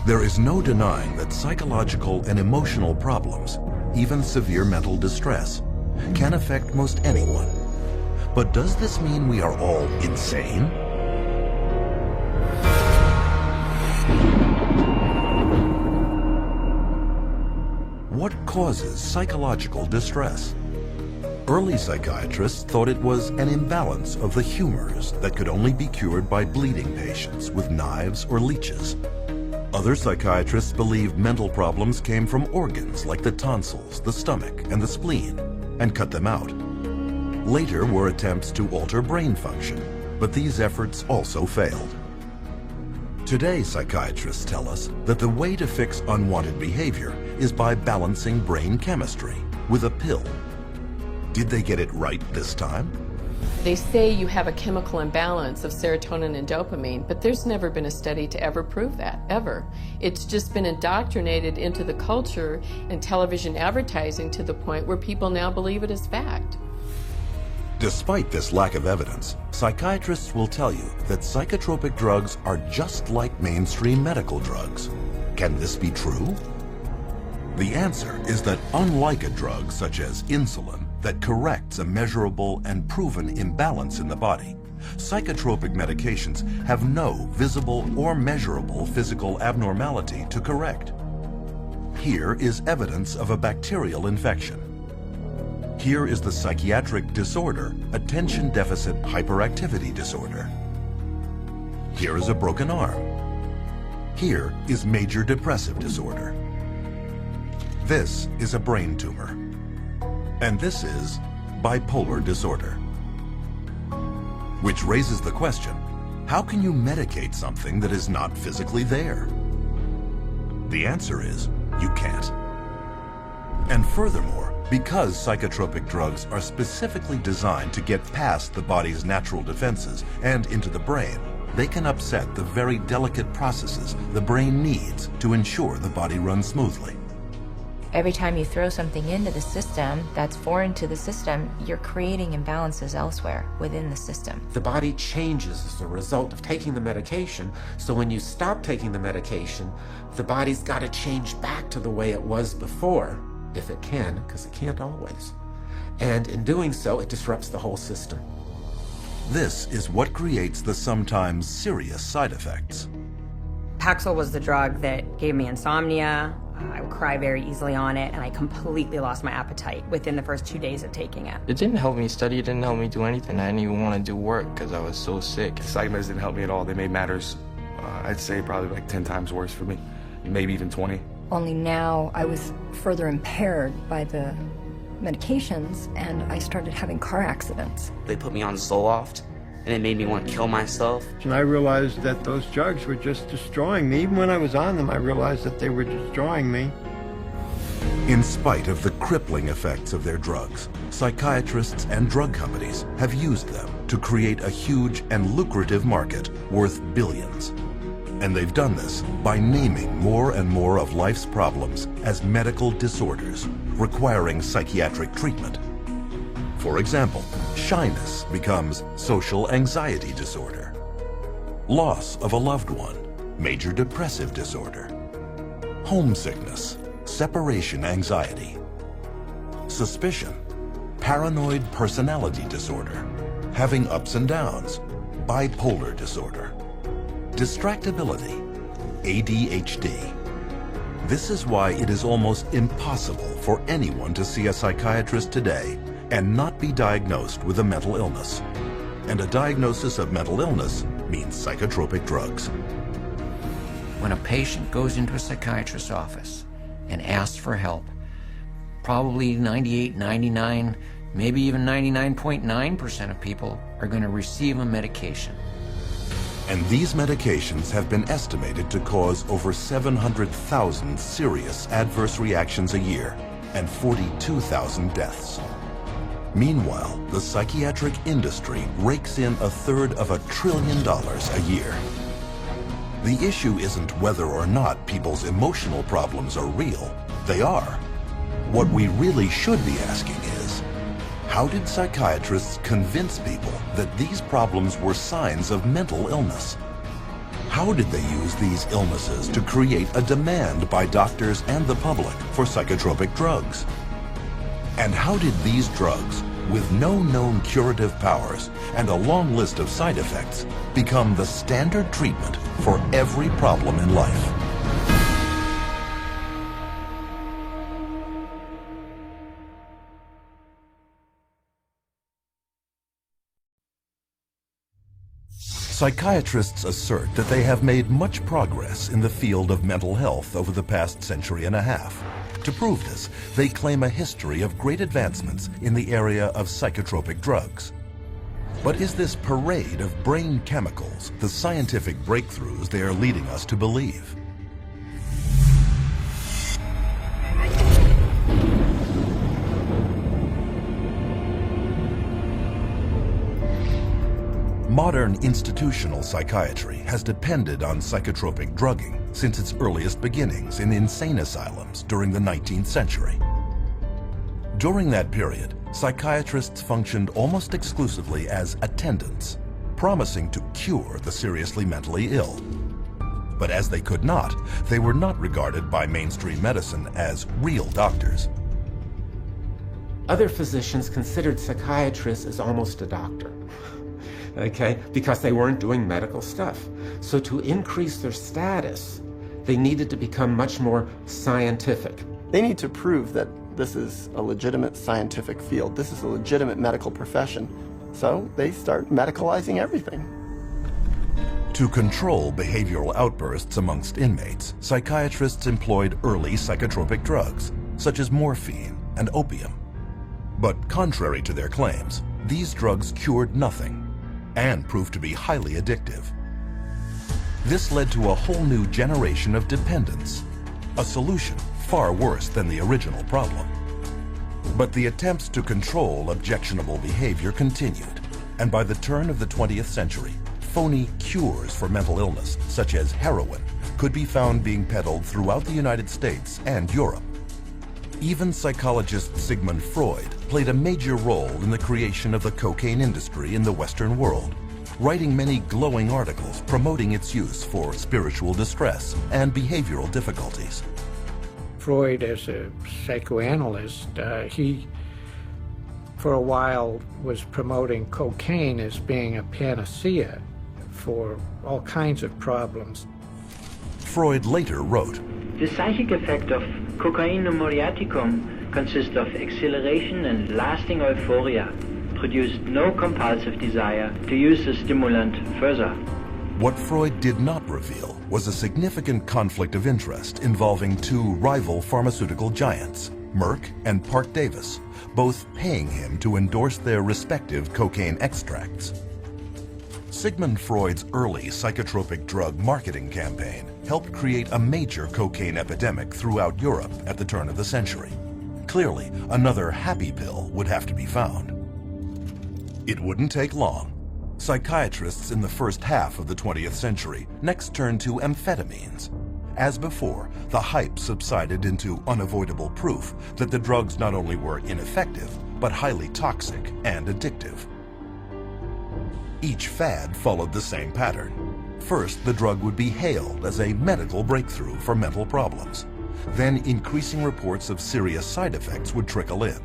There is no denying that psychological and emotional problems, even severe mental distress, can affect most anyone. But does this mean we are all insane? What causes psychological distress? Early psychiatrists thought it was an imbalance of the humors that could only be cured by bleeding patients with knives or leeches. Other psychiatrists believed mental problems came from organs like the tonsils, the stomach, and the spleen, and cut them out. Later were attempts to alter brain function, but these efforts also failed. Today, psychiatrists tell us that the way to fix unwanted behavior is by balancing brain chemistry with a pill. Did they get it right this time? They say you have a chemical imbalance of serotonin and dopamine, but there's never been a study to ever prove that, ever. It's just been indoctrinated into the culture and television advertising to the point where people now believe it is fact. Despite this lack of evidence, psychiatrists will tell you that psychotropic drugs are just like mainstream medical drugs. Can this be true? The answer is that unlike a drug such as insulin that corrects a measurable and proven imbalance in the body, psychotropic medications have no visible or measurable physical abnormality to correct. Here is evidence of a bacterial infection. Here is the psychiatric disorder, attention deficit hyperactivity disorder. Here is a broken arm. Here is major depressive disorder. This is a brain tumor. And this is bipolar disorder. Which raises the question, how can you medicate something that is not physically there? The answer is, you can't. And furthermore, because psychotropic drugs are specifically designed to get past the body's natural defenses and into the brain, they can upset the very delicate processes the brain needs to ensure the body runs smoothly. Every time you throw something into the system that's foreign to the system, you're creating imbalances elsewhere within the system. The body changes as a result of taking the medication, so when you stop taking the medication, the body's got to change back to the way it was before, if it can, because it can't always. And in doing so, it disrupts the whole system. This is what creates the sometimes serious side effects. Paxil was the drug that gave me insomnia. I would cry very easily on it, and I completely lost my appetite within the first 2 days of taking it. It didn't help me study, it didn't help me do anything. I didn't even want to do work because I was so sick. The psych meds didn't help me at all. They made matters, I'd say probably like 10 times worse for me, maybe even 20. Only now I was further impaired by the medications, and I started having car accidents. They put me on Zoloft, and it made me want to kill myself. And I realized that those drugs were just destroying me. Even when I was on them, I realized that they were destroying me. In spite of the crippling effects of their drugs, psychiatrists and drug companies have used them to create a huge and lucrative market worth billions. And they've done this by naming more and more of life's problems as medical disorders, requiring psychiatric treatment. For example, shyness becomes social anxiety disorder. Loss of a loved one, major depressive disorder. Homesickness, separation anxiety. Suspicion, paranoid personality disorder. Having ups and downs, bipolar disorder. Distractibility, ADHD. This is why it is almost impossible for anyone to see a psychiatrist today and not be diagnosed with a mental illness. And a diagnosis of mental illness means psychotropic drugs. When a patient goes into a psychiatrist's office and asks for help, probably 98, 99, maybe even 99.9% of people are going to receive a medication. And these medications have been estimated to cause over 700,000 serious adverse reactions a year and 42,000 deaths. Meanwhile, the psychiatric industry rakes in $1/3 of $1 trillion a year. The issue isn't whether or not people's emotional problems are real. They are. What we really should be asking is, how did psychiatrists convince people that these problems were signs of mental illness? How did they use these illnesses to create a demand by doctors and the public for psychotropic drugs? And how did these drugs, with no known curative powers and a long list of side effects, become the standard treatment for every problem in life? Psychiatrists assert that they have made much progress in the field of mental health over the past century and a half. To prove this, they claim a history of great advancements in the area of psychotropic drugs. But is this parade of brain chemicals the scientific breakthroughs they are leading us to believe? Modern institutional psychiatry has depended on psychotropic drugging since its earliest beginnings in insane asylums during the 19th century. During that period, psychiatrists functioned almost exclusively as attendants, promising to cure the seriously mentally ill. But as they could not, they were not regarded by mainstream medicine as real doctors. Other physicians considered psychiatrists as almost a doctor. Okay, because they weren't doing medical stuff. So to increase their status, they needed to become much more scientific. They need to prove that this is a legitimate scientific field. This is a legitimate medical profession. So they start medicalizing everything. To control behavioral outbursts amongst inmates, psychiatrists employed early psychotropic drugs, such as morphine and opium. But contrary to their claims, these drugs cured nothing and proved to be highly addictive. This led to a whole new generation of dependence, a solution far worse than the original problem. But the attempts to control objectionable behavior continued, and by the turn of the 20th century, phony cures for mental illness, such as heroin, could be found being peddled throughout the United States and Europe. Even psychologist Sigmund Freud played a major role in the creation of the cocaine industry in the Western world, writing many glowing articles promoting its use for spiritual distress and behavioral difficulties. Freud, as a psychoanalyst, he for a while was promoting cocaine as being a panacea for all kinds of problems. Freud later wrote, "The psychic effect of cocainum muriaticum consists of exhilaration and lasting euphoria, produced no compulsive desire to use the stimulant further." What Freud did not reveal was a significant conflict of interest involving two rival pharmaceutical giants, Merck and Parke-Davis, both paying him to endorse their respective cocaine extracts. Sigmund Freud's early psychotropic drug marketing campaign helped create a major cocaine epidemic throughout Europe at the turn of the century. Clearly, another happy pill would have to be found. It wouldn't take long. Psychiatrists in the first half of the 20th century next turned to amphetamines. As before, the hype subsided into unavoidable proof that the drugs not only were ineffective, but highly toxic and addictive. Each fad followed the same pattern. First, the drug would be hailed as a medical breakthrough for mental problems. Then, increasing reports of serious side effects would trickle in.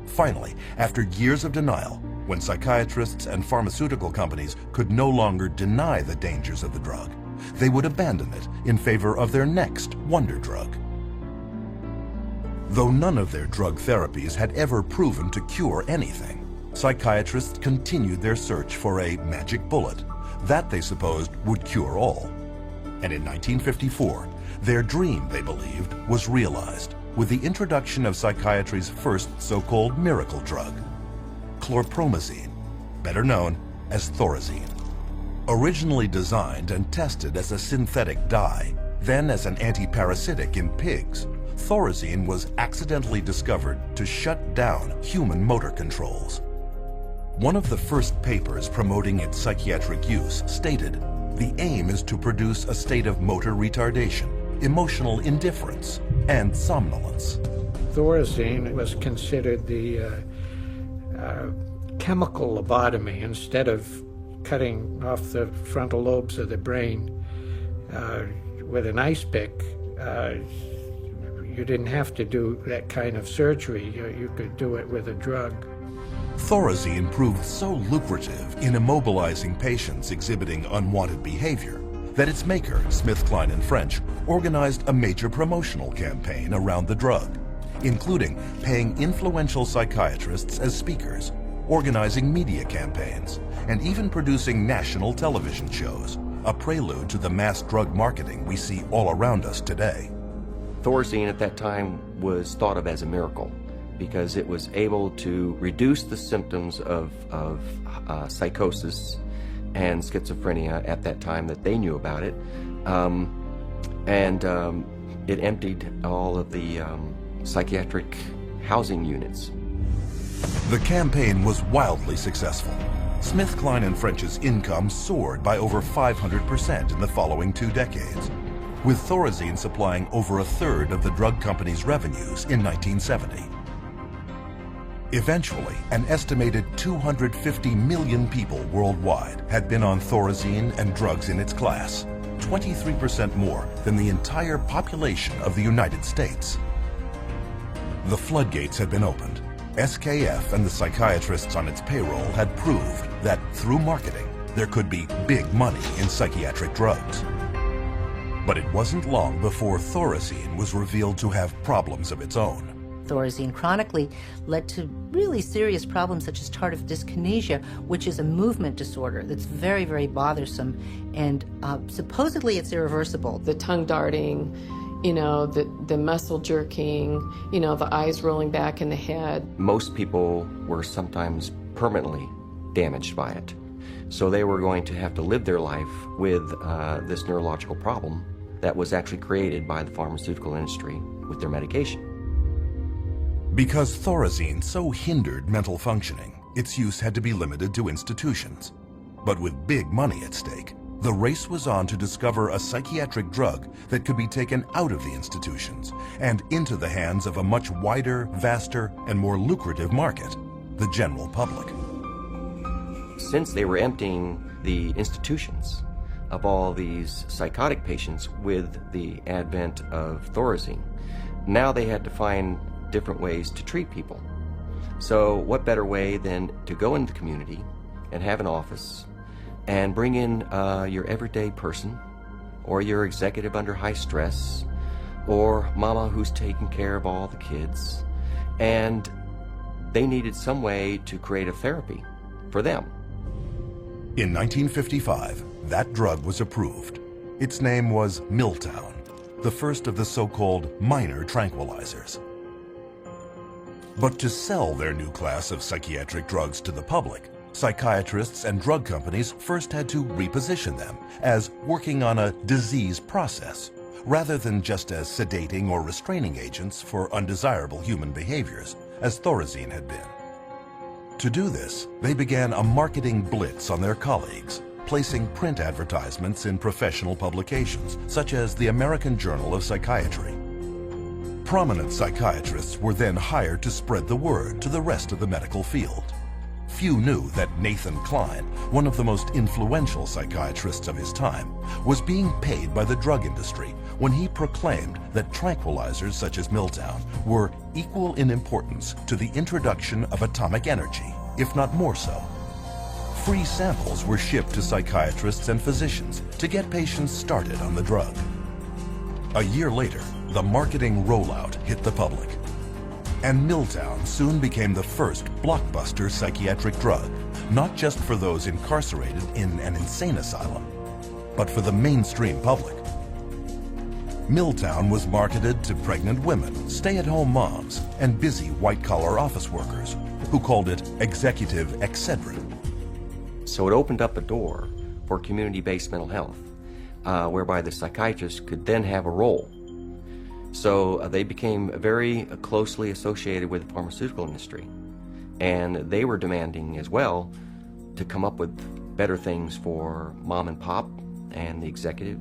Finally, after years of denial, when psychiatrists and pharmaceutical companies could no longer deny the dangers of the drug, they would abandon it in favor of their next wonder drug. Though none of their drug therapies had ever proven to cure anything, psychiatrists continued their search for a magic bullet that they supposed would cure all. And in 1954, their dream, they believed, was realized with the introduction of psychiatry's first so-called miracle drug, chlorpromazine, better known as Thorazine. Originally designed and tested as a synthetic dye, then as an anti-parasitic in pigs, Thorazine was accidentally discovered to shut down human motor controls. One of the first papers promoting its psychiatric use stated, "The aim is to produce a state of motor retardation, emotional indifference, and somnolence." Thorazine was considered the chemical lobotomy. Instead of cutting off the frontal lobes of the brain with an ice pick, you didn't have to do that kind of surgery. You could do it with a drug. Thorazine proved so lucrative in immobilizing patients exhibiting unwanted behavior that its maker, Smith, Kline & French, organized a major promotional campaign around the drug, including paying influential psychiatrists as speakers, organizing media campaigns, and even producing national television shows, a prelude to the mass drug marketing we see all around us today. Thorazine at that time was thought of as a miracle because it was able to reduce the symptoms of psychosis and schizophrenia at that time that they knew about it. It emptied all of the psychiatric housing units. The campaign was wildly successful. Smith, Kline & French's income soared by over 500% in the following 2 decades, with Thorazine supplying over a third of the drug company's revenues in 1970. Eventually, an estimated 250 million people worldwide had been on Thorazine and drugs in its class, 23% more than the entire population of the United States. The floodgates had been opened. SKF and the psychiatrists on its payroll had proved that through marketing, there could be big money in psychiatric drugs. But it wasn't long before Thorazine was revealed to have problems of its own. Thorazine chronically led to really serious problems such as tardive dyskinesia, which is a movement disorder that's very, very bothersome, and supposedly it's irreversible. The tongue darting, the muscle jerking, the eyes rolling back in the head. Most people were sometimes permanently damaged by it. So they were going to have to live their life with this neurological problem that was actually created by the pharmaceutical industry with their medication. Because Thorazine so hindered mental functioning, its use had to be limited to institutions. But with big money at stake, the race was on to discover a psychiatric drug that could be taken out of the institutions and into the hands of a much wider, vaster, and more lucrative market, the general public. Since they were emptying the institutions of all these psychotic patients with the advent of Thorazine, now they had to find different ways to treat people. So what better way than to go into the community and have an office and bring in your everyday person, or your executive under high stress, or mama who's taking care of all the kids, and they needed some way to create a therapy for them. In 1955, that drug was approved. Its name was Miltown, the first of the so-called minor tranquilizers. But to sell their new class of psychiatric drugs to the public, psychiatrists and drug companies first had to reposition them as working on a disease process, rather than just as sedating or restraining agents for undesirable human behaviors, as Thorazine had been. To do this, they began a marketing blitz on their colleagues, placing print advertisements in professional publications, such as the American Journal of Psychiatry. Prominent psychiatrists were then hired to spread the word to the rest of the medical field. Few knew that Nathan Kline, one of the most influential psychiatrists of his time, was being paid by the drug industry when he proclaimed that tranquilizers such as Miltown were equal in importance to the introduction of atomic energy, if not more so. Free samples were shipped to psychiatrists and physicians to get patients started on the drug. A year later, the marketing rollout hit the public, and Miltown soon became the first blockbuster psychiatric drug, not just for those incarcerated in an insane asylum, but for the mainstream public. Miltown was marketed to pregnant women, stay-at-home moms, and busy white-collar office workers, who called it executive Excedrin. So it opened up a door for community-based mental health, whereby the psychiatrist could then have a role. So they became very closely associated with the pharmaceutical industry, and they were demanding as well to come up with better things for mom and pop and the executive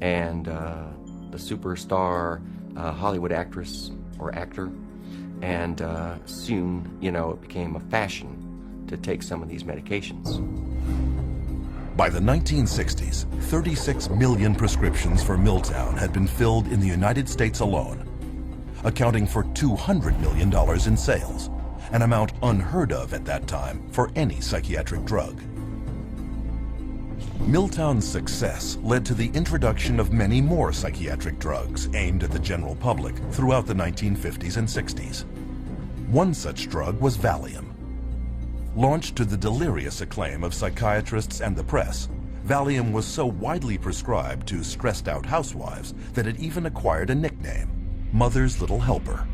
and the superstar Hollywood actress or actor, and soon, it became a fashion to take some of these medications. By the 1960s, 36 million prescriptions for Milltown had been filled in the United States alone, accounting for $200 million in sales, an amount unheard of at that time for any psychiatric drug. Milltown's success led to the introduction of many more psychiatric drugs aimed at the general public throughout the 1950s and 60s. One such drug was Valium. Launched to the delirious acclaim of psychiatrists and the press, Valium was so widely prescribed to stressed-out housewives that it even acquired a nickname, Mother's Little Helper.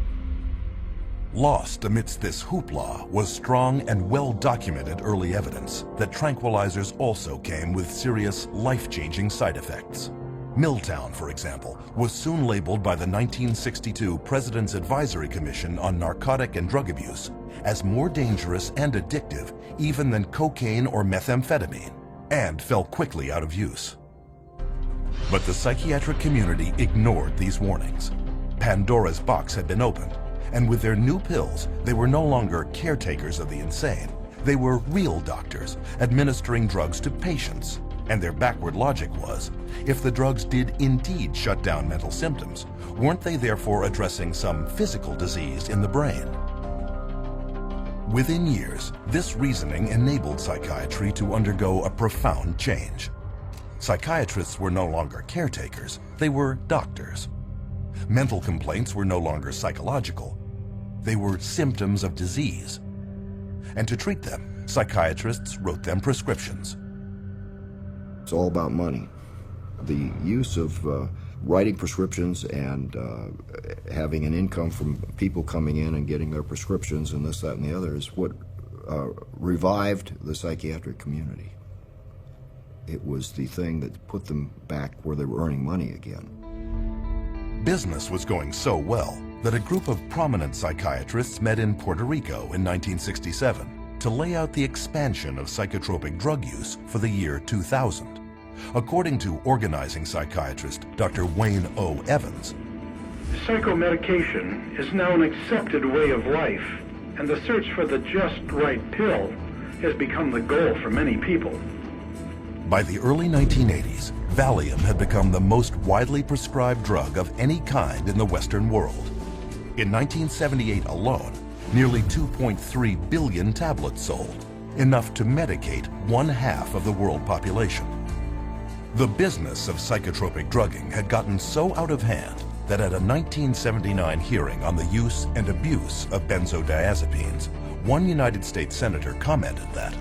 Lost amidst this hoopla was strong and well-documented early evidence that tranquilizers also came with serious, life-changing side effects. Milltown, for example, was soon labeled by the 1962 President's Advisory Commission on Narcotic and Drug Abuse as more dangerous and addictive even than cocaine or methamphetamine, and fell quickly out of use. But the psychiatric community ignored these warnings. Pandora's box had been opened, and with their new pills, they were no longer caretakers of the insane. They were real doctors administering drugs to patients. And their backward logic was, if the drugs did indeed shut down mental symptoms, weren't they therefore addressing some physical disease in the brain? Within years, this reasoning enabled psychiatry to undergo a profound change. Psychiatrists were no longer caretakers, they were doctors. Mental complaints were no longer psychological, they were symptoms of disease. And to treat them, psychiatrists wrote them prescriptions. It's all about money. The use of writing prescriptions and having an income from people coming in and getting their prescriptions and this, that, and the other is what revived the psychiatric community. It was the thing that put them back where they were earning money again. Business was going so well that a group of prominent psychiatrists met in Puerto Rico in 1967 to lay out the expansion of psychotropic drug use for the year 2000. According to organizing psychiatrist Dr. Wayne O. Evans, psychomedication is now an accepted way of life, and the search for the just right pill has become the goal for many people. By the early 1980s, Valium had become the most widely prescribed drug of any kind in the Western world. In 1978 alone, nearly 2.3 billion tablets sold, enough to medicate 1/2 of the world population. The business of psychotropic drugging had gotten so out of hand that at a 1979 hearing on the use and abuse of benzodiazepines, one United States senator commented that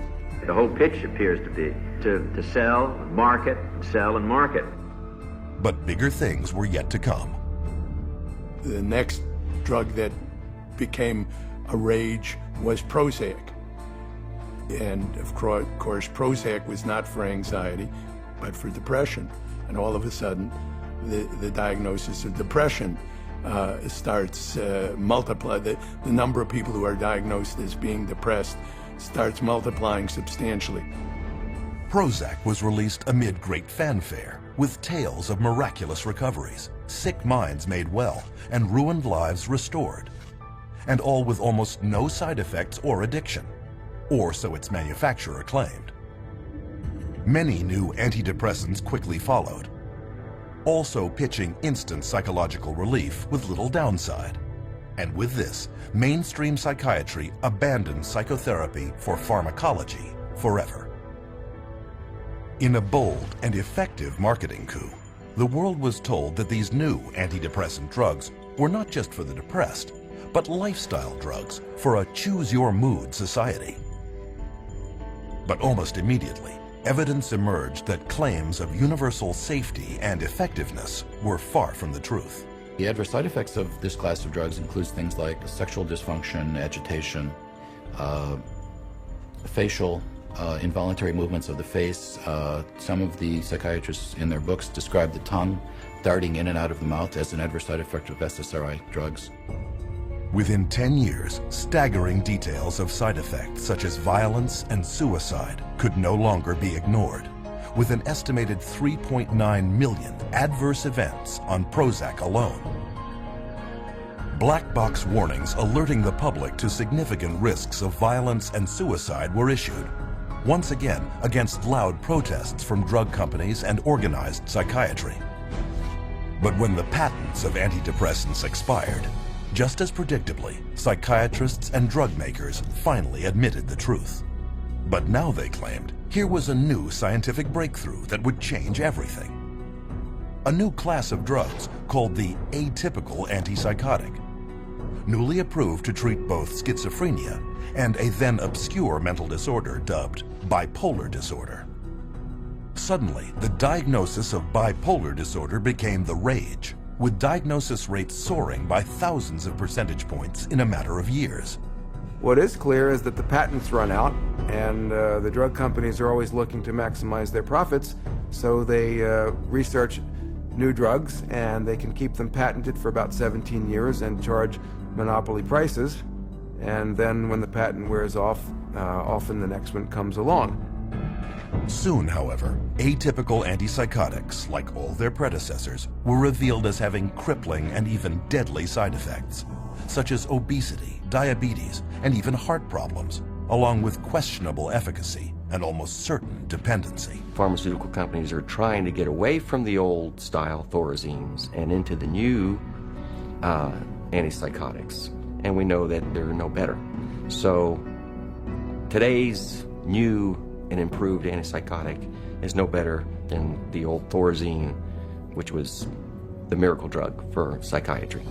the whole pitch appears to be to sell, market, sell, and market. But bigger things were yet to come. The next drug that became a rage was Prozac. And of course, Prozac was not for anxiety, but for depression. And all of a sudden, the diagnosis of depression starts multiply. The number of people who are diagnosed as being depressed starts multiplying substantially. Prozac was released amid great fanfare, with tales of miraculous recoveries, sick minds made well, and ruined lives restored. And all with almost no side effects or addiction, or so its manufacturer claimed. Many new antidepressants quickly followed, also pitching instant psychological relief with little downside. And with this, mainstream psychiatry abandoned psychotherapy for pharmacology forever. In a bold and effective marketing coup, the world was told that these new antidepressant drugs were not just for the depressed, but lifestyle drugs for a choose-your-mood society. But almost immediately, evidence emerged that claims of universal safety and effectiveness were far from the truth. The adverse side effects of this class of drugs includes things like sexual dysfunction, agitation, facial, involuntary movements of the face. Some of the psychiatrists in their books describe the tongue darting in and out of the mouth as an adverse side effect of SSRI drugs. Within 10 years, staggering details of side effects such as violence and suicide could no longer be ignored, with an estimated 3.9 million adverse events on Prozac alone. Black box warnings alerting the public to significant risks of violence and suicide were issued, once again against loud protests from drug companies and organized psychiatry. But when the patents of antidepressants expired, just as predictably, psychiatrists and drug makers finally admitted the truth. But now they claimed here was a new scientific breakthrough that would change everything. A new class of drugs called the atypical antipsychotic, newly approved to treat both schizophrenia and a then obscure mental disorder dubbed bipolar disorder. Suddenly, the diagnosis of bipolar disorder became the rage, with diagnosis rates soaring by thousands of percentage points in a matter of years. What is clear is that the patents run out, and the drug companies are always looking to maximize their profits, so they research new drugs, and they can keep them patented for about 17 years and charge monopoly prices. And then when the patent wears off, often the next one comes along. Soon, however, atypical antipsychotics, like all their predecessors, were revealed as having crippling and even deadly side effects, such as obesity, diabetes, and even heart problems, along with questionable efficacy and almost certain dependency. Pharmaceutical companies are trying to get away from the old style thorazines and into the new antipsychotics, and we know that they're no better. So today's new and improved antipsychotic is no better than the old thorazine, which was the miracle drug for psychiatry.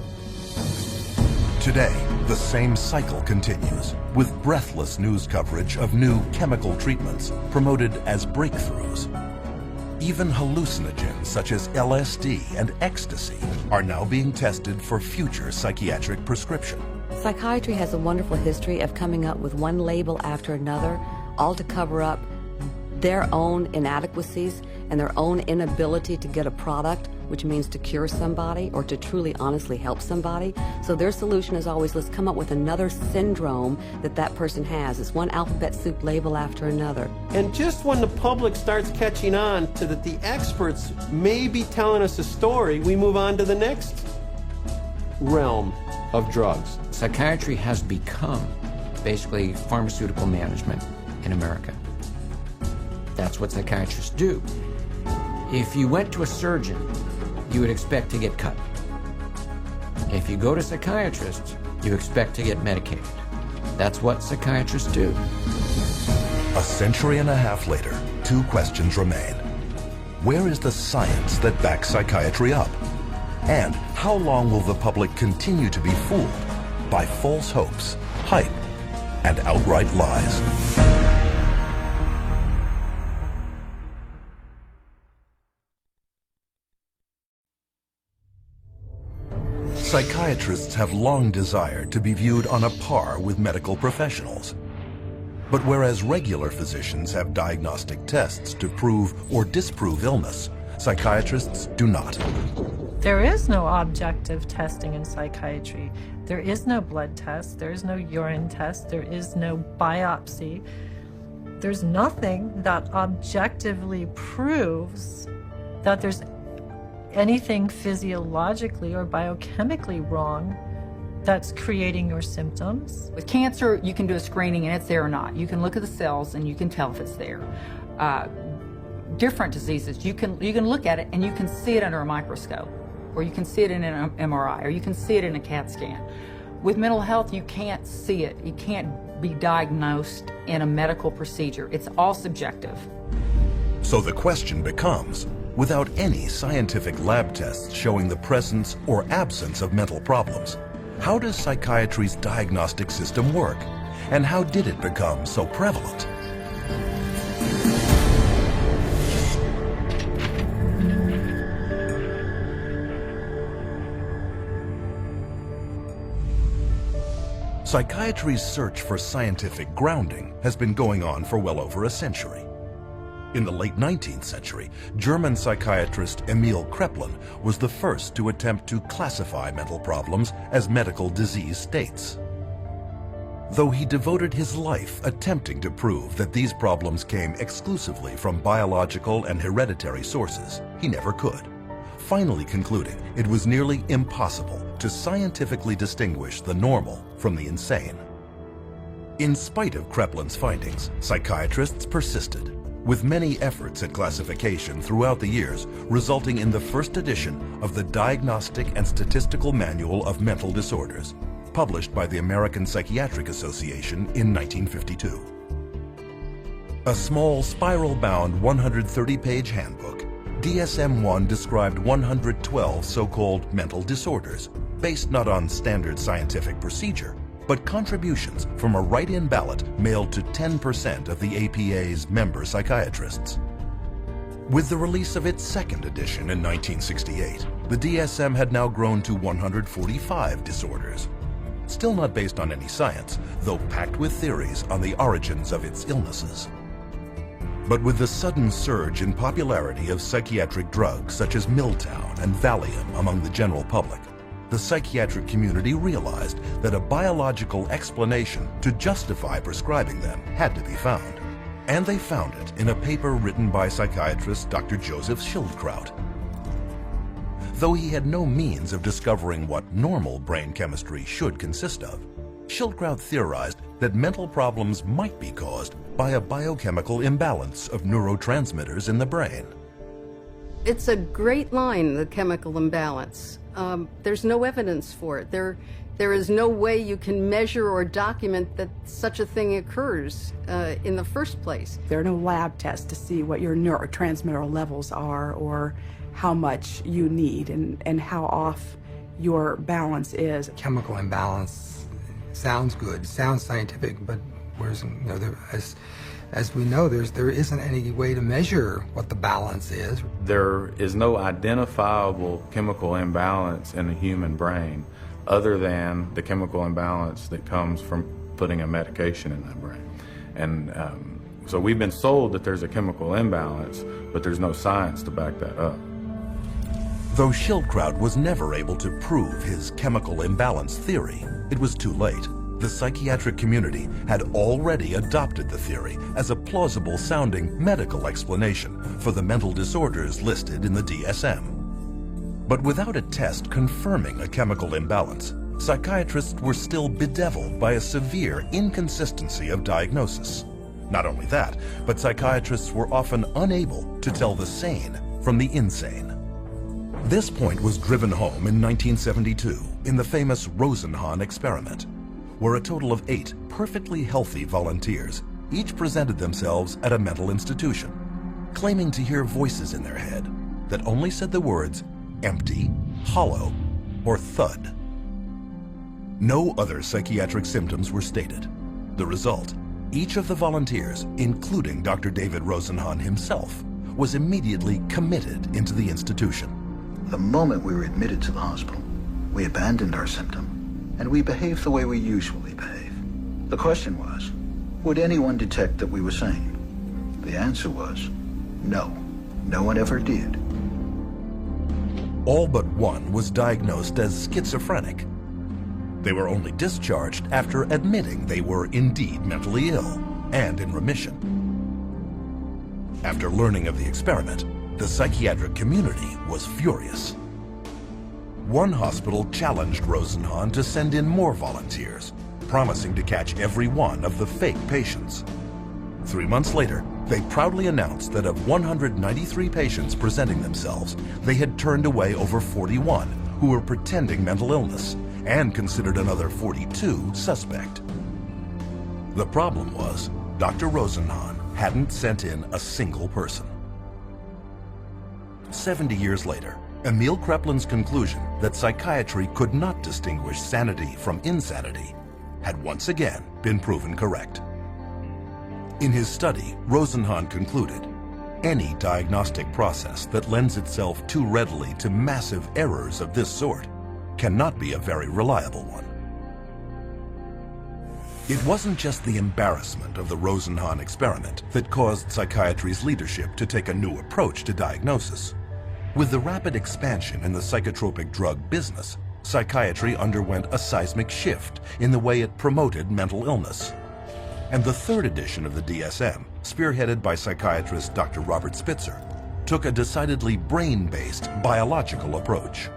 Today, the same cycle continues, with breathless news coverage of new chemical treatments promoted as breakthroughs. Even hallucinogens such as LSD and ecstasy are now being tested for future psychiatric prescription. Psychiatry has a wonderful history of coming up with one label after another, all to cover up their own inadequacies and their own inability to get a product, which means to cure somebody or to truly honestly help somebody. So their solution is always, let's come up with another syndrome that person has. It's one alphabet soup label after another. And just when the public starts catching on to that the experts may be telling us a story, we move on to the next realm of drugs. Psychiatry has become basically pharmaceutical management in America. That's what psychiatrists do. If you went to a surgeon, you would expect to get cut. If you go to psychiatrists, you expect to get medicated. That's what psychiatrists do. A century and a half later, two questions remain. Where is the science that backs psychiatry up? And how long will the public continue to be fooled by false hopes, hype, and outright lies? Psychiatrists have long desired to be viewed on a par with medical professionals. But whereas regular physicians have diagnostic tests to prove or disprove illness, psychiatrists do not. There is no objective testing in psychiatry. There is no blood test, there is no urine test, there is no biopsy. There's nothing that objectively proves that there's anything physiologically or biochemically wrong that's creating your symptoms. With cancer, you can do a screening and it's there or not. You can look at the cells and you can tell if it's there. Different diseases, you can look at it and you can see it under a microscope, or you can see it in an MRI, or you can see it in a CAT scan. With mental health, you can't see it. You can't be diagnosed in a medical procedure. It's all subjective. So the question becomes, without any scientific lab tests showing the presence or absence of mental problems, how does psychiatry's diagnostic system work? And how did it become so prevalent? Psychiatry's search for scientific grounding has been going on for well over a century. In the late 19th century, German psychiatrist Emil Kraepelin was the first to attempt to classify mental problems as medical disease states. Though he devoted his life attempting to prove that these problems came exclusively from biological and hereditary sources, he never could, finally concluding it was nearly impossible to scientifically distinguish the normal from the insane. In spite of Kreplin's findings, psychiatrists persisted, with many efforts at classification throughout the years, resulting in the first edition of the Diagnostic and Statistical Manual of Mental Disorders, published by the American Psychiatric Association in 1952. A small spiral-bound 130-page handbook, DSM-1 described 112 so-called mental disorders, based not on standard scientific procedure, but contributions from a write-in ballot mailed to 10% of the APA's member psychiatrists. With the release of its second edition in 1968, the DSM had now grown to 145 disorders. Still not based on any science, though packed with theories on the origins of its illnesses. But with the sudden surge in popularity of psychiatric drugs such as Miltown and Valium among the general public, the psychiatric community realized that a biological explanation to justify prescribing them had to be found. And they found it in a paper written by psychiatrist Dr. Joseph Schildkraut. Though he had no means of discovering what normal brain chemistry should consist of, Schildkraut theorized that mental problems might be caused by a biochemical imbalance of neurotransmitters in the brain. It's a great line, the chemical imbalance. There's no evidence for it. There is no way you can measure or document that such a thing occurs in the first place. There are no lab tests to see what your neurotransmitter levels are or how much you need and how off your balance is. Chemical imbalance sounds good, sounds scientific, but whereas, as we know, there isn't any way to measure what the balance is. There is no identifiable chemical imbalance in the human brain other than the chemical imbalance that comes from putting a medication in that brain. And so we've been sold that there's a chemical imbalance, but there's no science to back that up. Though Schildkraut was never able to prove his chemical imbalance theory, it was too late. The psychiatric community had already adopted the theory as a plausible-sounding medical explanation for the mental disorders listed in the DSM. But without a test confirming a chemical imbalance, psychiatrists were still bedeviled by a severe inconsistency of diagnosis. Not only that, but psychiatrists were often unable to tell the sane from the insane. This point was driven home in 1972 in the famous Rosenhan experiment, where a total of 8 perfectly healthy volunteers each presented themselves at a mental institution, claiming to hear voices in their head that only said the words empty, hollow, or thud. No other psychiatric symptoms were stated. The result, each of the volunteers, including Dr. David Rosenhan himself, was immediately committed into the institution. The moment we were admitted to the hospital, we abandoned our symptom and we behaved the way we usually behave. The question was, would anyone detect that we were sane? The answer was, no. No one ever did. All but one was diagnosed as schizophrenic. They were only discharged after admitting they were indeed mentally ill and in remission. After learning of the experiment, the psychiatric community was furious. One hospital challenged Rosenhan to send in more volunteers, promising to catch every one of the fake patients. 3 months later, they proudly announced that of 193 patients presenting themselves, they had turned away over 41 who were pretending mental illness and considered another 42 suspect. The problem was, Dr. Rosenhan hadn't sent in a single person. 70 years later, Emil Kreplin's conclusion that psychiatry could not distinguish sanity from insanity had once again been proven correct. In his study, Rosenhan concluded, any diagnostic process that lends itself too readily to massive errors of this sort cannot be a very reliable one. It wasn't just the embarrassment of the Rosenhan experiment that caused psychiatry's leadership to take a new approach to diagnosis. With the rapid expansion in the psychotropic drug business, psychiatry underwent a seismic shift in the way it promoted mental illness. And the third edition of the DSM, spearheaded by psychiatrist Dr. Robert Spitzer, took a decidedly brain-based biological approach.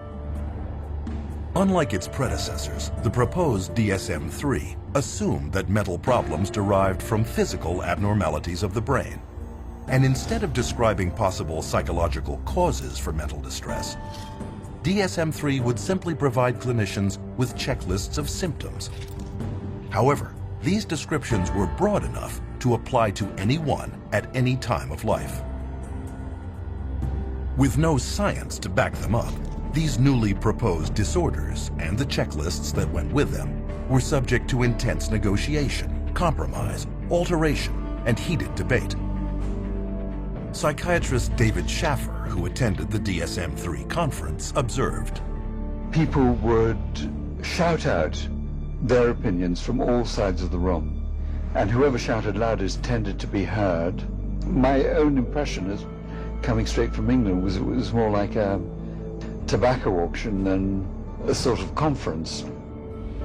Unlike its predecessors, the proposed DSM-3 assumed that mental problems derived from physical abnormalities of the brain. And instead of describing possible psychological causes for mental distress, DSM-3 would simply provide clinicians with checklists of symptoms. However, these descriptions were broad enough to apply to anyone at any time of life. With no science to back them up, these newly proposed disorders and the checklists that went with them were subject to intense negotiation, compromise, alteration, and heated debate. Psychiatrist David Schaffer, who attended the DSM-3 conference, observed, people would shout out their opinions from all sides of the room, and whoever shouted loudest tended to be heard. My own impression, is coming straight from England, was it was more like a tobacco auction than a sort of conference.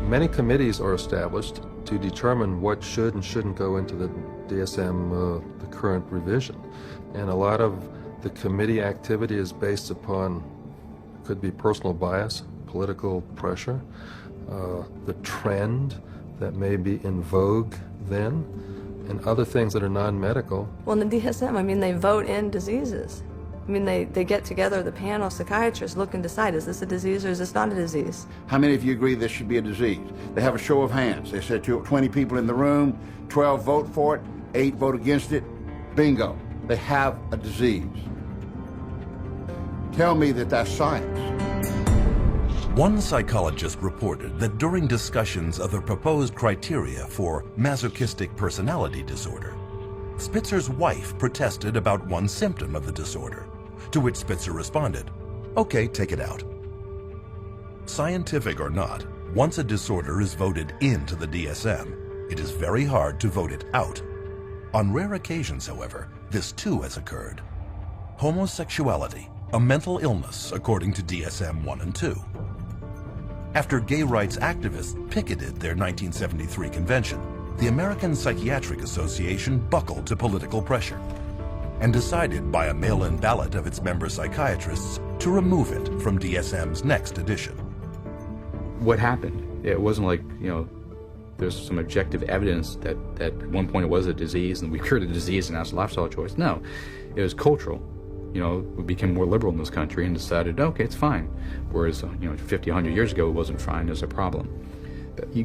Many committees are established to determine what should and shouldn't go into the DSM, the current revision. And a lot of the committee activity is based upon, could be personal bias, political pressure, the trend that may be in vogue then, and other things that are non-medical. Well, in the DSM, I mean, they vote in diseases. I mean, they get together, the panel, psychiatrists look and decide, is this a disease or is this not a disease? How many of you agree this should be a disease? They have a show of hands. They said 20 people in the room, 12 vote for it, 8 vote against it. Bingo. They have a disease. Tell me that that's science. One psychologist reported that during discussions of the proposed criteria for masochistic personality disorder, Spitzer's wife protested about one symptom of the disorder, to which Spitzer responded, "Okay, take it out." Scientific or not, once a disorder is voted into the DSM, it is very hard to vote it out. On rare occasions, however, this too has occurred. Homosexuality, a mental illness according to DSM 1 and 2. After gay rights activists picketed their 1973 convention, the American Psychiatric Association buckled to political pressure and decided by a mail-in ballot of its member psychiatrists to remove it from DSM's next edition. What happened? It wasn't like, there's some objective evidence that at one point it was a disease and we cured the disease and that's a lifestyle choice. No, it was cultural. We became more liberal in this country and decided, okay, it's fine. Whereas, 50, 100 years ago, it wasn't fine as a problem.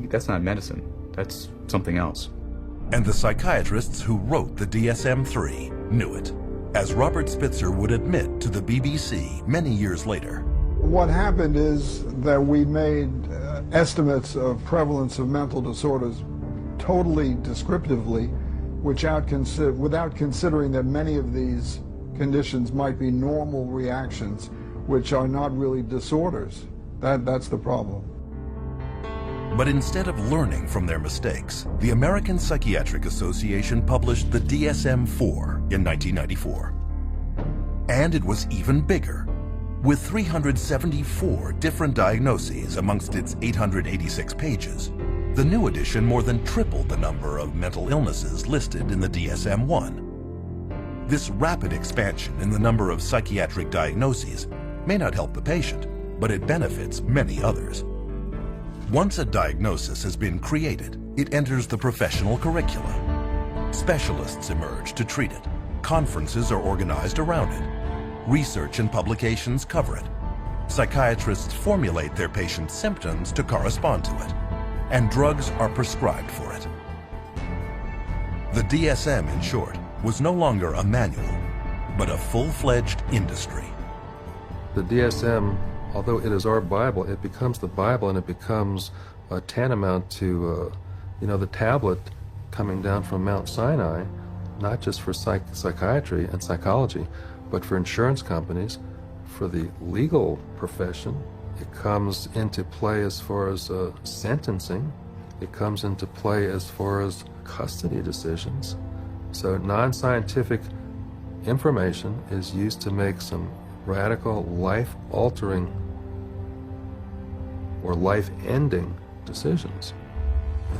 That's not medicine. That's something else. And the psychiatrists who wrote the DSM-3 knew it, as Robert Spitzer would admit to the BBC many years later. What happened is that we made estimates of prevalence of mental disorders totally descriptively, without considering that many of these conditions might be normal reactions, which are not really disorders. That's the problem. But instead of learning from their mistakes, the American Psychiatric Association published the DSM-4 in 1994. And it was even bigger, with 374 different diagnoses amongst its 886 pages. The new edition more than tripled the number of mental illnesses listed in the DSM-1. This rapid expansion in the number of psychiatric diagnoses may not help the patient, but it benefits many others. Once a diagnosis has been created, it enters the professional curricula. Specialists emerge to treat it. Conferences are organized around it. Research and publications cover it. Psychiatrists formulate their patients' symptoms to correspond to it, and drugs are prescribed for it. The DSM, in short, was no longer a manual, but a full-fledged industry. The DSM, although it is our Bible, it becomes the Bible and it becomes tantamount to, the tablet coming down from Mount Sinai, not just for psychiatry and psychology, but for insurance companies, for the legal profession. It comes into play as far as sentencing. It comes into play as far as custody decisions. So non-scientific information is used to make some radical, life-altering or life-ending decisions.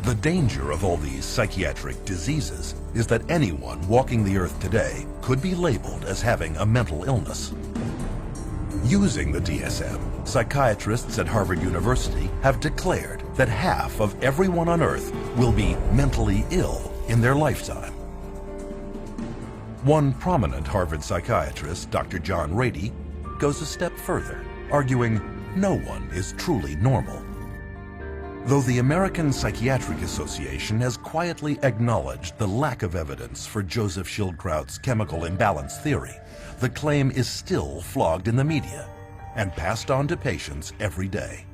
The danger of all these psychiatric diseases is that anyone walking the earth today could be labeled as having a mental illness. Using the DSM, psychiatrists at Harvard University have declared that half of everyone on Earth will be mentally ill in their lifetime. One prominent Harvard psychiatrist, Dr. John Rady, goes a step further, arguing no one is truly normal. Though the American Psychiatric Association has quietly acknowledged the lack of evidence for Joseph Schildkraut's chemical imbalance theory, the claim is still flogged in the media and passed on to patients every day.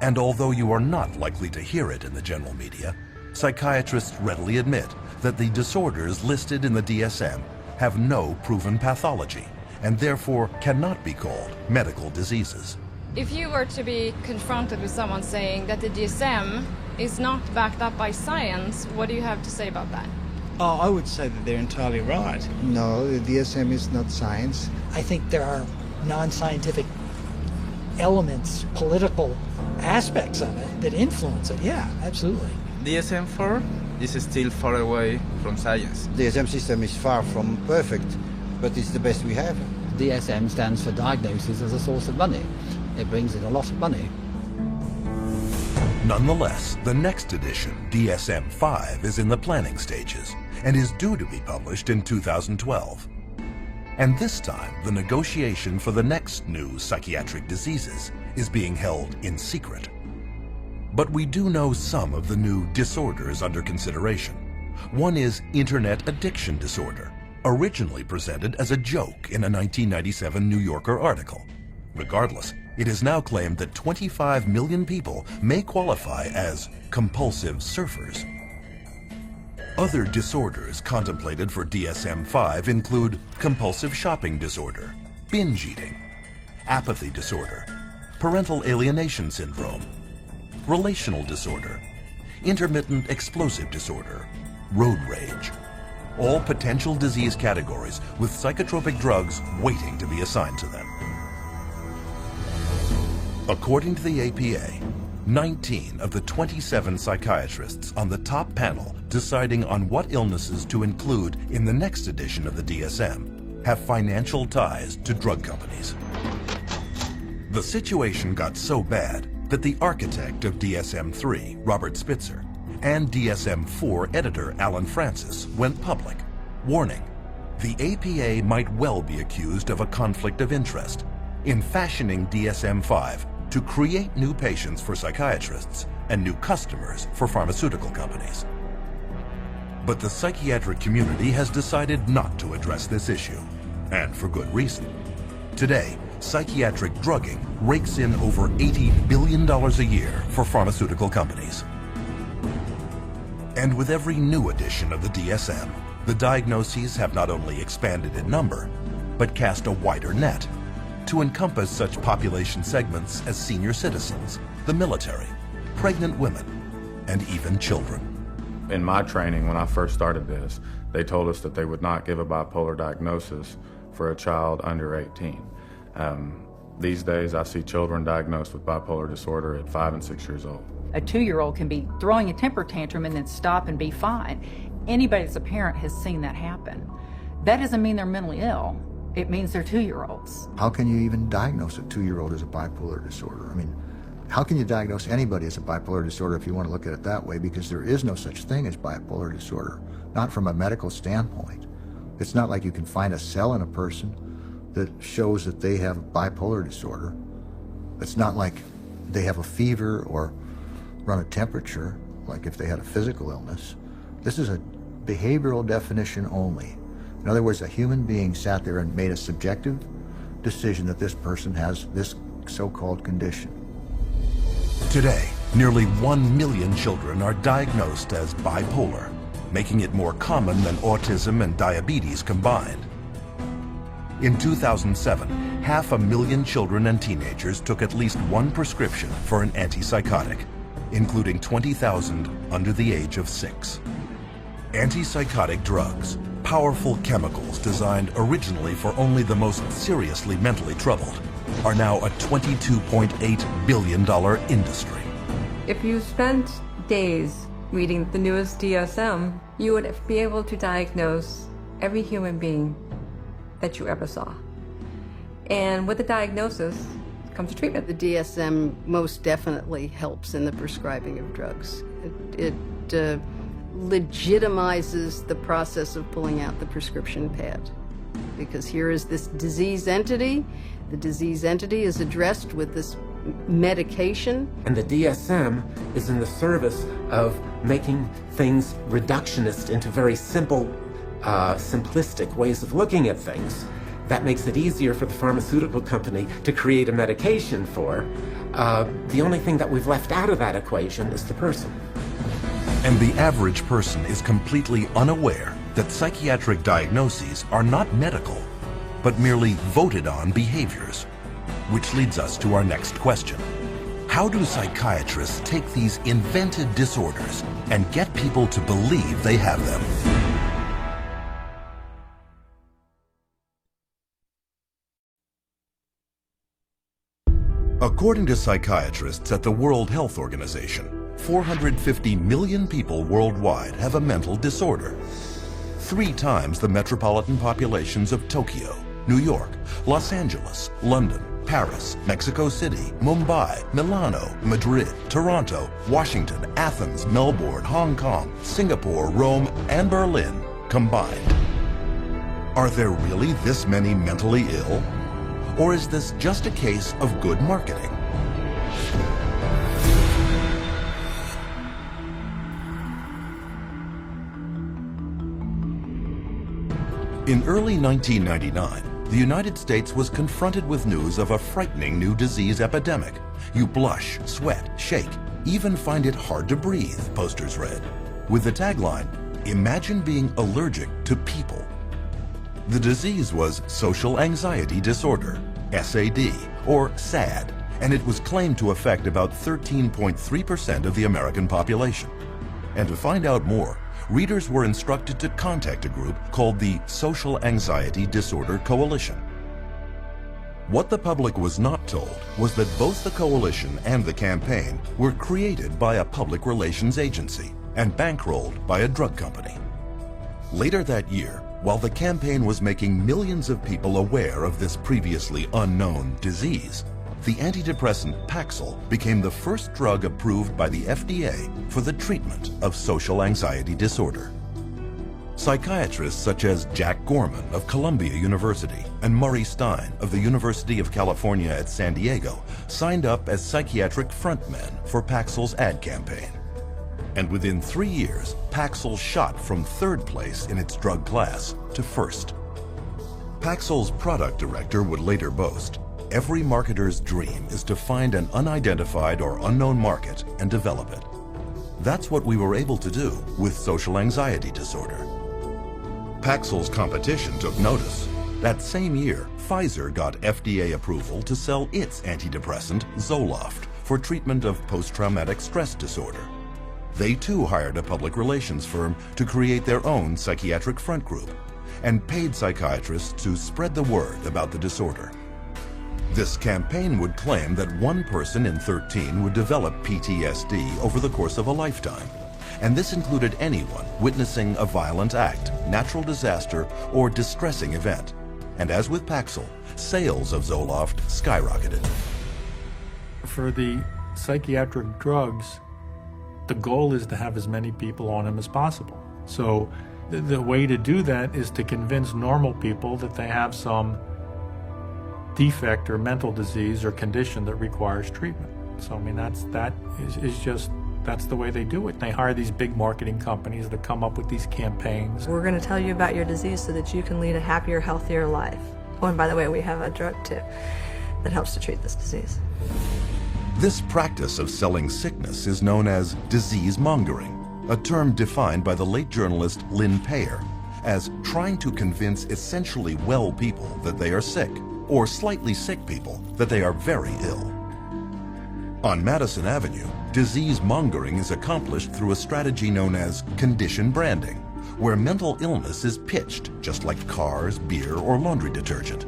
And although you are not likely to hear it in the general media, psychiatrists readily admit that the disorders listed in the DSM have no proven pathology and therefore cannot be called medical diseases. If you were to be confronted with someone saying that the DSM is not backed up by science, what do you have to say about that? Oh, I would say that they're entirely right. No, the DSM is not science. I think there are non-scientific elements, political aspects of it that influence it. Yeah, absolutely. DSM-4 is still far away from science. The DSM system is far from perfect, but it's the best we have. DSM stands for diagnosis as a source of money. It brings in a lot of money. Nonetheless, the next edition, DSM-5, is in the planning stages and is due to be published in 2012. And this time, the negotiation for the next new psychiatric diseases is being held in secret. But we do know some of the new disorders under consideration. One is internet addiction disorder, originally presented as a joke in a 1997 New Yorker article. Regardless, it is now claimed that 25 million people may qualify as compulsive surfers. Other disorders contemplated for DSM-5 include compulsive shopping disorder, binge eating, apathy disorder, parental alienation syndrome, relational disorder, intermittent explosive disorder, road rage. All potential disease categories with psychotropic drugs waiting to be assigned to them. According to the APA, 19 of the 27 psychiatrists on the top panel deciding on what illnesses to include in the next edition of the DSM have financial ties to drug companies. The situation got so bad that the architect of DSM-3, Robert Spitzer, and DSM-4 editor Alan Francis went public, warning the APA might well be accused of a conflict of interest in fashioning DSM-5 to create new patients for psychiatrists and new customers for pharmaceutical companies. But the psychiatric community has decided not to address this issue, and for good reason. Today, psychiatric drugging rakes in over $80 billion a year for pharmaceutical companies. And with every new edition of the DSM, the diagnoses have not only expanded in number, but cast a wider net to encompass such population segments as senior citizens, the military, pregnant women, and even children. In my training, when I first started this, they told us that they would not give a bipolar diagnosis for a child under 18. These days, I see children diagnosed with bipolar disorder at 5 and 6 years old. A 2-year-old can be throwing a temper tantrum and then stop and be fine. Anybody that's a parent has seen that happen. That doesn't mean they're mentally ill. It means they're 2-year-olds. How can you even diagnose a 2-year-old as a bipolar disorder? I mean, how can you diagnose anybody as a bipolar disorder if you want to look at it that way? Because there is no such thing as bipolar disorder, not from a medical standpoint. It's not like you can find a cell in a person that shows that they have bipolar disorder. It's not like they have a fever or run a temperature, like if they had a physical illness. This is a behavioral definition only. In other words, a human being sat there and made a subjective decision that this person has this so-called condition. Today, nearly 1 million children are diagnosed as bipolar, making it more common than autism and diabetes combined. In 2007, 500,000 children and teenagers took at least one prescription for an antipsychotic, including 20,000 under the age of 6. Antipsychotic drugs, powerful chemicals designed originally for only the most seriously mentally troubled, are now a $22.8 billion industry. If you spent days reading the newest DSM, you would be able to diagnose every human being that you ever saw. And with the diagnosis come to treatment. The DSM most definitely helps in the prescribing of drugs. It legitimizes the process of pulling out the prescription pad, because here is this disease entity. The disease entity is addressed with this medication. And the DSM is in the service of making things reductionist into very simple, simplistic ways of looking at things. That makes it easier for the pharmaceutical company to create a medication for. The only thing that we've left out of that equation is the person. And the average person is completely unaware that psychiatric diagnoses are not medical, but merely voted on behaviors. Which leads us to our next question. How do psychiatrists take these invented disorders and get people to believe they have them? According to psychiatrists at the World Health Organization, 450 million people worldwide have a mental disorder. 3 times the metropolitan populations of Tokyo, New York, Los Angeles, London, Paris, Mexico City, Mumbai, Milano, Madrid, Toronto, Washington, Athens, Melbourne, Hong Kong, Singapore, Rome, and Berlin combined. Are there really this many mentally ill? Or is this just a case of good marketing? In early 1999, the United States was confronted with news of a frightening new disease epidemic. You blush, sweat, shake, even find it hard to breathe, posters read, with the tagline, "Imagine being allergic to people." The disease was social anxiety disorder, SAD, or SAD, and it was claimed to affect about 13.3% of the American population. And to find out more, readers were instructed to contact a group called the Social Anxiety Disorder Coalition. What the public was not told was that both the coalition and the campaign were created by a public relations agency and bankrolled by a drug company. Later that year, while the campaign was making millions of people aware of this previously unknown disease, the antidepressant Paxil became the first drug approved by the FDA for the treatment of social anxiety disorder. Psychiatrists such as Jack Gorman of Columbia University and Murray Stein of the University of California at San Diego signed up as psychiatric frontmen for Paxil's ad campaign. And within 3 years, Paxil shot from 3rd place in its drug class to 1st. Paxil's product director would later boast, "Every marketer's dream is to find an unidentified or unknown market and develop it." That's what we were able to do with social anxiety disorder. Paxil's competition took notice. That same year, Pfizer got FDA approval to sell its antidepressant, Zoloft, for treatment of post-traumatic stress disorder. They too hired a public relations firm to create their own psychiatric front group and paid psychiatrists to spread the word about the disorder. This campaign would claim that 1 person in 13 would develop PTSD over the course of a lifetime, and this included anyone witnessing a violent act, natural disaster, or distressing event. And as with Paxil, sales of Zoloft skyrocketed. For the psychiatric drugs, the goal is to have as many people on them as possible. So the way to do that is to convince normal people that they have some defect or mental disease or condition that requires treatment. So I mean that's the way they do it. They hire these big marketing companies that come up with these campaigns. We're going to tell you about your disease so that you can lead a happier, healthier life. Oh, and by the way, we have a drug too that helps to treat this disease. This practice of selling sickness is known as disease mongering, a term defined by the late journalist Lynn Payer as trying to convince essentially well people that they are sick, or slightly sick people that they are very ill. On Madison Avenue, disease mongering is accomplished through a strategy known as condition branding, where mental illness is pitched just like cars, beer, or laundry detergent.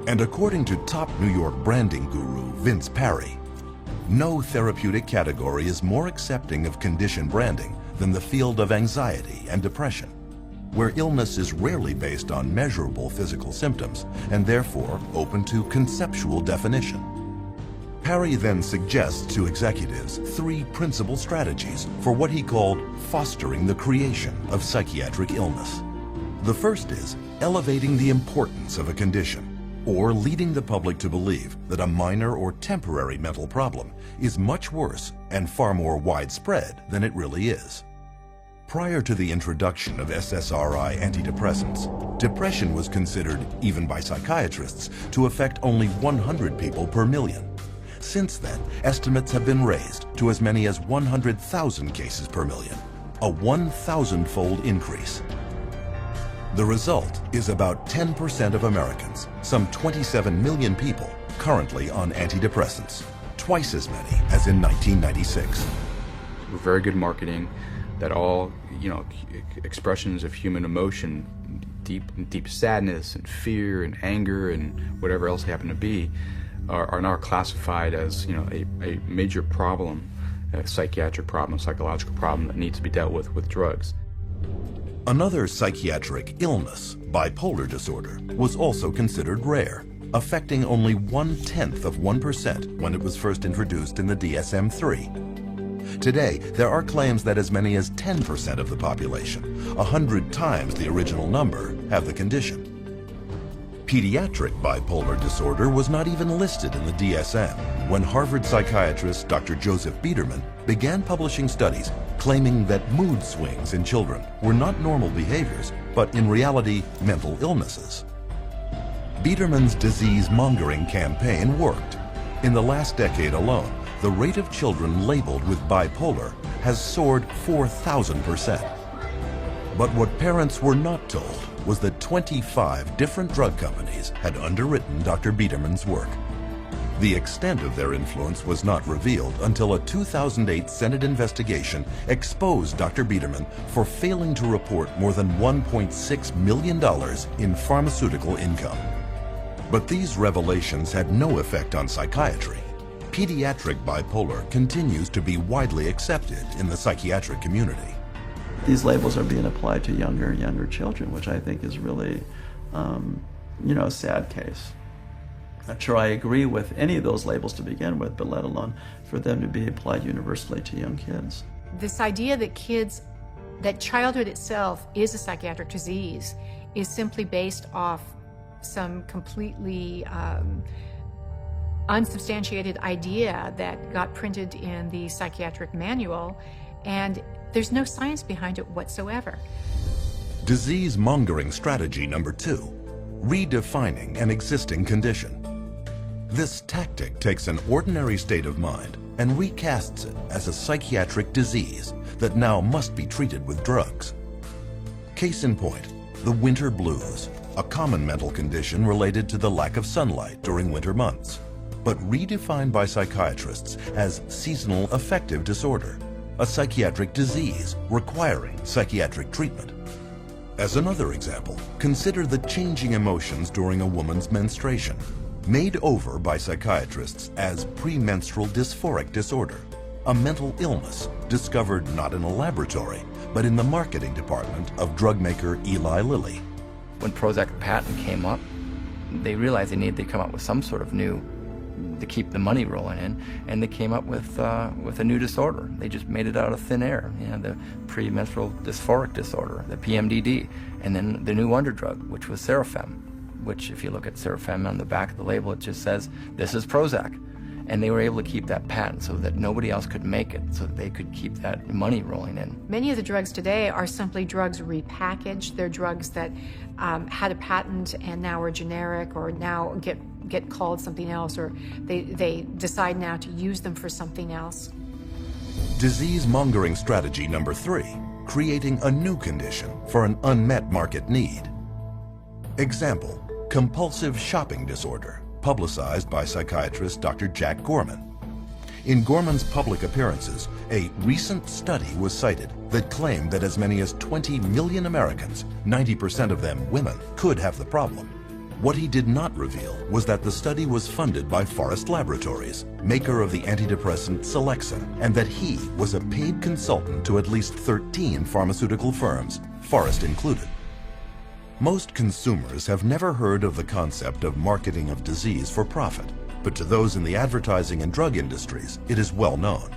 And according to top New York branding guru Vince Parry, no therapeutic category is more accepting of condition branding than the field of anxiety and depression, where illness is rarely based on measurable physical symptoms and therefore open to conceptual definition. Parry then suggests to executives 3 principal strategies for what he called fostering the creation of psychiatric illness. The first is elevating the importance of a condition, or leading the public to believe that a minor or temporary mental problem is much worse and far more widespread than it really is. Prior to the introduction of SSRI antidepressants, depression was considered, even by psychiatrists, to affect only 100 people per million. Since then, estimates have been raised to as many as 100,000 cases per million, a 1,000-fold increase. The result is about 10% of Americans, some 27 million people, currently on antidepressants, twice as many as in 1996. Very good marketing that all, expressions of human emotion, deep sadness and fear and anger and whatever else they happen to be, are now classified as, a major problem, a psychiatric problem, a psychological problem that needs to be dealt with drugs. Another psychiatric illness, bipolar disorder, was also considered rare, affecting only 1/10% when it was first introduced in the DSM-3. Today, there are claims that as many as 10% of the population, 100 times the original number, have the condition. Pediatric bipolar disorder was not even listed in the DSM when Harvard psychiatrist Dr. Joseph Biederman began publishing studies claiming that mood swings in children were not normal behaviors, but in reality, mental illnesses. Biederman's disease-mongering campaign worked. In the last decade alone, the rate of children labeled with bipolar has soared 4,000%. But what parents were not told was that 25 different drug companies had underwritten Dr. Biederman's work. The extent of their influence was not revealed until a 2008 Senate investigation exposed Dr. Biederman for failing to report more than $1.6 million in pharmaceutical income. But these revelations had no effect on psychiatry. Pediatric bipolar continues to be widely accepted in the psychiatric community. These labels are being applied to younger and younger children, which I think is really, a sad case. Not sure I agree with any of those labels to begin with, but let alone for them to be applied universally to young kids. This idea that childhood itself is a psychiatric disease is simply based off some completely unsubstantiated idea that got printed in the psychiatric manual, and there's no science behind it whatsoever. Disease-mongering strategy number 2, redefining an existing condition. This tactic takes an ordinary state of mind and recasts it as a psychiatric disease that now must be treated with drugs. Case in point, the winter blues, a common mental condition related to the lack of sunlight during winter months, but redefined by psychiatrists as seasonal affective disorder, a psychiatric disease requiring psychiatric treatment. As another example, consider the changing emotions during a woman's menstruation, made over by psychiatrists as premenstrual dysphoric disorder, a mental illness discovered not in a laboratory, but in the marketing department of drug maker Eli Lilly. When Prozac patent came up, they realized they needed to come up with some sort of new to keep the money rolling in, and they came up with a new disorder. They just made it out of thin air, the premenstrual dysphoric disorder, the PMDD, and then the new wonder drug, which was Serafem, which if you look at Serafem on the back of the label, it just says, this is Prozac. And they were able to keep that patent so that nobody else could make it, so that they could keep that money rolling in. Many of the drugs today are simply drugs repackaged. They're drugs that had a patent and now are generic, or now get called something else, or they decide now to use them for something else. Disease-mongering strategy number 3, creating a new condition for an unmet market need. Example, compulsive shopping disorder, publicized by psychiatrist Dr. Jack Gorman. In Gorman's public appearances, a recent study was cited that claimed that as many as 20 million Americans, 90% of them women, could have the problem. What he did not reveal was that the study was funded by Forest Laboratories, maker of the antidepressant Celexa, and that he was a paid consultant to at least 13 pharmaceutical firms, Forest included. Most consumers have never heard of the concept of marketing of disease for profit, but to those in the advertising and drug industries, it is well known.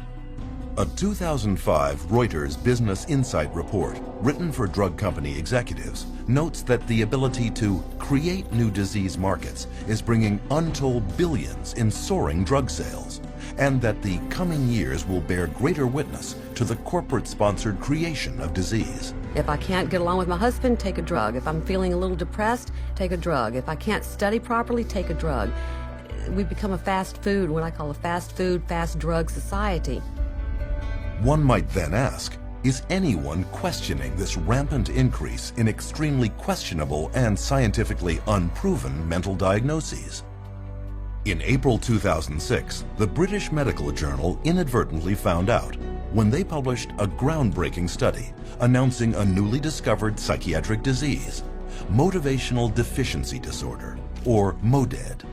A 2005 Reuters Business Insight report, written for drug company executives, notes that the ability to create new disease markets is bringing untold billions in soaring drug sales, and that the coming years will bear greater witness to the corporate-sponsored creation of disease. If I can't get along with my husband, take a drug. If I'm feeling a little depressed, take a drug. If I can't study properly, take a drug. We've become a fast food, what I call a fast food, fast drug society. One might then ask, is anyone questioning this rampant increase in extremely questionable and scientifically unproven mental diagnoses? In April 2006, the British Medical Journal inadvertently found out when they published a groundbreaking study announcing a newly discovered psychiatric disease, motivational deficiency disorder, or MODED.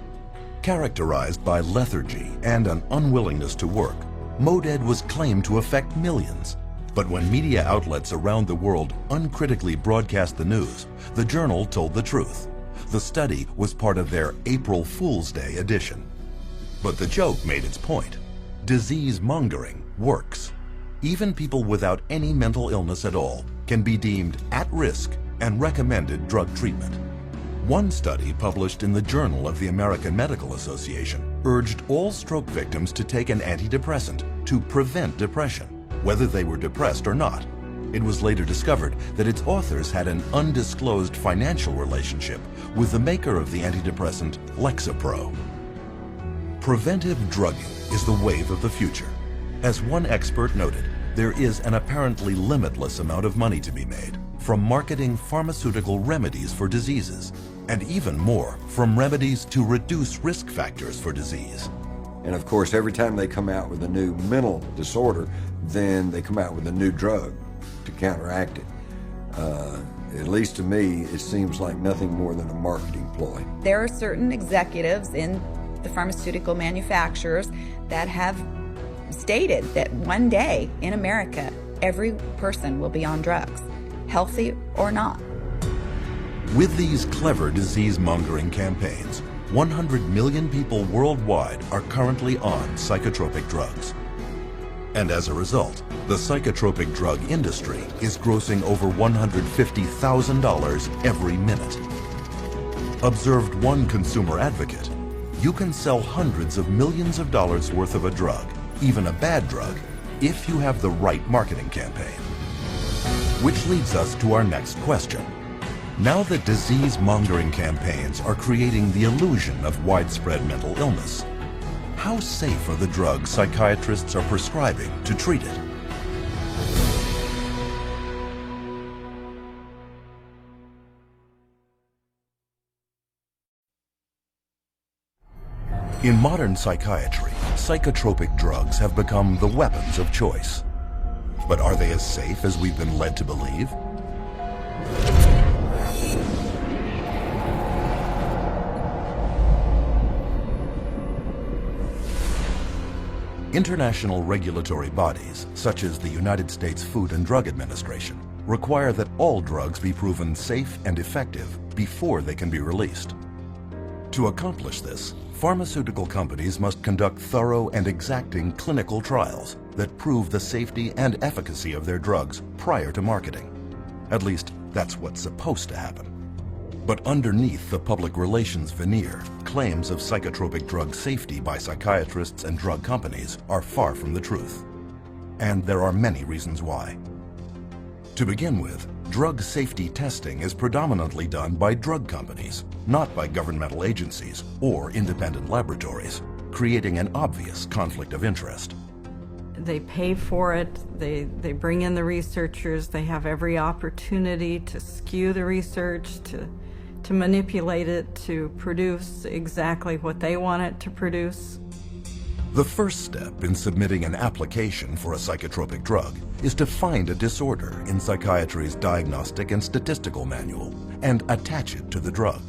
Characterized by lethargy and an unwillingness to work, MODED was claimed to affect millions. But when media outlets around the world uncritically broadcast the news, the journal told the truth. The study was part of their April Fool's Day edition. But the joke made its point. Disease mongering works. Even people without any mental illness at all can be deemed at risk and recommended drug treatment. One study published in the Journal of the American Medical Association urged all stroke victims to take an antidepressant to prevent depression, whether they were depressed or not. It was later discovered that its authors had an undisclosed financial relationship with the maker of the antidepressant Lexapro. Preventive drugging is the wave of the future. As one expert noted, there is an apparently limitless amount of money to be made from marketing pharmaceutical remedies for diseases, and even more from remedies to reduce risk factors for disease. And of course, every time they come out with a new mental disorder, then they come out with a new drug to counteract it. At least to me, it seems like nothing more than a marketing ploy. There are certain executives in the pharmaceutical manufacturers that have stated that one day in America, every person will be on drugs, healthy or not. With these clever disease-mongering campaigns, 100 million people worldwide are currently on psychotropic drugs. And as a result, the psychotropic drug industry is grossing over $150,000 every minute. Observed one consumer advocate, you can sell hundreds of millions of dollars worth of a drug, even a bad drug, if you have the right marketing campaign. Which leads us to our next question. Now that disease-mongering campaigns are creating the illusion of widespread mental illness, how safe are the drugs psychiatrists are prescribing to treat it? In modern psychiatry, psychotropic drugs have become the weapons of choice. But are they as safe as we've been led to believe? International regulatory bodies, such as the United States Food and Drug Administration, require that all drugs be proven safe and effective before they can be released. To accomplish this, pharmaceutical companies must conduct thorough and exacting clinical trials that prove the safety and efficacy of their drugs prior to marketing. At least, that's what's supposed to happen. But underneath the public relations veneer, claims of psychotropic drug safety by psychiatrists and drug companies are far from the truth. And there are many reasons why. To begin with, drug safety testing is predominantly done by drug companies, not by governmental agencies or independent laboratories, creating an obvious conflict of interest. They pay for it, they bring in the researchers, they have every opportunity to skew the research, to manipulate it, to produce exactly what they want it to produce. The first step in submitting an application for a psychotropic drug is to find a disorder in psychiatry's Diagnostic and Statistical Manual and attach it to the drug.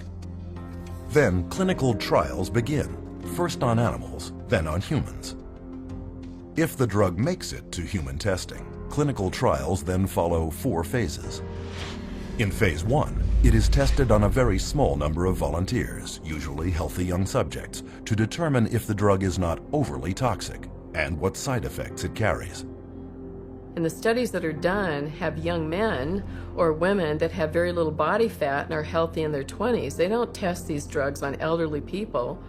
Then clinical trials begin, first on animals, then on humans. If the drug makes it to human testing, clinical trials then follow 4 phases. In phase 1, It is tested on a very small number of volunteers, usually healthy young subjects, to determine if the drug is not overly toxic and what side effects it carries. And the studies that are done have young men or women that have very little body fat and are healthy in their 20s. They don't test these drugs on elderly people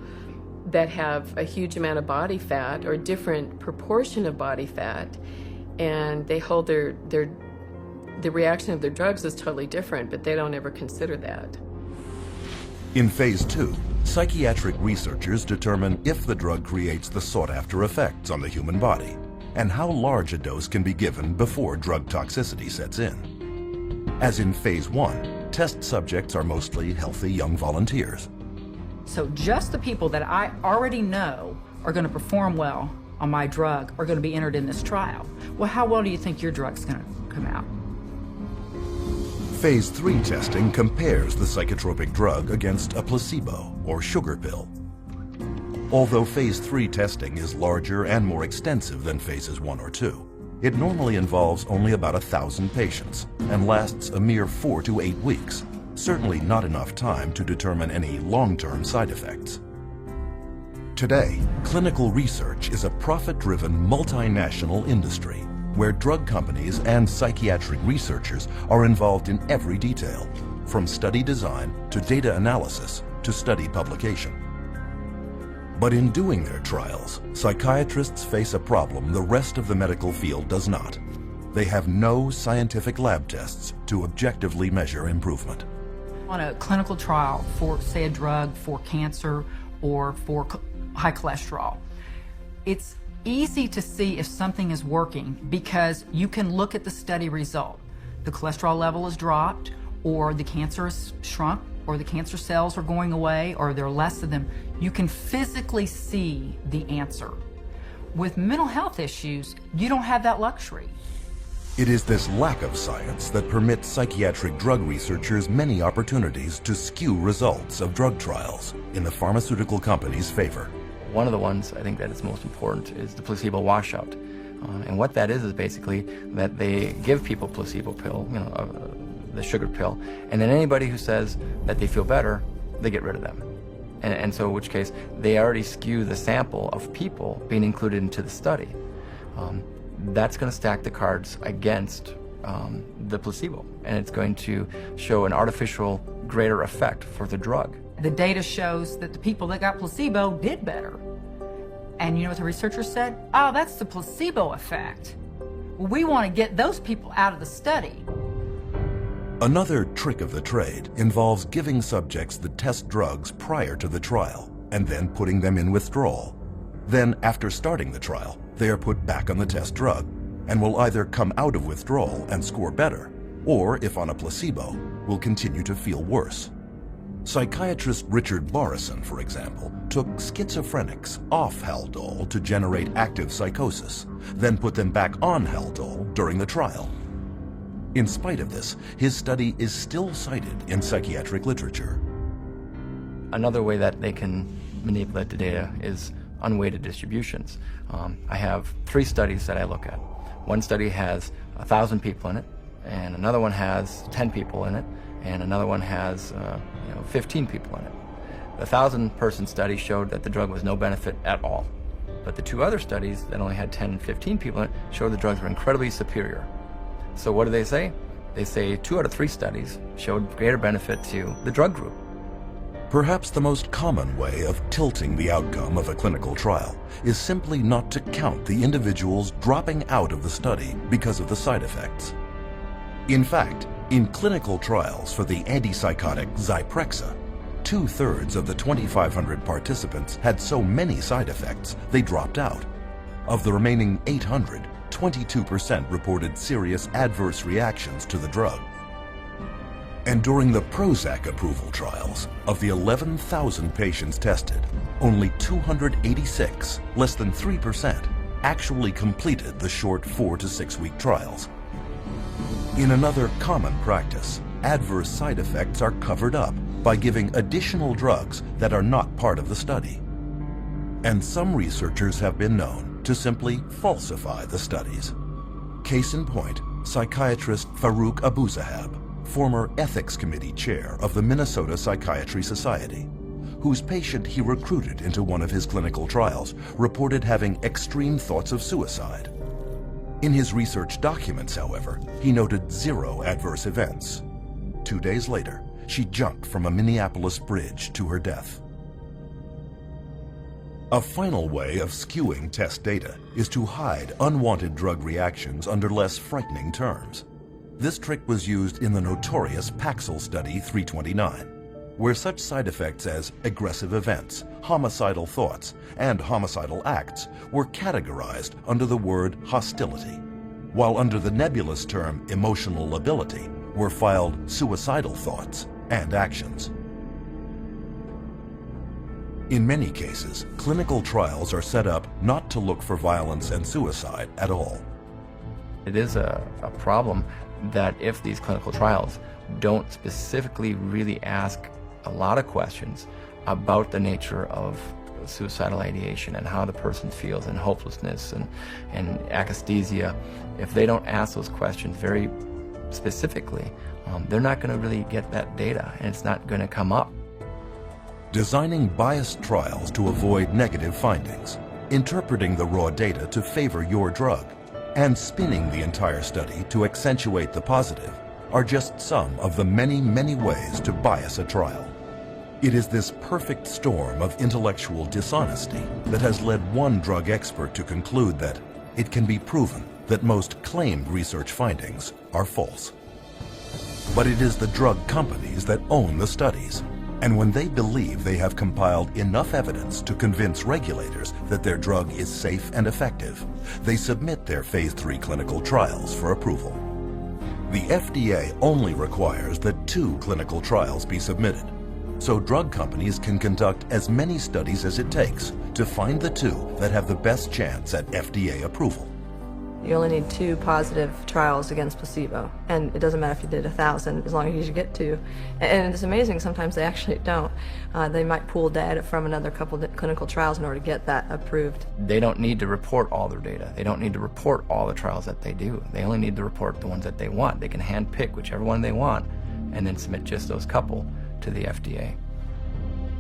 that have a huge amount of body fat or a different proportion of body fat, and they hold the reaction of their drugs is totally different, but they don't ever consider that. In phase 2, psychiatric researchers determine if the drug creates the sought-after effects on the human body, and how large a dose can be given before drug toxicity sets in. As in phase 1, test subjects are mostly healthy young volunteers. So just the people that I already know are going to perform well on my drug are going to be entered in this trial. Well, how well do you think your drug's going to come out? Phase 3 testing compares the psychotropic drug against a placebo or sugar pill. Although phase 3 testing is larger and more extensive than phases 1 or 2, it normally involves only about 1,000 patients and lasts a mere 4 to 8 weeks, certainly not enough time to determine any long-term side effects. Today, clinical research is a profit-driven multinational industry where drug companies and psychiatric researchers are involved in every detail, from study design to data analysis to study publication. But in doing their trials, psychiatrists face a problem the rest of the medical field does not. They have no scientific lab tests to objectively measure improvement. On a clinical trial for, say, a drug for cancer or for high cholesterol, it's easy to see if something is working because you can look at the study result. The cholesterol level is dropped, or the cancer is shrunk, or the cancer cells are going away, or there are less of them. You can physically see the answer. With mental health issues, you don't have that luxury. It is this lack of science that permits psychiatric drug researchers many opportunities to skew results of drug trials in the pharmaceutical company's favor. One of the ones I think that is most important is the placebo washout. And what that is basically that they give people placebo pill, the sugar pill, and then anybody who says that they feel better, they get rid of them. And so in which case, they already skew the sample of people being included into the study. That's going to stack the cards against the placebo, and it's going to show an artificial greater effect for the drug. The data shows that the people that got placebo did better. And you know what the researchers said? Oh, that's the placebo effect. Well, we want to get those people out of the study. Another trick of the trade involves giving subjects the test drugs prior to the trial and then putting them in withdrawal. Then, after starting the trial, they are put back on the test drug and will either come out of withdrawal and score better, or, if on a placebo, will continue to feel worse. Psychiatrist Richard Borison, for example, took schizophrenics off Haldol to generate active psychosis, then put them back on Haldol during the trial. In spite of this, his study is still cited in psychiatric literature. Another way that they can manipulate the data is unweighted distributions. I have 3 studies that I look at. One study has 1,000 people in it, and another one has 10 people in it, and another one has 15 people in it. The 1,000-person study showed that the drug was no benefit at all. But the 2 other studies that only had 10 and 15 people in it showed the drugs were incredibly superior. So what do they say? They say 2 out of 3 studies showed greater benefit to the drug group. Perhaps the most common way of tilting the outcome of a clinical trial is simply not to count the individuals dropping out of the study because of the side effects. In fact, in clinical trials for the antipsychotic Zyprexa, 2/3 of the 2,500 participants had so many side effects they dropped out. Of the remaining 800, 22% reported serious adverse reactions to the drug. And during the Prozac approval trials, of the 11,000 patients tested, only 286, less than 3%, actually completed the short 4 to 6 week trials. In another common practice, adverse side effects are covered up by giving additional drugs that are not part of the study. And some researchers have been known to simply falsify the studies. Case in point, psychiatrist Farouk Abuzahab, former ethics committee chair of the Minnesota Psychiatry Society, whose patient he recruited into one of his clinical trials, reported having extreme thoughts of suicide. In his research documents, however, he noted 0 adverse events. 2 days later, she jumped from a Minneapolis bridge to her death. A final way of skewing test data is to hide unwanted drug reactions under less frightening terms. This trick was used in the notorious Paxil Study 329, where such side effects as aggressive events, homicidal thoughts, and homicidal acts were categorized under the word hostility, while under the nebulous term emotional lability were filed suicidal thoughts and actions. In many cases, clinical trials are set up not to look for violence and suicide at all. It is a problem that if these clinical trials don't specifically really ask a lot of questions about the nature of suicidal ideation and how the person feels, and hopelessness and akathisia, if they don't ask those questions very specifically, they're not going to really get that data, and it's not going to come up. Designing biased trials to avoid negative findings, interpreting the raw data to favor your drug, and spinning the entire study to accentuate the positive are just some of the many, many ways to bias a trial. It is this perfect storm of intellectual dishonesty that has led one drug expert to conclude that it can be proven that most claimed research findings are false. But it is the drug companies that own the studies. And when they believe they have compiled enough evidence to convince regulators that their drug is safe and effective, they submit their phase 3 clinical trials for approval. The FDA only requires that 2 clinical trials be submitted, so drug companies can conduct as many studies as it takes to find the 2 that have the best chance at FDA approval. You only need 2 positive trials against placebo, and it doesn't matter if you did 1,000, as long as you get 2. And it's amazing, sometimes they actually don't. They might pool data from another couple of clinical trials in order to get that approved. They don't need to report all their data. They don't need to report all the trials that they do. They only need to report the ones that they want. They can handpick whichever one they want and then submit just those couple to the FDA.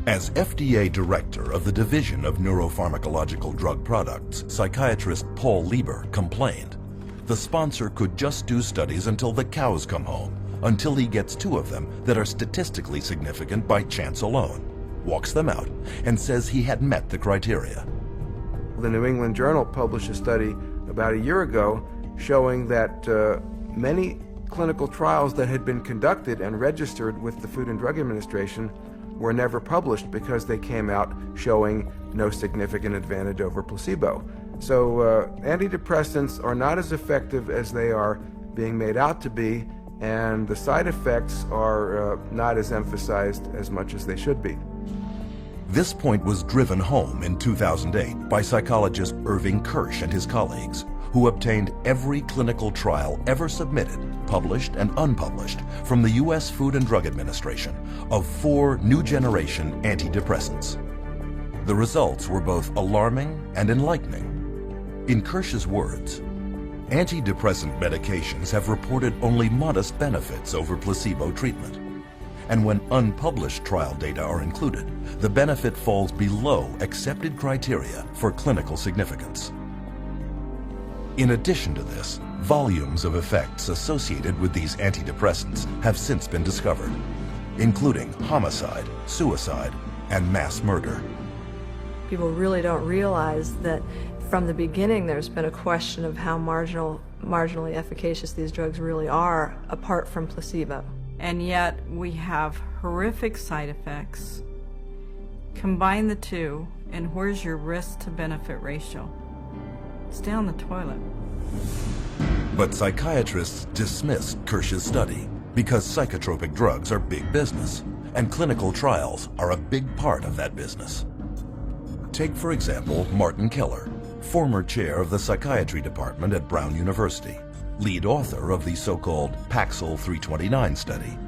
As FDA Director of the Division of Neuropharmacological Drug Products, psychiatrist Paul Lieber complained, the sponsor could just do studies until the cows come home, until he gets 2 of them that are statistically significant by chance alone, walks them out, and says he had met the criteria. The New England Journal published a study about a year ago showing that many clinical trials that had been conducted and registered with the Food and Drug Administration were never published because they came out showing no significant advantage over placebo. So antidepressants are not as effective as they are being made out to be, and the side effects are not as emphasized as much as they should be. This point was driven home in 2008 by psychologist Irving Kirsch and his colleagues, who obtained every clinical trial ever submitted, published and unpublished, from the U.S. Food and Drug Administration of 4 new-generation antidepressants. The results were both alarming and enlightening. In Kirsch's words, antidepressant medications have reported only modest benefits over placebo treatment. And when unpublished trial data are included, the benefit falls below accepted criteria for clinical significance. In addition to this, volumes of effects associated with these antidepressants have since been discovered, including homicide, suicide, and mass murder. People really don't realize that from the beginning there's been a question of how marginally efficacious these drugs really are apart from placebo. And yet we have horrific side effects. Combine the 2, and where's your risk to benefit ratio? It's down the toilet. But psychiatrists dismissed Kirsch's study because psychotropic drugs are big business, and clinical trials are a big part of that business. Take, for example, Martin Keller, former chair of the psychiatry department at Brown University, lead author of the so-called Paxil 329 study.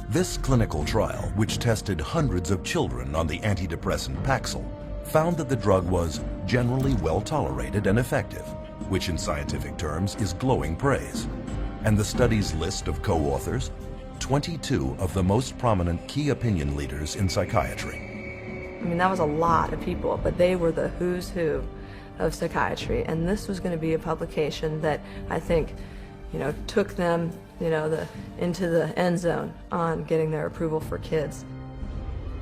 This clinical trial, which tested hundreds of children on the antidepressant Paxil, found that the drug was generally well tolerated and effective, which in scientific terms is glowing praise. And the study's list of co-authors 22 of the most prominent key opinion leaders in psychiatry. I mean, that was a lot of people, but they were the who's who of psychiatry, and this was going to be a publication that I think, took them, into the end zone on getting their approval for kids.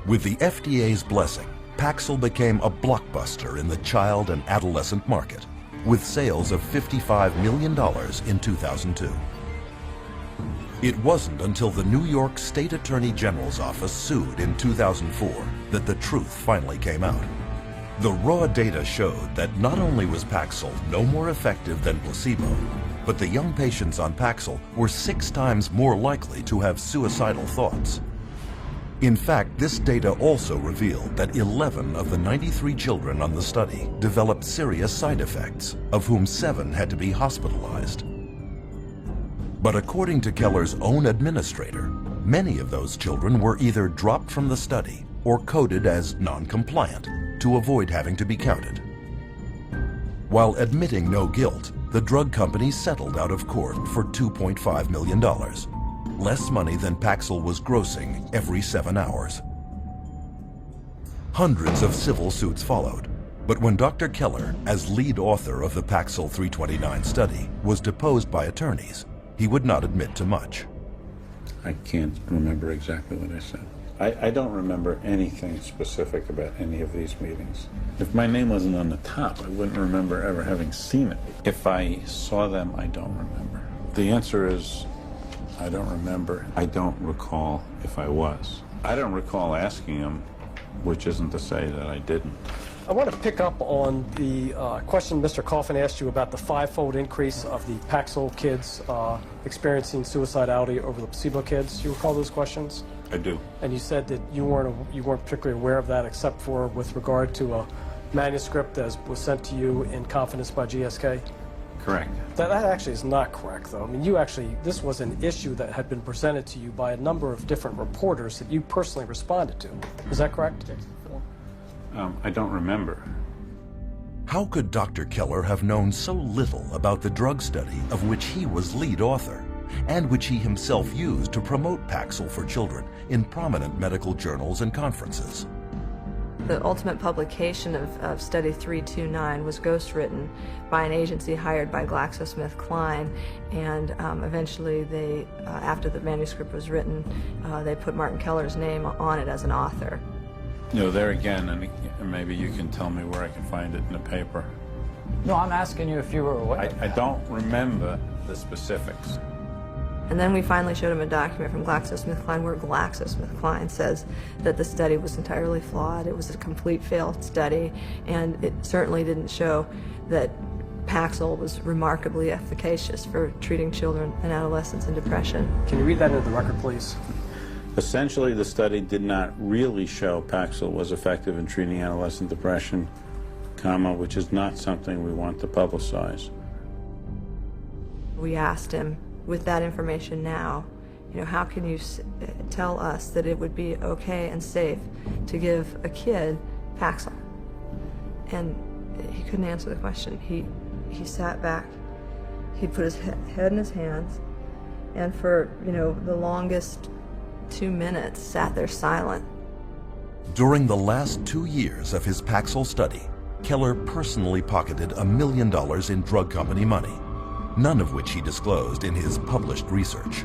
With the FDA's blessing, Paxil became a blockbuster in the child and adolescent market, with sales of $55 million in 2002. It wasn't until the New York State Attorney General's office sued in 2004 that the truth finally came out. The raw data showed that not only was Paxil no more effective than placebo, but the young patients on Paxil were 6 times more likely to have suicidal thoughts. In fact, this data also revealed that 11 of the 93 children on the study developed serious side effects, of whom 7 had to be hospitalized. But according to Keller's own administrator, many of those children were either dropped from the study or coded as non-compliant to avoid having to be counted. While admitting no guilt, the drug company settled out of court for $2.5 million. Less money than Paxil was grossing every 7 hours. Hundreds of civil suits followed, but when Dr. Keller, as lead author of the Paxil 329 study, was deposed by attorneys, he would not admit to much. I can't remember exactly what I said. I don't remember anything specific about any of these meetings. If my name wasn't on the top, I wouldn't remember ever having seen it. If I saw them, I don't remember. The answer is, I don't remember. I don't recall if I was. I don't recall asking him, which isn't to say that I didn't. I want to pick up on the question Mr. Coffin asked you about the 5-fold increase of the Paxil kids experiencing suicidality over the placebo kids. Do you recall those questions? I do. And you said that you weren't particularly aware of that except for with regard to a manuscript that was sent to you in confidence by GSK? Correct. That actually is not correct, though. I mean, this was an issue that had been presented to you by a number of different reporters that you personally responded to. Is that correct? I don't remember. How could Dr. Keller have known so little about the drug study of which he was lead author, and which he himself used to promote Paxil for children in prominent medical journals and conferences? The ultimate publication of Study 329 was ghostwritten by an agency hired by GlaxoSmithKline, and eventually they, after the manuscript was written, they put Martin Keller's name on it as an author. There again, and maybe you can tell me where I can find it in the paper. No, I'm asking you if you were aware. I don't remember the specifics. And then we finally showed him a document from GlaxoSmithKline where GlaxoSmithKline says that the study was entirely flawed. It was a complete failed study, and it certainly didn't show that Paxil was remarkably efficacious for treating children and adolescents in depression. Can you read that into the record, please? Essentially, the study did not really show Paxil was effective in treating adolescent depression, which is not something we want to publicize. We asked him, with that information now, how can you tell us that it would be okay and safe to give a kid Paxil? And he couldn't answer the question. He sat back, he put his head in his hands, and for, the longest 2 minutes sat there silent. During the last 2 years of his Paxil study, Keller personally pocketed $1 million in drug company money, none of which he disclosed in his published research.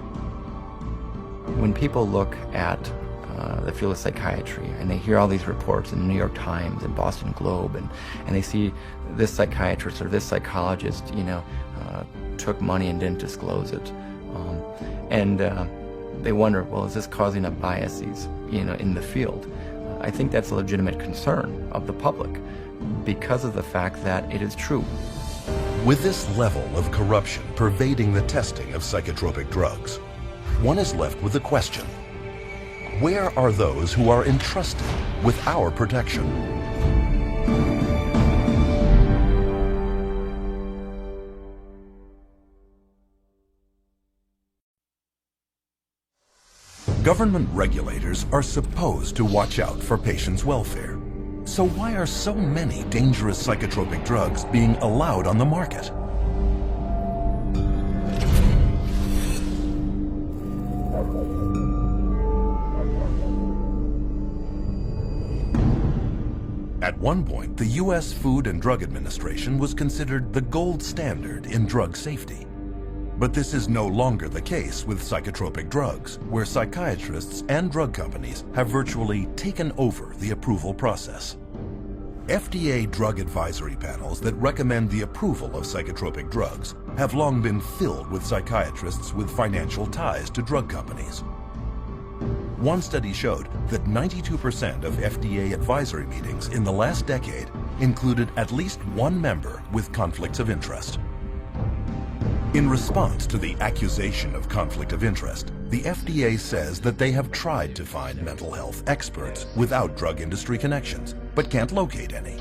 When people look at the field of psychiatry and they hear all these reports in the New York Times and Boston Globe, and they see this psychiatrist or this psychologist, took money and didn't disclose it, they wonder, well, is this causing up biases, in the field? I think that's a legitimate concern of the public because of the fact that it is true. With this level of corruption pervading the testing of psychotropic drugs, one is left with the question, where are those who are entrusted with our protection? Government regulators are supposed to watch out for patients' welfare. So why are so many dangerous psychotropic drugs being allowed on the market? At one point, the U.S. Food and Drug Administration was considered the gold standard in drug safety. But this is no longer the case with psychotropic drugs, where psychiatrists and drug companies have virtually taken over the approval process. FDA drug advisory panels that recommend the approval of psychotropic drugs have long been filled with psychiatrists with financial ties to drug companies. One study showed that 92% of FDA advisory meetings in the last decade included at least one member with conflicts of interest. In response to the accusation of conflict of interest, the FDA says that they have tried to find mental health experts without drug industry connections, but can't locate any.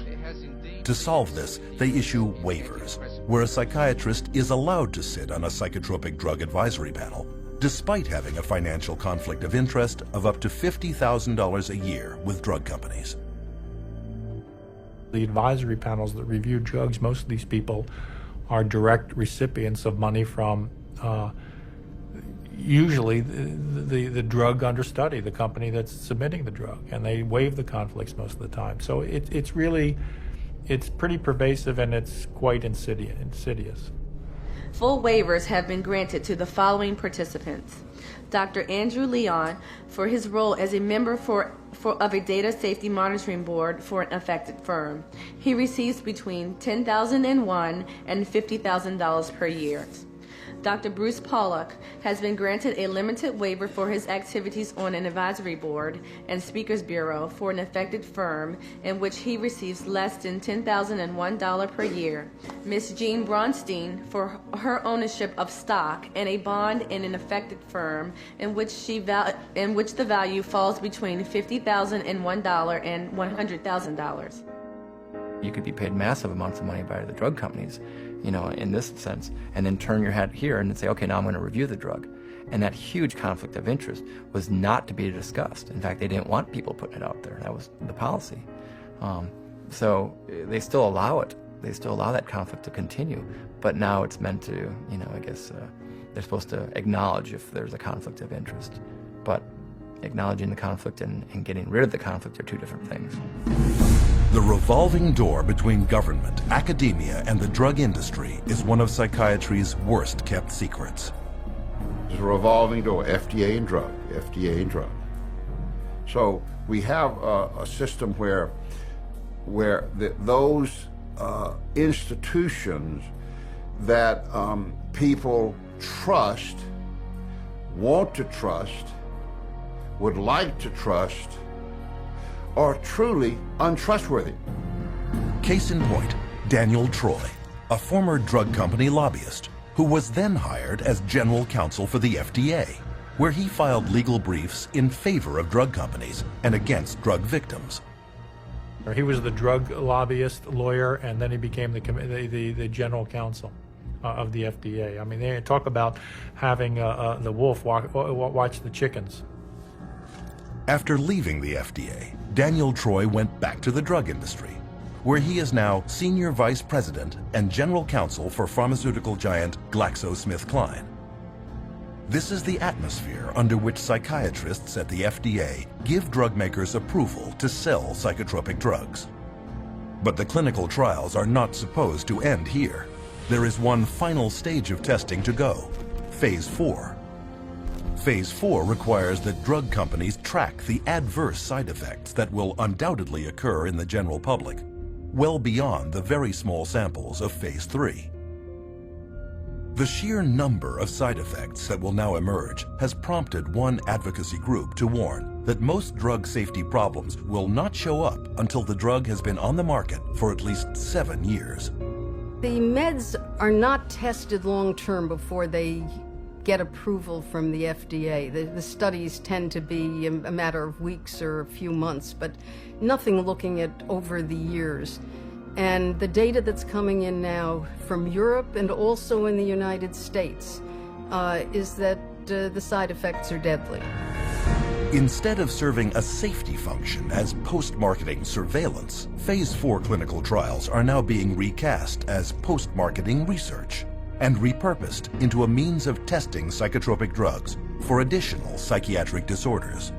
To solve this, they issue waivers, where a psychiatrist is allowed to sit on a psychotropic drug advisory panel, despite having a financial conflict of interest of up to $50,000 a year with drug companies. The advisory panels that review drugs, most of these people are direct recipients of money from usually the drug under study, the company that's submitting the drug, and they waive the conflicts most of the time. So it's pretty pervasive, and it's quite insidious. Full waivers have been granted to the following participants: Dr. Andrew Leon for his role as a member of a data safety monitoring board for an affected firm. He receives between $10,001 and $50,000 per year. Dr. Bruce Pollock has been granted a limited waiver for his activities on an advisory board and speakers bureau for an affected firm in which he receives less than $10,001 per year. Ms. Jean Bronstein for her ownership of stock and a bond in an affected firm in which the value falls between $50,001 and $100,000. You could be paid massive amounts of money by the drug companies, you know, in this sense, and then turn your head here and say, okay, now I'm going to review the drug. And that huge conflict of interest was not to be discussed. In fact, they didn't want people putting it out there. That was the policy. So they still allow it. They still allow that conflict to continue. But now it's meant to, you know, I guess they're supposed to acknowledge if there's a conflict of interest. But acknowledging the conflict and getting rid of the conflict are two different things. The revolving door between government, academia, and the drug industry is one of psychiatry's worst-kept secrets. There's a revolving door, FDA and drug, FDA and drug. So we have a system where those institutions that people trust, want to trust, would like to trust, are truly untrustworthy. Case in point, Daniel Troy, a former drug company lobbyist who was then hired as general counsel for the FDA, where he filed legal briefs in favor of drug companies and against drug victims. He was the drug lobbyist lawyer, and then he became the general counsel of the FDA. I mean, they talk about having the wolf watch the chickens. After leaving the FDA, Daniel Troy went back to the drug industry, where he is now senior vice president and general counsel for pharmaceutical giant GlaxoSmithKline. This is the atmosphere under which psychiatrists at the FDA give drug makers approval to sell psychotropic drugs. But the clinical trials are not supposed to end here. There is one final stage of testing to go, Phase 4. Phase 4 requires that drug companies track the adverse side effects that will undoubtedly occur in the general public, well beyond the very small samples of Phase 3. The sheer number of side effects that will now emerge has prompted one advocacy group to warn that most drug safety problems will not show up until the drug has been on the market for at least 7 years. The meds are not tested long-term before they get approval from the FDA. The studies tend to be a matter of weeks or a few months, but nothing looking at over the years. And the data that's coming in now from Europe and also in the United States is that the side effects are deadly. Instead of serving a safety function as post-marketing surveillance, Phase 4 clinical trials are now being recast as post-marketing research and repurposed into a means of testing psychotropic drugs for additional psychiatric disorders.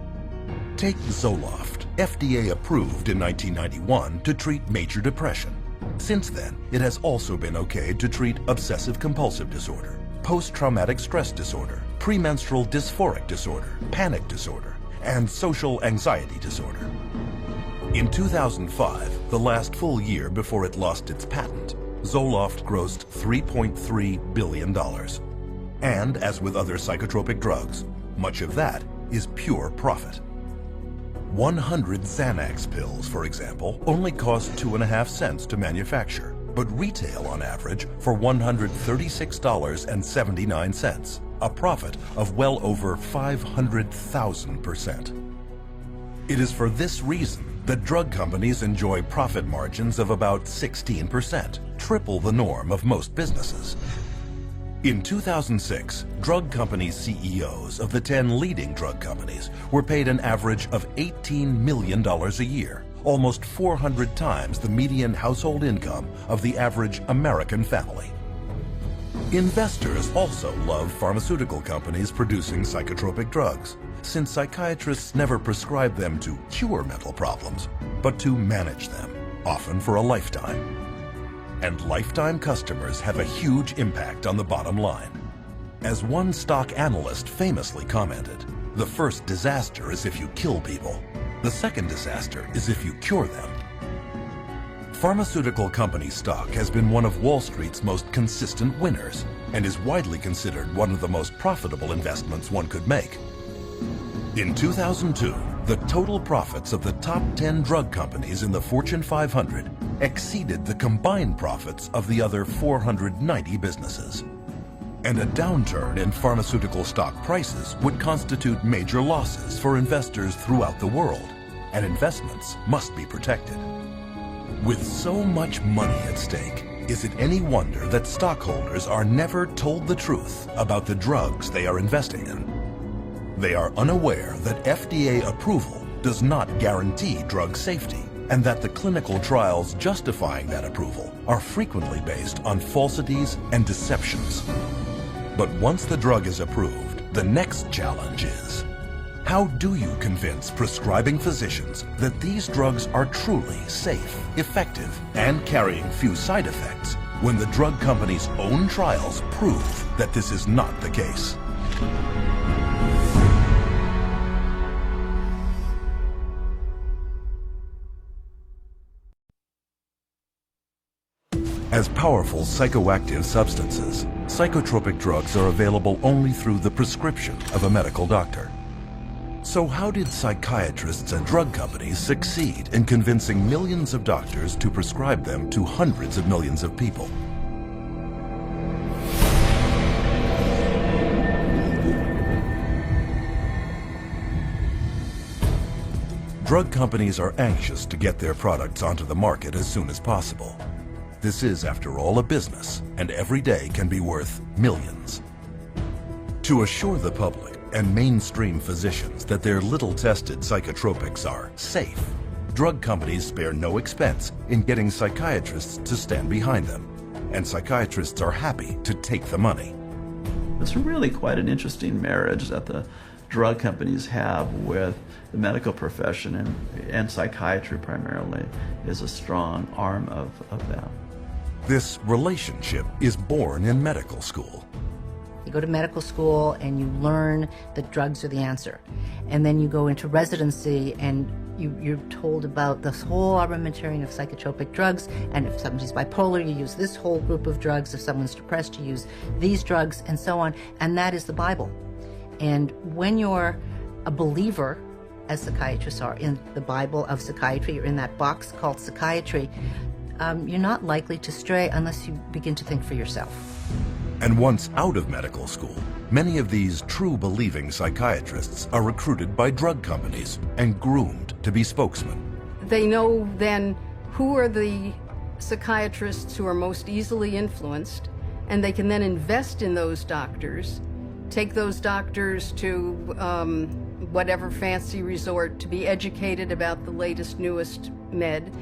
Take Zoloft, FDA approved in 1991 to treat major depression. Since then, it has also been okayed to treat obsessive-compulsive disorder, post-traumatic stress disorder, premenstrual dysphoric disorder, panic disorder, and social anxiety disorder. In 2005, the last full year before it lost its patent, Zoloft grossed $3.3 billion. And as with other psychotropic drugs, much of that is pure profit. 100 Xanax pills, for example, only cost 2.5 cents to manufacture, but retail on average for $136.79, a profit of well over 500,000%. It is for this reason that drug companies enjoy profit margins of about 16%, triple the norm of most businesses. In 2006, drug company CEOs of the 10 leading drug companies were paid an average of $18 million a year, almost 400 times the median household income of the average American family. Investors also love pharmaceutical companies producing psychotropic drugs, since psychiatrists never prescribe them to cure mental problems, but to manage them, often for a lifetime. And lifetime customers have a huge impact on the bottom line. As one stock analyst famously commented, the first disaster is if you kill people. The second disaster is if you cure them. Pharmaceutical company stock has been one of Wall Street's most consistent winners and is widely considered one of the most profitable investments one could make. In 2002, the total profits of the top 10 drug companies in the Fortune 500 exceeded the combined profits of the other 490 businesses. And a downturn in pharmaceutical stock prices would constitute major losses for investors throughout the world, and investments must be protected. With so much money at stake, is it any wonder that stockholders are never told the truth about the drugs they are investing in? They are unaware that FDA approval does not guarantee drug safety, and that the clinical trials justifying that approval are frequently based on falsities and deceptions. But once the drug is approved, the next challenge is, how do you convince prescribing physicians that these drugs are truly safe, effective, and carrying few side effects when the drug company's own trials prove that this is not the case? As powerful psychoactive substances, psychotropic drugs are available only through the prescription of a medical doctor. So how did psychiatrists and drug companies succeed in convincing millions of doctors to prescribe them to hundreds of millions of people? Drug companies are anxious to get their products onto the market as soon as possible. This is, after all, a business, and every day can be worth millions. To assure the public and mainstream physicians that their little-tested psychotropics are safe, drug companies spare no expense in getting psychiatrists to stand behind them, and psychiatrists are happy to take the money. It's really quite an interesting marriage that the drug companies have with the medical profession, and psychiatry primarily is a strong arm of that. This relationship is born in medical school. You go to medical school and you learn that drugs are the answer. And then you go into residency and you're told about this whole armamentarium of psychotropic drugs, and if somebody's bipolar, you use this whole group of drugs. If someone's depressed, you use these drugs, and so on. And that is the Bible. And when you're a believer, as psychiatrists are, in the Bible of psychiatry, or in that box called psychiatry, you're not likely to stray unless you begin to think for yourself. And once out of medical school, many of these true believing psychiatrists are recruited by drug companies and groomed to be spokesmen. They know then who are the psychiatrists who are most easily influenced, and they can then invest in those doctors, take those doctors to whatever fancy resort to be educated about the latest, newest med,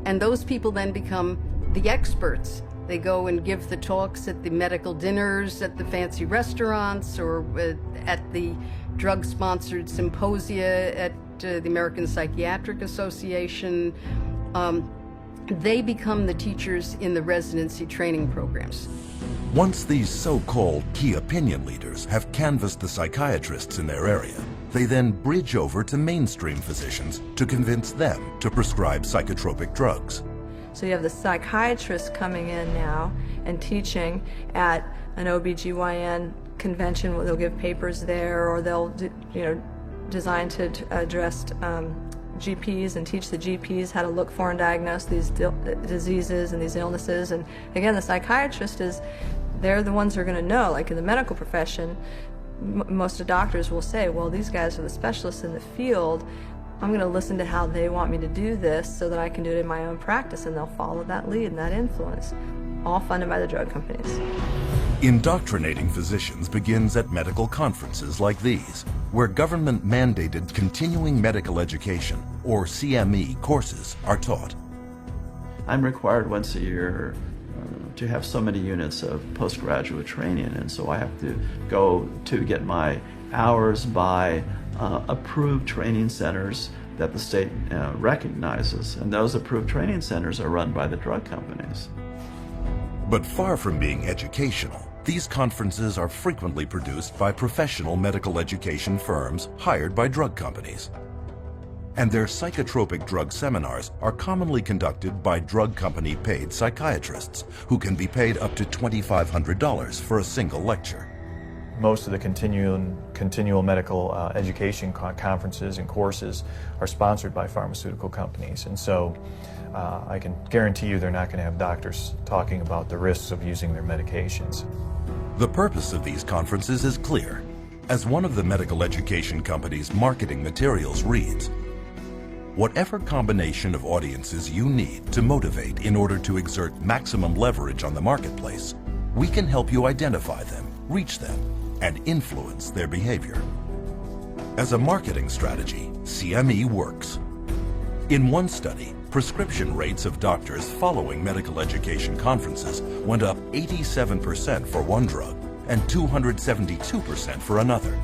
and those people then become the experts. They go and give the talks at the medical dinners, at the fancy restaurants, or at the drug-sponsored symposia at the American Psychiatric Association. They become the teachers in the residency training programs. Once these so-called key opinion leaders have canvassed the psychiatrists in their area, they then bridge over to mainstream physicians to convince them to prescribe psychotropic drugs. So you have the psychiatrist coming in now and teaching at an OBGYN convention where they'll give papers there, or they'll, designed to address GPs and teach the GPs how to look for and diagnose these diseases and these illnesses. And again, the psychiatrist they're the ones who are going to know. Like in the medical profession, most of the doctors will say, well, these guys are the specialists in the field. I'm going to listen to how they want me to do this so that I can do it in my own practice, and they'll follow that lead and that influence, all funded by the drug companies. Indoctrinating physicians begins at medical conferences like these, where government-mandated continuing medical education, or CME, courses are taught. I'm required once a year to have so many units of postgraduate training, and so I have to go to get my hours by approved training centers that the state recognizes, and those approved training centers are run by the drug companies. But far from being educational, these conferences are frequently produced by professional medical education firms hired by drug companies. And their psychotropic drug seminars are commonly conducted by drug company paid psychiatrists who can be paid up to $2,500 for a single lecture. Most of the continual medical education conferences and courses are sponsored by pharmaceutical companies, and so I can guarantee you they're not going to have doctors talking about the risks of using their medications. The purpose of these conferences is clear. As one of the medical education company's marketing materials reads, whatever combination of audiences you need to motivate in order to exert maximum leverage on the marketplace, we can help you identify them, reach them, and influence their behavior. As a marketing strategy, CME works. In one study, prescription rates of doctors following medical education conferences went up 87% for one drug and 272% for another.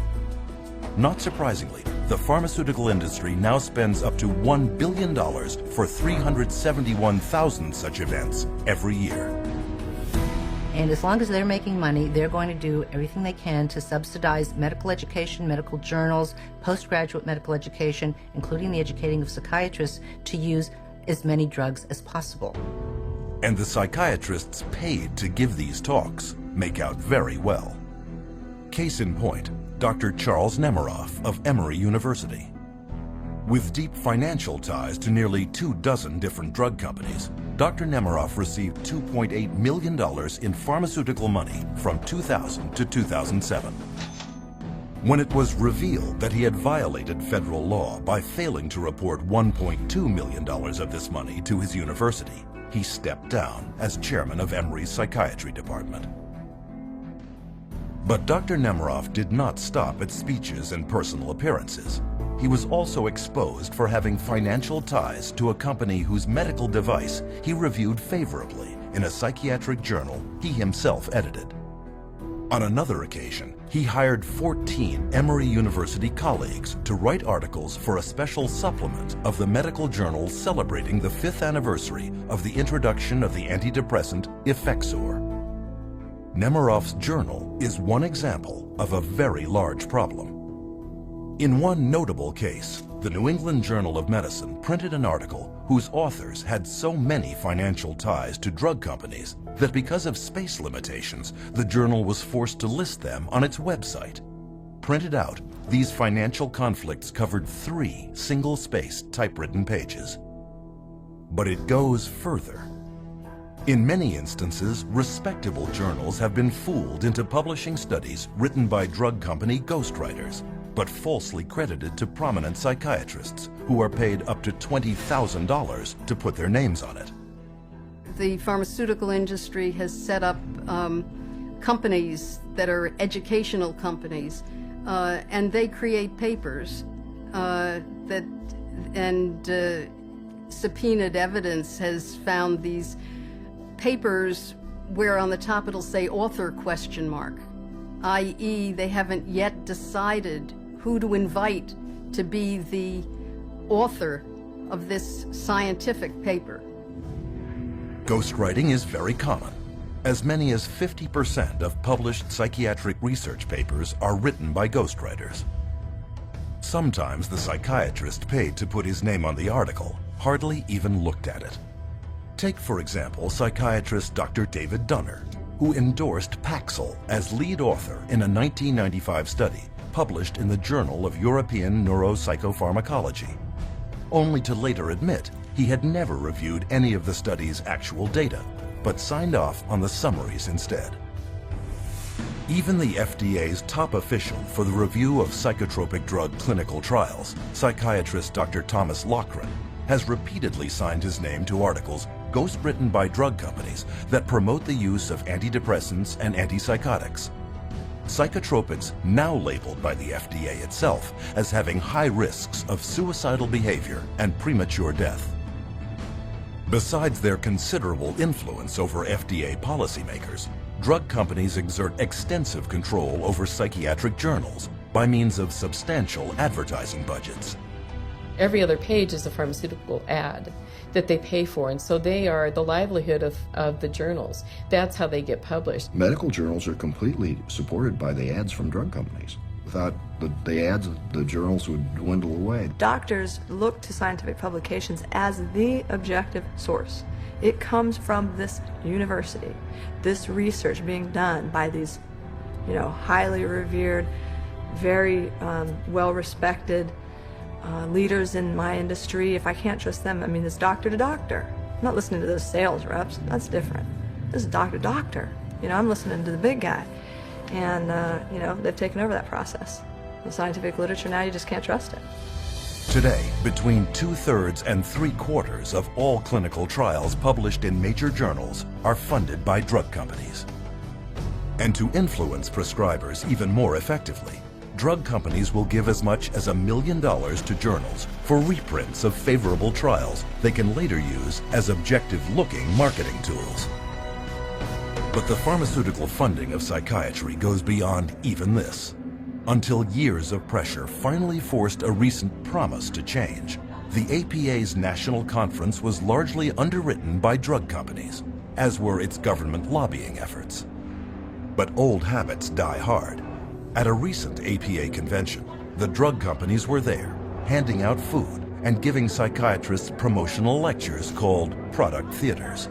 Not surprisingly, the pharmaceutical industry now spends up to $1 billion for 371,000 such events every year. And as long as they're making money, they're going to do everything they can to subsidize medical education, medical journals, postgraduate medical education, including the educating of psychiatrists, to use as many drugs as possible. And the psychiatrists paid to give these talks make out very well. Case in point, Dr. Charles Nemiroff of Emory University. With deep financial ties to nearly 24 different drug companies, Dr. Nemiroff received $2.8 million in pharmaceutical money from 2000 to 2007. When it was revealed that he had violated federal law by failing to report $1.2 million of this money to his university, he stepped down as chairman of Emory's psychiatry department. But Dr. Nemiroff did not stop at speeches and personal appearances. He was also exposed for having financial ties to a company whose medical device he reviewed favorably in a psychiatric journal he himself edited. On another occasion, he hired 14 Emory University colleagues to write articles for a special supplement of the medical journal celebrating the 5th anniversary of the introduction of the antidepressant Effexor. Nemiroff's journal is one example of a very large problem. In one notable case, the New England Journal of Medicine printed an article whose authors had so many financial ties to drug companies that because of space limitations, the journal was forced to list them on its website. Printed out, these financial conflicts covered 3 single-spaced typewritten pages. But it goes further. In many instances, respectable journals have been fooled into publishing studies written by drug company ghostwriters, but falsely credited to prominent psychiatrists who are paid up to $20,000 to put their names on it. The pharmaceutical industry has set up companies that are educational companies, and they create papers subpoenaed evidence has found these papers where on the top it'll say author ? i.e. they haven't yet decided who to invite to be the author of this scientific paper. Ghostwriting is very common. As many as 50% of published psychiatric research papers are written by ghostwriters. Sometimes the psychiatrist paid to put his name on the article hardly even looked at it. Take, for example, psychiatrist Dr. David Dunner, who endorsed Paxil as lead author in a 1995 study published in the Journal of European Neuropsychopharmacology, only to later admit he had never reviewed any of the study's actual data, but signed off on the summaries instead. Even the FDA's top official for the review of psychotropic drug clinical trials, psychiatrist Dr. Thomas Loughran, has repeatedly signed his name to articles ghostwritten by drug companies that promote the use of antidepressants and antipsychotics. Psychotropics now labeled by the FDA itself as having high risks of suicidal behavior and premature death. Besides their considerable influence over FDA policymakers, drug companies exert extensive control over psychiatric journals by means of substantial advertising budgets. Every other page is a pharmaceutical ad that they pay for, and so they are the livelihood of the journals. That's how they get published. Medical journals are completely supported by the ads from drug companies. Without the ads, the journals would dwindle away. Doctors look to scientific publications as the objective source. It comes from this university, this research being done by these, highly revered, very well-respected leaders in my industry. If I can't trust them, it's doctor to doctor. I'm not listening to those sales reps. That's different. This is doctor to doctor. I'm listening to the big guy. And, they've taken over that process. The scientific literature now, you just can't trust it. Today, between 2/3 and 3/4 of all clinical trials published in major journals are funded by drug companies. And to influence prescribers even more effectively, drug companies will give as much as $1 million to journals for reprints of favorable trials they can later use as objective-looking marketing tools. But the pharmaceutical funding of psychiatry goes beyond even this. Until years of pressure finally forced a recent promise to change, the APA's national conference was largely underwritten by drug companies, as were its government lobbying efforts. But old habits die hard. At a recent APA convention, the drug companies were there, handing out food and giving psychiatrists promotional lectures called product theaters.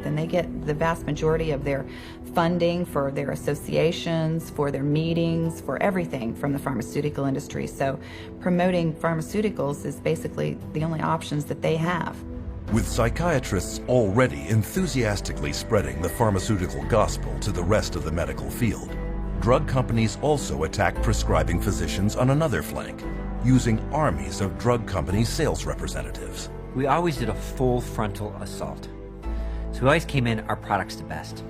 And they get the vast majority of their funding for their associations, for their meetings, for everything from the pharmaceutical industry. So promoting pharmaceuticals is basically the only options that they have. With psychiatrists already enthusiastically spreading the pharmaceutical gospel to the rest of the medical field, drug companies also attack prescribing physicians on another flank, using armies of drug company sales representatives. We always did a full frontal assault. So we always came in, our product's the best.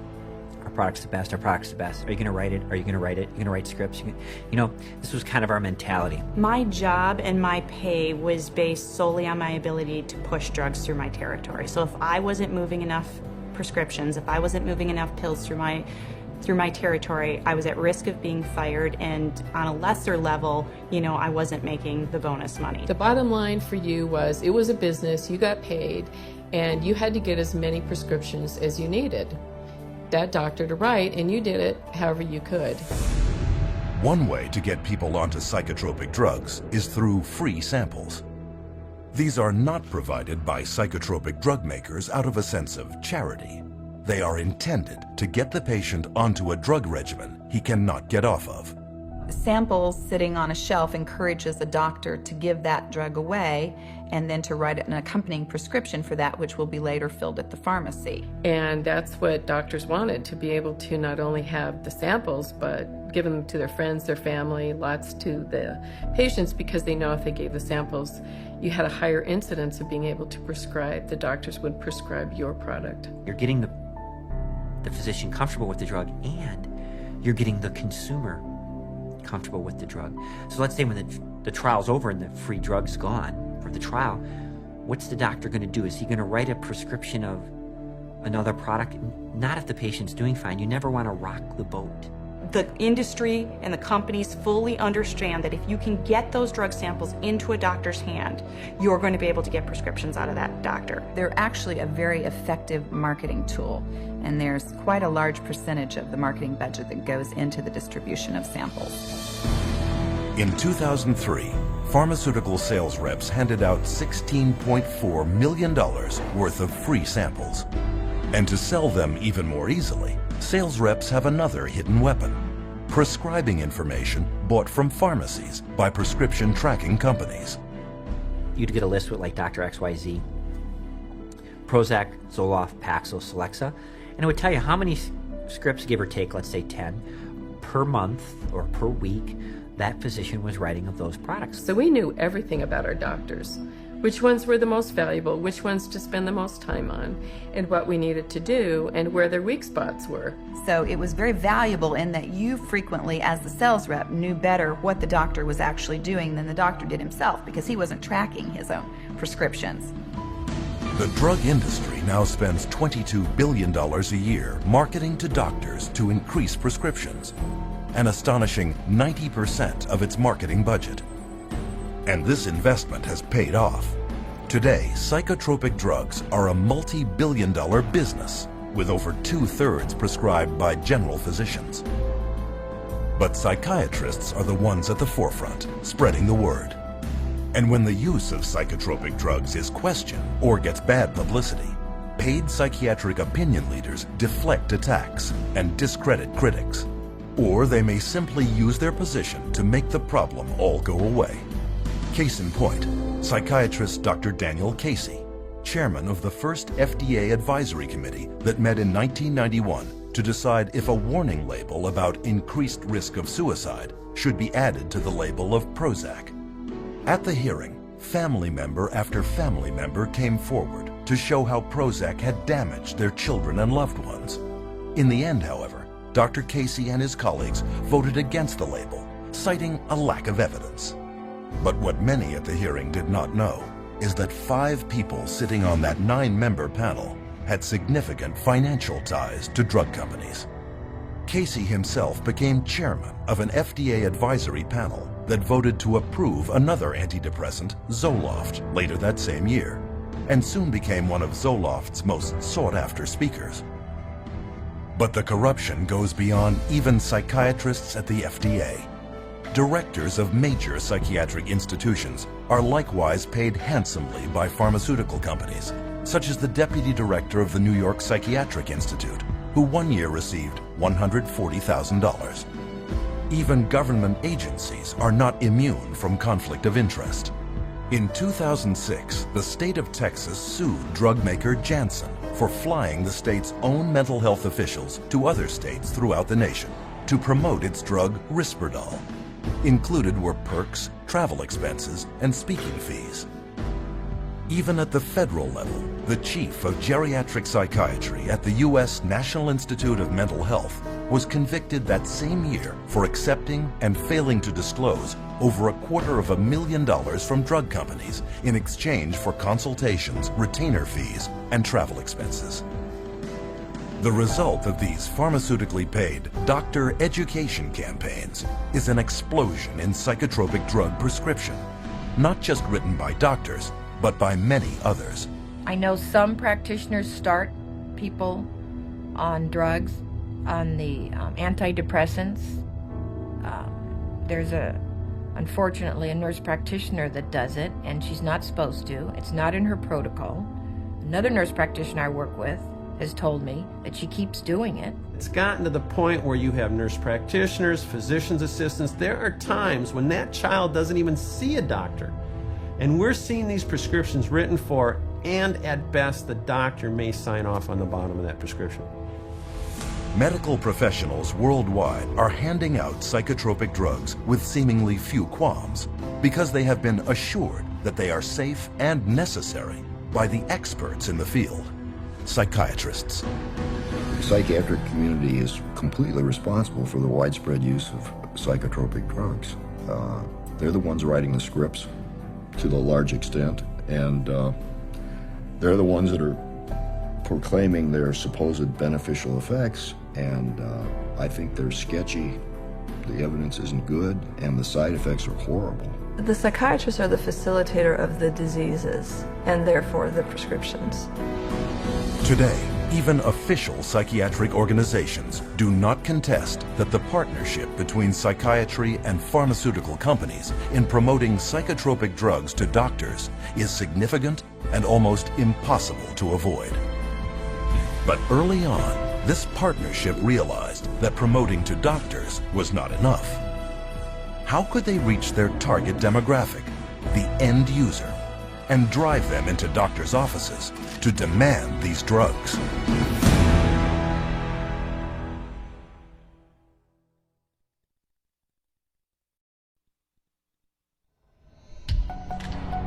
Our product's the best, our product's the best. Are you gonna write it? Are you gonna write it? You're gonna write scripts? This was kind of our mentality. My job and my pay was based solely on my ability to push drugs through my territory. So if I wasn't moving enough prescriptions, if I wasn't moving enough pills through my territory, I was at risk of being fired, and on a lesser level, I wasn't making the bonus money. The bottom line for you was it was a business, you got paid, and you had to get as many prescriptions as you needed that doctor to write, and you did it however you could. One way to get people onto psychotropic drugs is through free samples. These are not provided by psychotropic drug makers out of a sense of charity. They are intended to get the patient onto a drug regimen he cannot get off of. Samples sitting on a shelf encourages a doctor to give that drug away and then to write an accompanying prescription for that, which will be later filled at the pharmacy. And that's what doctors wanted, to be able to not only have the samples, but give them to their friends, their family, lots to the patients, because they know if they gave the samples, you had a higher incidence of being able to prescribe. The doctors would prescribe your product. You're getting the physician comfortable with the drug, and you're getting the consumer comfortable with the drug. So let's say when the trial's over and the free drug's gone for the trial, what's the doctor going to do? Is he going to write a prescription of another product? Not if the patient's doing fine. You never want to rock the boat. the industry and the companies fully understand that if you can get those drug samples into a doctor's hand, you're going to be able to get prescriptions out of that doctor. They're actually a very effective marketing tool, and there's quite a large percentage of the marketing budget that goes into the distribution of samples. In 2003, pharmaceutical sales reps handed out $16.4 million worth of free samples. And to sell them even more easily, sales reps have another hidden weapon: prescribing information bought from pharmacies by prescription tracking companies. You'd get a list with like Dr. XYZ, Prozac, Zoloft, Paxil, Celexa, and it would tell you how many scripts, give or take, let's say 10, per month or per week, that physician was writing of those products. So we knew everything about our doctors, which ones were the most valuable, which ones to spend the most time on, and what we needed to do, and where their weak spots were. So it was very valuable in that you frequently, as the sales rep, knew better what the doctor was actually doing than the doctor did himself, because he wasn't tracking his own prescriptions. The drug industry now spends $22 billion a year marketing to doctors to increase prescriptions, an astonishing 90% of its marketing budget. And this investment has paid off. Today, psychotropic drugs are a multi-billion-dollar business, with over 2/3 prescribed by general physicians. But psychiatrists are the ones at the forefront, spreading the word. And when the use of psychotropic drugs is questioned or gets bad publicity, paid psychiatric opinion leaders deflect attacks and discredit critics. Or they may simply use their position to make the problem all go away. Case in point, psychiatrist Dr. Daniel Casey, chairman of the first FDA advisory committee that met in 1991 to decide if a warning label about increased risk of suicide should be added to the label of Prozac. At the hearing, family member after family member came forward to show how Prozac had damaged their children and loved ones. In the end, however, Dr. Casey and his colleagues voted against the label, citing a lack of evidence. But what many at the hearing did not know is that 5 people sitting on that 9-member panel had significant financial ties to drug companies. Casey himself became chairman of an FDA advisory panel that voted to approve another antidepressant, Zoloft, later that same year, and soon became one of Zoloft's most sought-after speakers. But the corruption goes beyond even psychiatrists at the FDA. Directors of major psychiatric institutions are likewise paid handsomely by pharmaceutical companies, such as the deputy director of the New York Psychiatric Institute, who one year received $140,000. Even government agencies are not immune from conflict of interest. In 2006, the state of Texas sued drug maker Janssen for flying the state's own mental health officials to other states throughout the nation to promote its drug Risperdal. Included were perks, travel expenses, and speaking fees. Even at the federal level, the chief of geriatric psychiatry at the U.S. National Institute of Mental Health was convicted that same year for accepting and failing to disclose over $250,000 from drug companies in exchange for consultations, retainer fees, and travel expenses. The result of these pharmaceutically paid doctor education campaigns is an explosion in psychotropic drug prescription, not just written by doctors, but by many others. I know some practitioners start people on drugs, on the antidepressants. There's unfortunately, a nurse practitioner that does it, and she's not supposed to. It's not in her protocol. Another nurse practitioner I work with has told me that she keeps doing it. It's gotten to the point where you have nurse practitioners, physician's assistants. There are times when that child doesn't even see a doctor. And we're seeing these prescriptions written for, and at best, the doctor may sign off on the bottom of that prescription. Medical professionals worldwide are handing out psychotropic drugs with seemingly few qualms because they have been assured that they are safe and necessary by the experts in the field, psychiatrists. The psychiatric community is completely responsible for the widespread use of psychotropic drugs. They're the ones writing the scripts to the large extent, and they're the ones that are proclaiming their supposed beneficial effects and I think they're sketchy, the evidence isn't good, and the side effects are horrible. The psychiatrists are the facilitator of the diseases, and therefore the prescriptions. Today, even official psychiatric organizations do not contest that the partnership between psychiatry and pharmaceutical companies in promoting psychotropic drugs to doctors is significant and almost impossible to avoid. But early on, this partnership realized that promoting to doctors was not enough. How could they reach their target demographic, the end user, and drive them into doctors' offices to demand these drugs?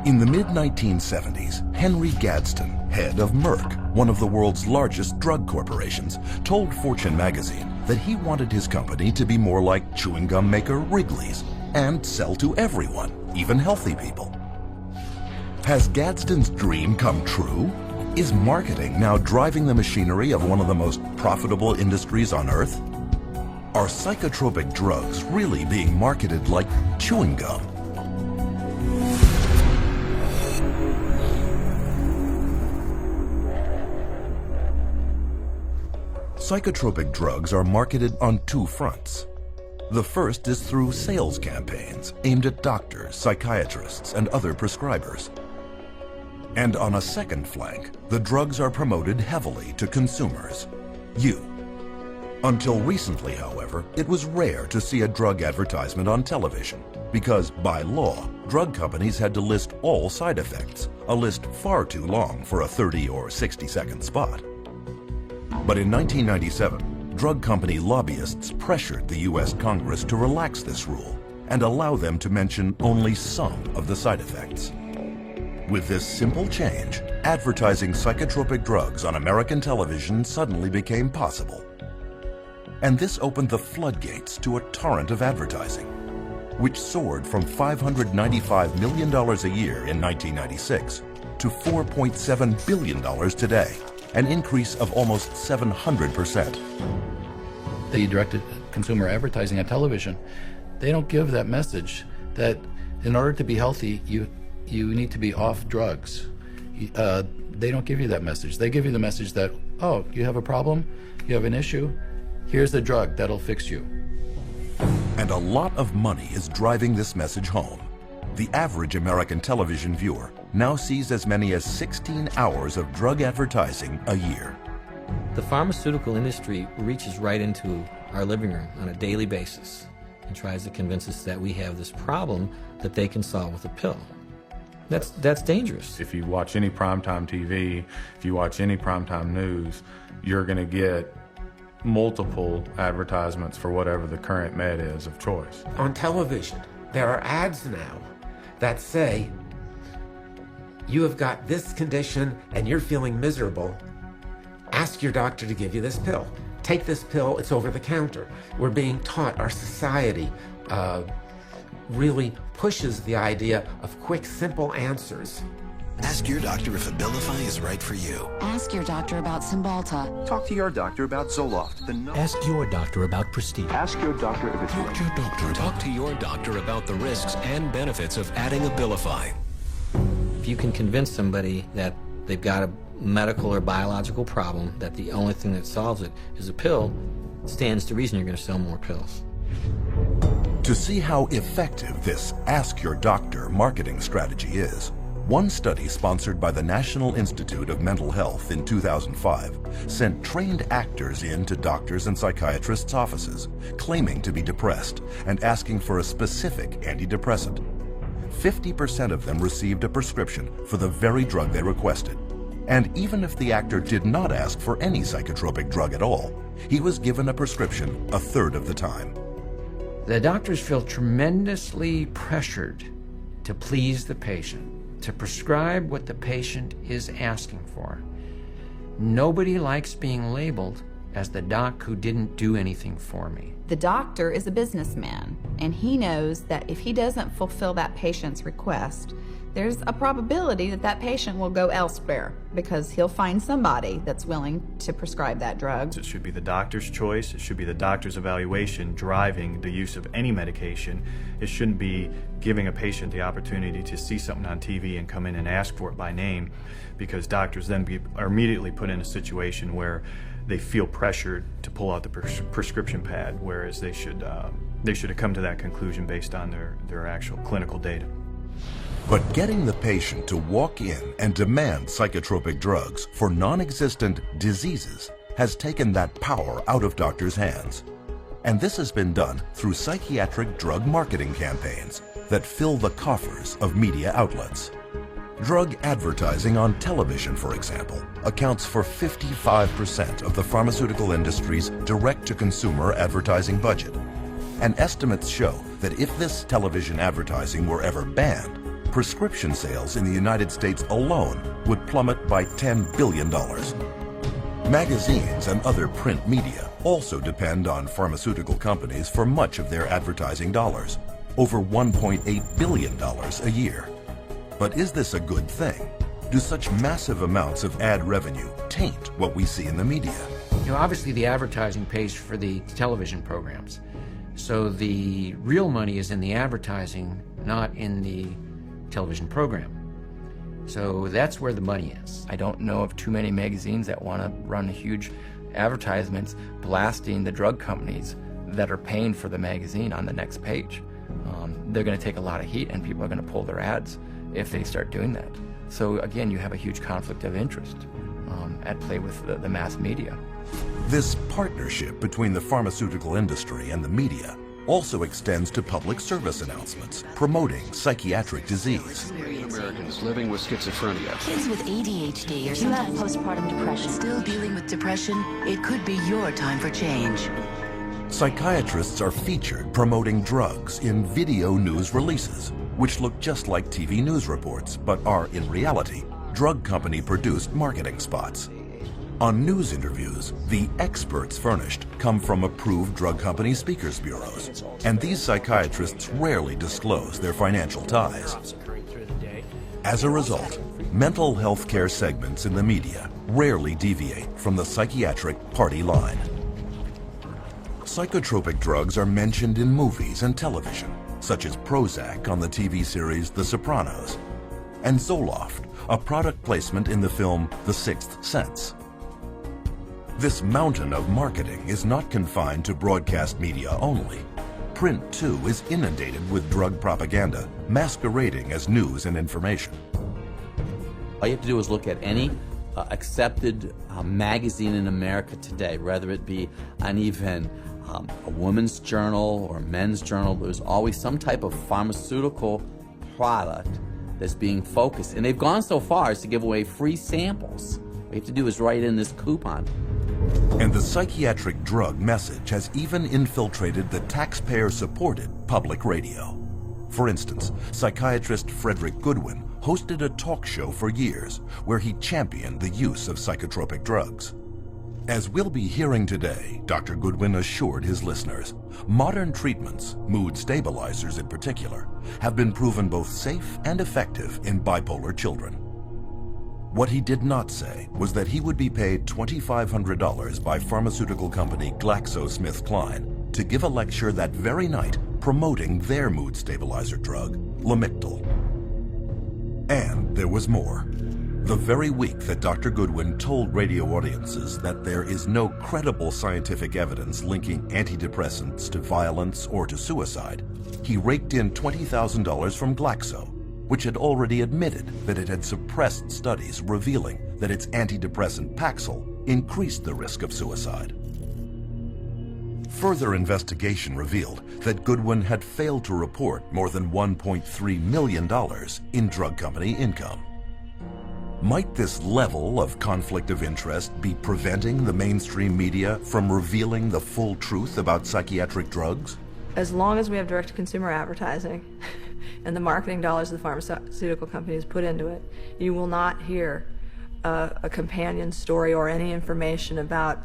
In the mid-1970s, Henry Gadsden, head of Merck, one of the world's largest drug corporations, told Fortune magazine that he wanted his company to be more like chewing gum maker Wrigley's and sell to everyone, even healthy people. Has Gadsden's dream come true? Is marketing now driving the machinery of one of the most profitable industries on earth? Are psychotropic drugs really being marketed like chewing gum? Psychotropic drugs are marketed on two fronts. The first is through sales campaigns aimed at doctors, psychiatrists, and other prescribers. And on a second flank, the drugs are promoted heavily to consumers, you. Until recently, however, it was rare to see a drug advertisement on television because, by law, drug companies had to list all side effects, a list far too long for a 30 or 60-second spot. But in 1997, drug company lobbyists pressured the U.S. Congress to relax this rule and allow them to mention only some of the side effects. With this simple change, advertising psychotropic drugs on American television suddenly became possible. And this opened the floodgates to a torrent of advertising, which soared from $595 million a year in 1996 to $4.7 billion today, an increase of almost 700%. The directed consumer advertising on television, they don't give that message that in order to be healthy, you need to be off drugs. They don't give you that message. They give you the message that, oh, you have a problem, you have an issue, here's the drug that'll fix you. And a lot of money is driving this message home. The average American television viewer now sees as many as 16 hours of drug advertising a year. The pharmaceutical industry reaches right into our living room on a daily basis and tries to convince us that we have this problem that they can solve with a pill. That's dangerous. If you watch any primetime TV, if you watch any primetime news, you're going to get multiple advertisements for whatever the current med is of choice. On television, there are ads now that say, you have got this condition and you're feeling miserable. Ask your doctor to give you this pill. Take this pill, it's over the counter. We're being taught, our society really pushes the idea of quick, simple answers. Ask your doctor if Abilify is right for you. Ask your doctor about Cymbalta. Talk to your doctor about Zoloft. Ask your doctor about Prestige. Ask your doctor if it's Talk to your doctor. Talk to your doctor about the risks and benefits of adding Abilify. If you can convince somebody that they've got a medical or biological problem, that the only thing that solves it is a pill, stands to reason you're going to sell more pills. To see how effective this Ask Your Doctor marketing strategy is, one study sponsored by the National Institute of Mental Health in 2005 sent trained actors in to doctors and psychiatrists' offices, claiming to be depressed and asking for a specific antidepressant. 50% of them received a prescription for the very drug they requested. And even if the actor did not ask for any psychotropic drug at all, he was given a prescription a third of the time. The doctors feel tremendously pressured to please the patient, to prescribe what the patient is asking for. Nobody likes being labeled as the doc who didn't do anything for me. The doctor is a businessman, and he knows that if he doesn't fulfill that patient's request, there's a probability that that patient will go elsewhere because he'll find somebody that's willing to prescribe that drug. It should be the doctor's choice. It should be the doctor's evaluation driving the use of any medication. It shouldn't be giving a patient the opportunity to see something on TV and come in and ask for it by name, because doctors then are immediately put in a situation where they feel pressured to pull out the prescription pad, whereas they should have come to that conclusion based on their actual clinical data. But getting the patient to walk in and demand psychotropic drugs for non-existent diseases has taken that power out of doctors' hands. And this has been done through psychiatric drug marketing campaigns that fill the coffers of media outlets. Drug advertising on television, for example, accounts for 55% of the pharmaceutical industry's direct-to-consumer advertising budget. And estimates show that if this television advertising were ever banned, prescription sales in the United States alone would plummet by $10 billion. Magazines and other print media also depend on pharmaceutical companies for much of their advertising dollars, over $1.8 billion a year. But is this a good thing? Do such massive amounts of ad revenue taint what we see in the media? You know, obviously the advertising pays for the television programs. So the real money is in the advertising, not in the television program. So that's where the money is. I don't know of too many magazines that want to run huge advertisements blasting the drug companies that are paying for the magazine on the next page. They're going to take a lot of heat, and people are going to pull their ads if they start doing that. So again, you have a huge conflict of interest at play with the mass media. This partnership between the pharmaceutical industry and the media also extends to public service announcements promoting psychiatric disease. Americans living with schizophrenia. Kids with ADHD or sometimes postpartum depression. Still dealing with depression? It could be your time for change. Psychiatrists are featured promoting drugs in video news releases, which look just like TV news reports, but are in reality drug company produced marketing spots. On news interviews, the experts furnished come from approved drug company speakers bureaus, and these psychiatrists rarely disclose their financial ties. As a result, mental health care segments in the media rarely deviate from the psychiatric party line. Psychotropic drugs are mentioned in movies and television, such as Prozac on the TV series The Sopranos, and Zoloft, a product placement in the film The Sixth Sense. This mountain of marketing is not confined to broadcast media only. Print, too, is inundated with drug propaganda, masquerading as news and information. All you have to do is look at any accepted magazine in America today, whether it be even a woman's journal or a men's journal. There's always some type of pharmaceutical product that's being focused. And they've gone so far as to give away free samples. What you have to do is write in this coupon. And the psychiatric drug message has even infiltrated the taxpayer-supported public radio. For instance, psychiatrist Friedrich Goodwin hosted a talk show for years where he championed the use of psychotropic drugs. As we'll be hearing today, Dr. Goodwin assured his listeners, modern treatments, mood stabilizers in particular, have been proven both safe and effective in bipolar children. What he did not say was that he would be paid $2,500 by pharmaceutical company GlaxoSmithKline to give a lecture that very night promoting their mood stabilizer drug, Lamictal. And there was more. The very week that Dr. Goodwin told radio audiences that there is no credible scientific evidence linking antidepressants to violence or to suicide, he raked in $20,000 from Glaxo, which had already admitted that it had suppressed studies revealing that its antidepressant Paxil increased the risk of suicide. Further investigation revealed that Goodwin had failed to report more than $1.3 million in drug company income. Might this level of conflict of interest be preventing the mainstream media from revealing the full truth about psychiatric drugs? As long as we have direct-to-consumer advertising and the marketing dollars the pharmaceutical companies put into it, you will not hear a companion story or any information about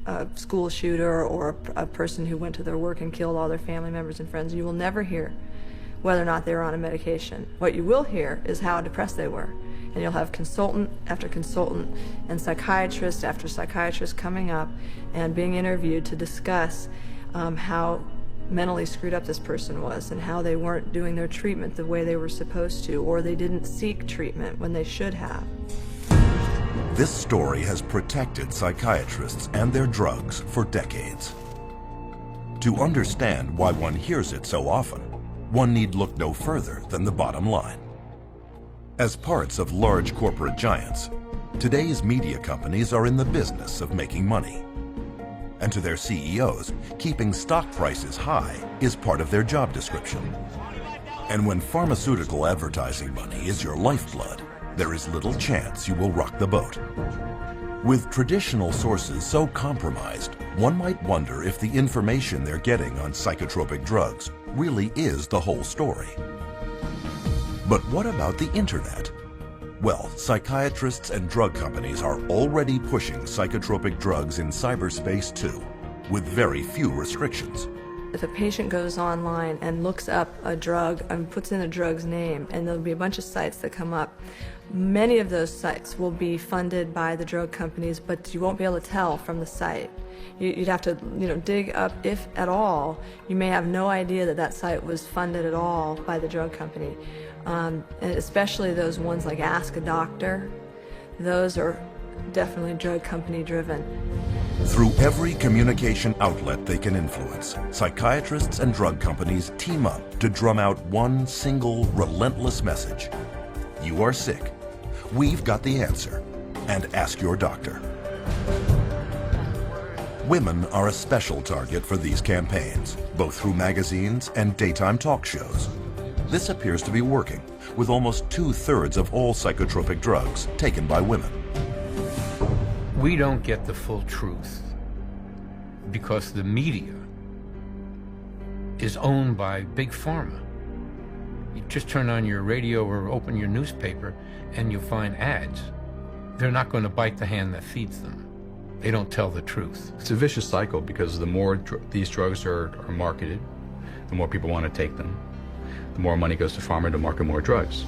a school shooter or a person who went to their work and killed all their family members and friends. You will never hear whether or not they were on a medication. What you will hear is how depressed they were. And you'll have consultant after consultant and psychiatrist after psychiatrist coming up and being interviewed to discuss how mentally screwed up this person was and how they weren't doing their treatment the way they were supposed to, or they didn't seek treatment when they should have. This story has protected psychiatrists and their drugs for decades. To understand why one hears it so often, one need look no further than the bottom line. As parts of large corporate giants, today's media companies are in the business of making money. And to their CEOs, keeping stock prices high is part of their job description. And when pharmaceutical advertising money is your lifeblood, there is little chance you will rock the boat. With traditional sources so compromised, one might wonder if the information they're getting on psychotropic drugs really is the whole story. But what about the internet? Well, psychiatrists and drug companies are already pushing psychotropic drugs in cyberspace too, with very few restrictions. If a patient goes online and looks up a drug and puts in a drug's name, and there'll be a bunch of sites that come up, many of those sites will be funded by the drug companies, but you won't be able to tell from the site. You'd have to, dig up, if at all. You may have no idea that that site was funded at all by the drug company. And especially those ones like Ask a Doctor, those are definitely drug company driven. Through every communication outlet they can influence, psychiatrists and drug companies team up to drum out one single relentless message. You are sick. We've got the answer. And ask your doctor. Women are a special target for these campaigns, both through magazines and daytime talk shows. This appears to be working, with almost 2/3 of all psychotropic drugs taken by women. We don't get the full truth because the media is owned by Big Pharma. You just turn on your radio or open your newspaper and you'll find ads. They're not going to bite the hand that feeds them. They don't tell the truth. It's a vicious cycle because the more these drugs are marketed, the more people want to take them. The more money goes to pharma to market more drugs.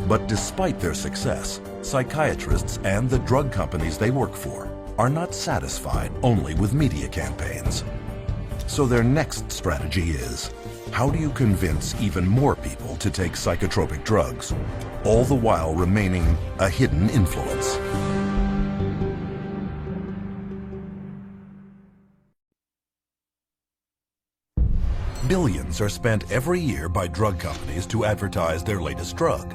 But despite their success, psychiatrists and the drug companies they work for are not satisfied only with media campaigns. So their next strategy is, how do you convince even more people to take psychotropic drugs, all the while remaining a hidden influence? Billions are spent every year by drug companies to advertise their latest drug.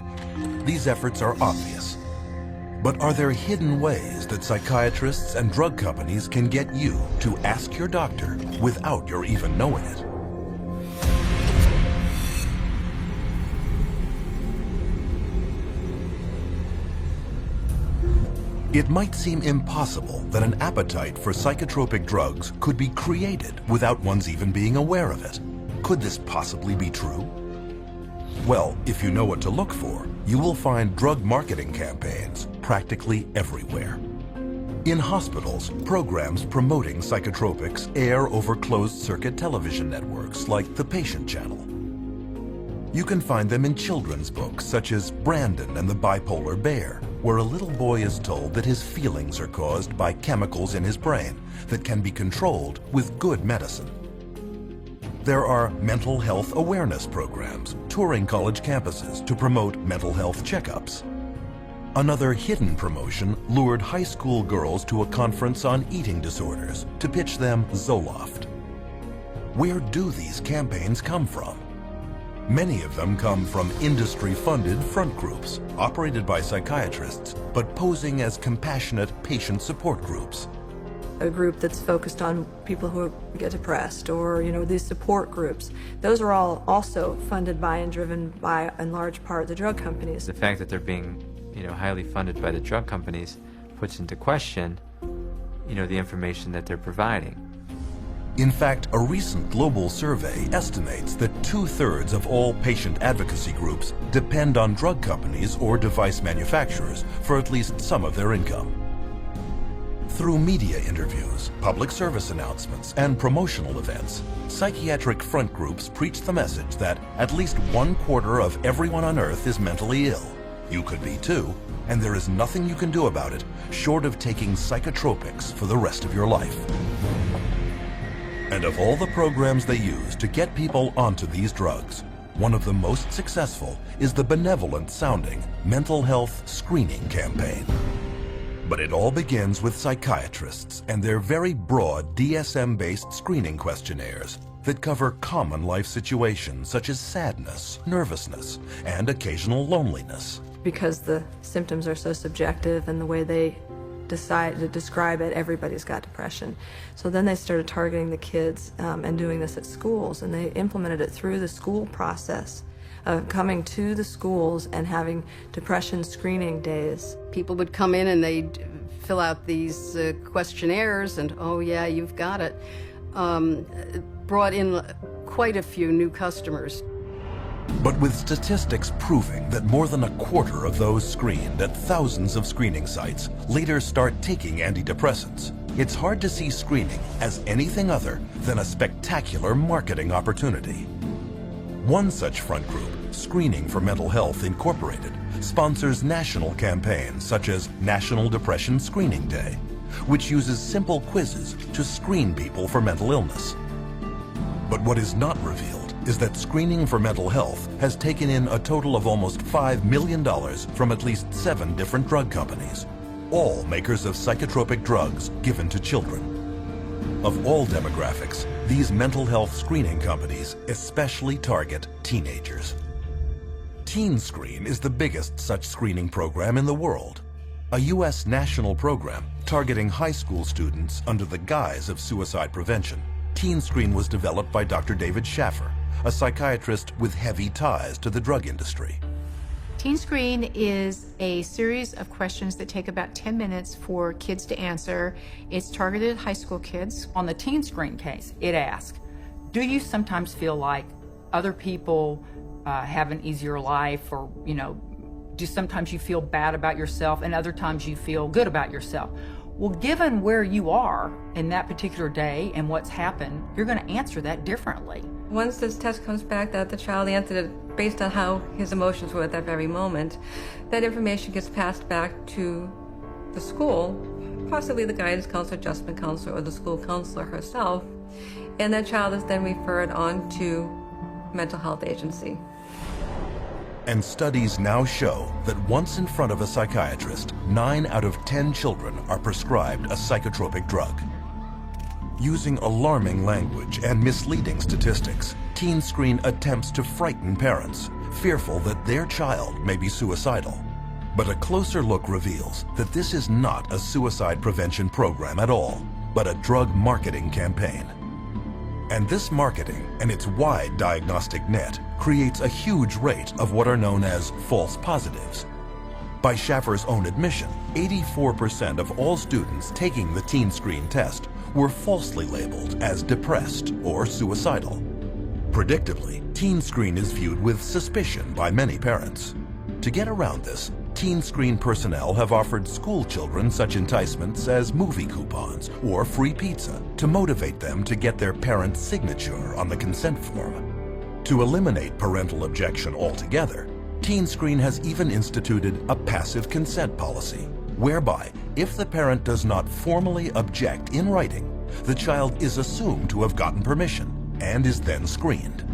These efforts are obvious. But are there hidden ways that psychiatrists and drug companies can get you to ask your doctor without your even knowing it? It might seem impossible that an appetite for psychotropic drugs could be created without one's even being aware of it. Could this possibly be true? Well, if you know what to look for, you will find drug marketing campaigns practically everywhere. In hospitals, programs promoting psychotropics air over closed-circuit television networks like the Patient Channel. You can find them in children's books such as Brandon and the Bipolar Bear, where a little boy is told that his feelings are caused by chemicals in his brain that can be controlled with good medicine. There are mental health awareness programs touring college campuses to promote mental health checkups. Another hidden promotion lured high school girls to a conference on eating disorders to pitch them Zoloft. Where do these campaigns come from? Many of them come from industry-funded front groups operated by psychiatrists, but posing as compassionate patient support groups. A group that's focused on people who get depressed, or these support groups. Those are all also funded by and driven by, in large part, the drug companies. The fact that they're being, highly funded by the drug companies puts into question, the information that they're providing. In fact, a recent global survey estimates that 2/3 of all patient advocacy groups depend on drug companies or device manufacturers for at least some of their income. Through media interviews, public service announcements, and promotional events, psychiatric front groups preach the message that at least 1/4 of everyone on Earth is mentally ill. You could be too, and there is nothing you can do about it short of taking psychotropics for the rest of your life. And of all the programs they use to get people onto these drugs, one of the most successful is the benevolent-sounding mental health screening campaign. But it all begins with psychiatrists and their very broad DSM-based screening questionnaires that cover common life situations such as sadness, nervousness, and occasional loneliness. Because the symptoms are so subjective and the way they decide to describe it, everybody's got depression. So then they started targeting the kids and doing this at schools, and they implemented it through the school process of coming to the schools and having depression screening days. People would come in and they'd fill out these questionnaires and, oh yeah, you've got it. Brought in quite a few new customers. But with statistics proving that more than 1/4 of those screened at thousands of screening sites later start taking antidepressants, it's hard to see screening as anything other than a spectacular marketing opportunity. One such front group, Screening for Mental Health Incorporated, sponsors national campaigns such as National Depression Screening Day, which uses simple quizzes to screen people for mental illness. But what is not revealed is that Screening for Mental Health has taken in a total of almost $5 million from at least 7 different drug companies, all makers of psychotropic drugs given to children. Of all demographics, these mental health screening companies especially target teenagers. Teen Screen is the biggest such screening program in the world, a U.S. national program targeting high school students under the guise of suicide prevention. Teen Screen was developed by Dr. David Schaffer, a psychiatrist with heavy ties to the drug industry. Teen Screen is a series of questions that take about 10 minutes for kids to answer. It's targeted at high school kids. On the Teen Screen case, it asks, do you sometimes feel like other people have an easier life, or, do sometimes you feel bad about yourself and other times you feel good about yourself? Well, given where you are in that particular day and what's happened, you're going to answer that differently. Once this test comes back that the child answered it based on how his emotions were at that very moment, that information gets passed back to the school, possibly the guidance counselor, adjustment counselor, or the school counselor herself, and that child is then referred on to mental health agency. And studies now show that once in front of a psychiatrist, 9 out of 10 children are prescribed a psychotropic drug. Using alarming language and misleading statistics, Teen Screen attempts to frighten parents, fearful that their child may be suicidal. But a closer look reveals that this is not a suicide prevention program at all, but a drug marketing campaign. And this marketing and its wide diagnostic net creates a huge rate of what are known as false positives. By Schaffer's own admission, 84% of all students taking the Teen Screen test were falsely labeled as depressed or suicidal. Predictably, Teen Screen is viewed with suspicion by many parents. To get around this, Teen Screen personnel have offered school children such enticements as movie coupons or free pizza to motivate them to get their parent's signature on the consent form. To eliminate parental objection altogether, Teen Screen has even instituted a passive consent policy, whereby if the parent does not formally object in writing, the child is assumed to have gotten permission and is then screened.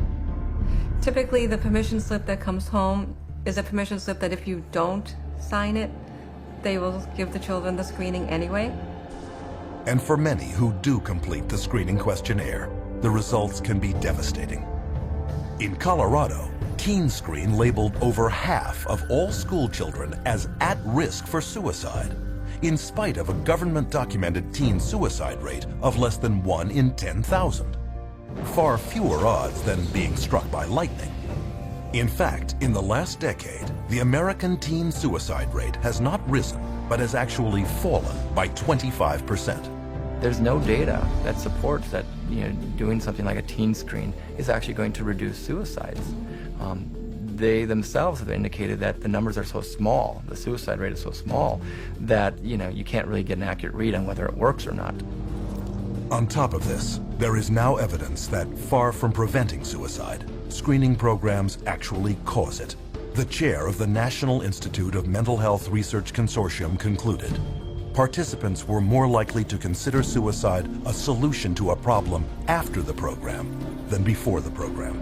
Typically, the permission slip that comes home is a permission slip that if you don't sign it, they will give the children the screening anyway. And for many who do complete the screening questionnaire, the results can be devastating. In Colorado, Teen Screen labeled over half of all school children as at risk for suicide, in spite of a government-documented teen suicide rate of less than 1 in 10,000. Far fewer odds than being struck by lightning. In fact, in the last decade, the American teen suicide rate has not risen, but has actually fallen by 25%. There's no data that supports that doing something like a Teen Screen is actually going to reduce suicides. they themselves have indicated that the numbers are so small, the suicide rate is so small, that you can't really get an accurate read on whether it works or not. On top of this, there is now evidence that, far from preventing suicide, screening programs actually cause it. The chair of the National Institute of Mental Health Research Consortium concluded participants were more likely to consider suicide a solution to a problem after the program than before the program.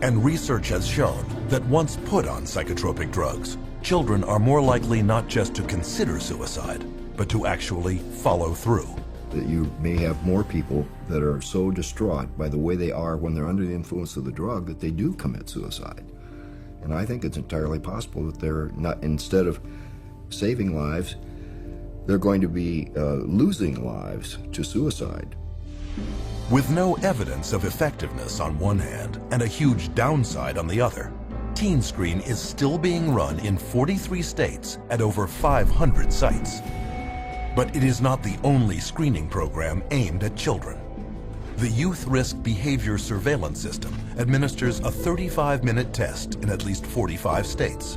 And research has shown that once put on psychotropic drugs, children are more likely not just to consider suicide, but to actually follow through. That you may have more people that are so distraught by the way they are when they're under the influence of the drug that they do commit suicide. And I think it's entirely possible that they're not, instead of saving lives, they're going to be losing lives to suicide. With no evidence of effectiveness on one hand and a huge downside on the other, TeenScreen is still being run in 43 states at over 500 sites. But it is not the only screening program aimed at children. The Youth Risk Behavior Surveillance System administers a 35-minute test in at least 45 states.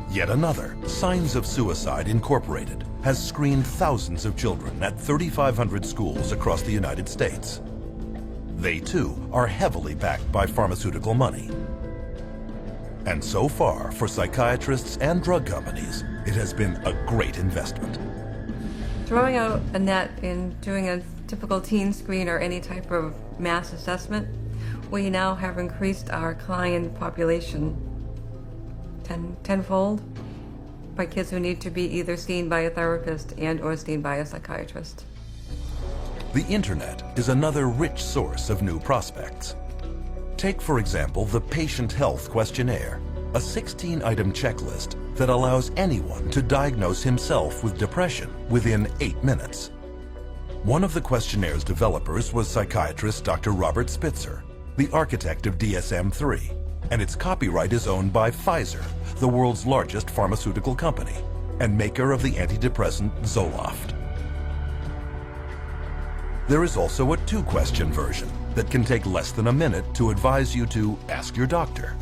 Yet another, Signs of Suicide Incorporated, has screened thousands of children at 3,500 schools across the United States. They too are heavily backed by pharmaceutical money. And so far, for psychiatrists and drug companies, it has been a great investment. Throwing out a net in doing a typical teen screen or any type of mass assessment, we now have increased our client population tenfold by kids who need to be either seen by a therapist and or seen by a psychiatrist. The internet is another rich source of new prospects. Take, for example, the Patient Health Questionnaire, a 16-item checklist that allows anyone to diagnose himself with depression within 8 minutes. One of the questionnaires developers was psychiatrist Dr. Robert Spitzer, the architect of DSM-3, and its copyright is owned by Pfizer, the world's largest pharmaceutical company, and maker of the antidepressant Zoloft. There is also a 2-question version that can take less than a minute to advise you to ask your doctor.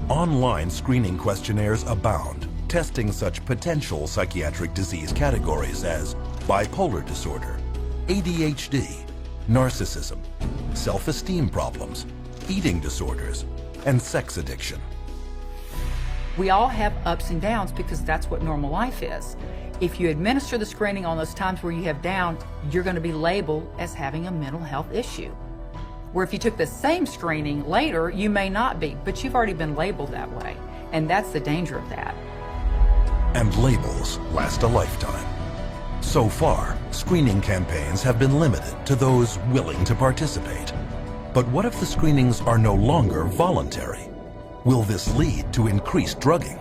Online screening questionnaires abound, testing such potential psychiatric disease categories as bipolar disorder, ADHD, narcissism, self-esteem problems, eating disorders, and sex addiction. We all have ups and downs because that's what normal life is. If you administer the screening on those times where you have down, you're going to be labeled as having a mental health issue. Where if you took the same screening later, you may not be, but you've already been labeled that way. And that's the danger of that. And labels last a lifetime. So far, screening campaigns have been limited to those willing to participate. But what if the screenings are no longer voluntary? Will this lead to increased drugging?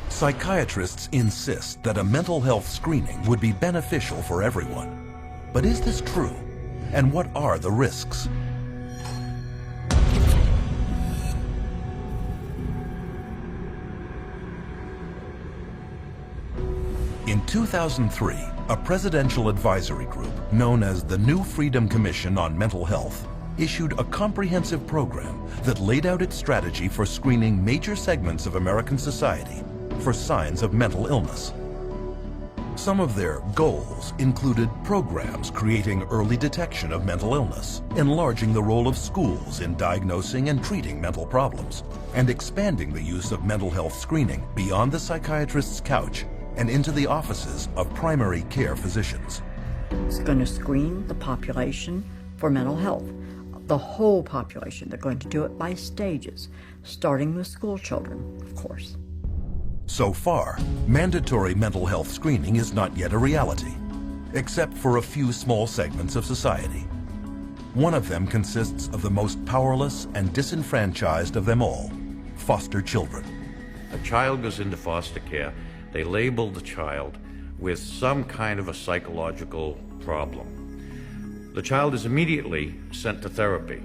Psychiatrists insist that a mental health screening would be beneficial for everyone. But is this true? And what are the risks? In 2003, a presidential advisory group known as the New Freedom Commission on Mental Health issued a comprehensive program that laid out its strategy for screening major segments of American society for signs of mental illness. Some of their goals included programs creating early detection of mental illness, enlarging the role of schools in diagnosing and treating mental problems, and expanding the use of mental health screening beyond the psychiatrist's couch and into the offices of primary care physicians. It's going to screen the population for mental health, the whole population. They're going to do it by stages, starting with school children, of course. So far, mandatory mental health screening is not yet a reality, except for a few small segments of society. One of them consists of the most powerless and disenfranchised of them all, foster children. A child goes into foster care, they label the child with some kind of a psychological problem. The child is immediately sent to therapy.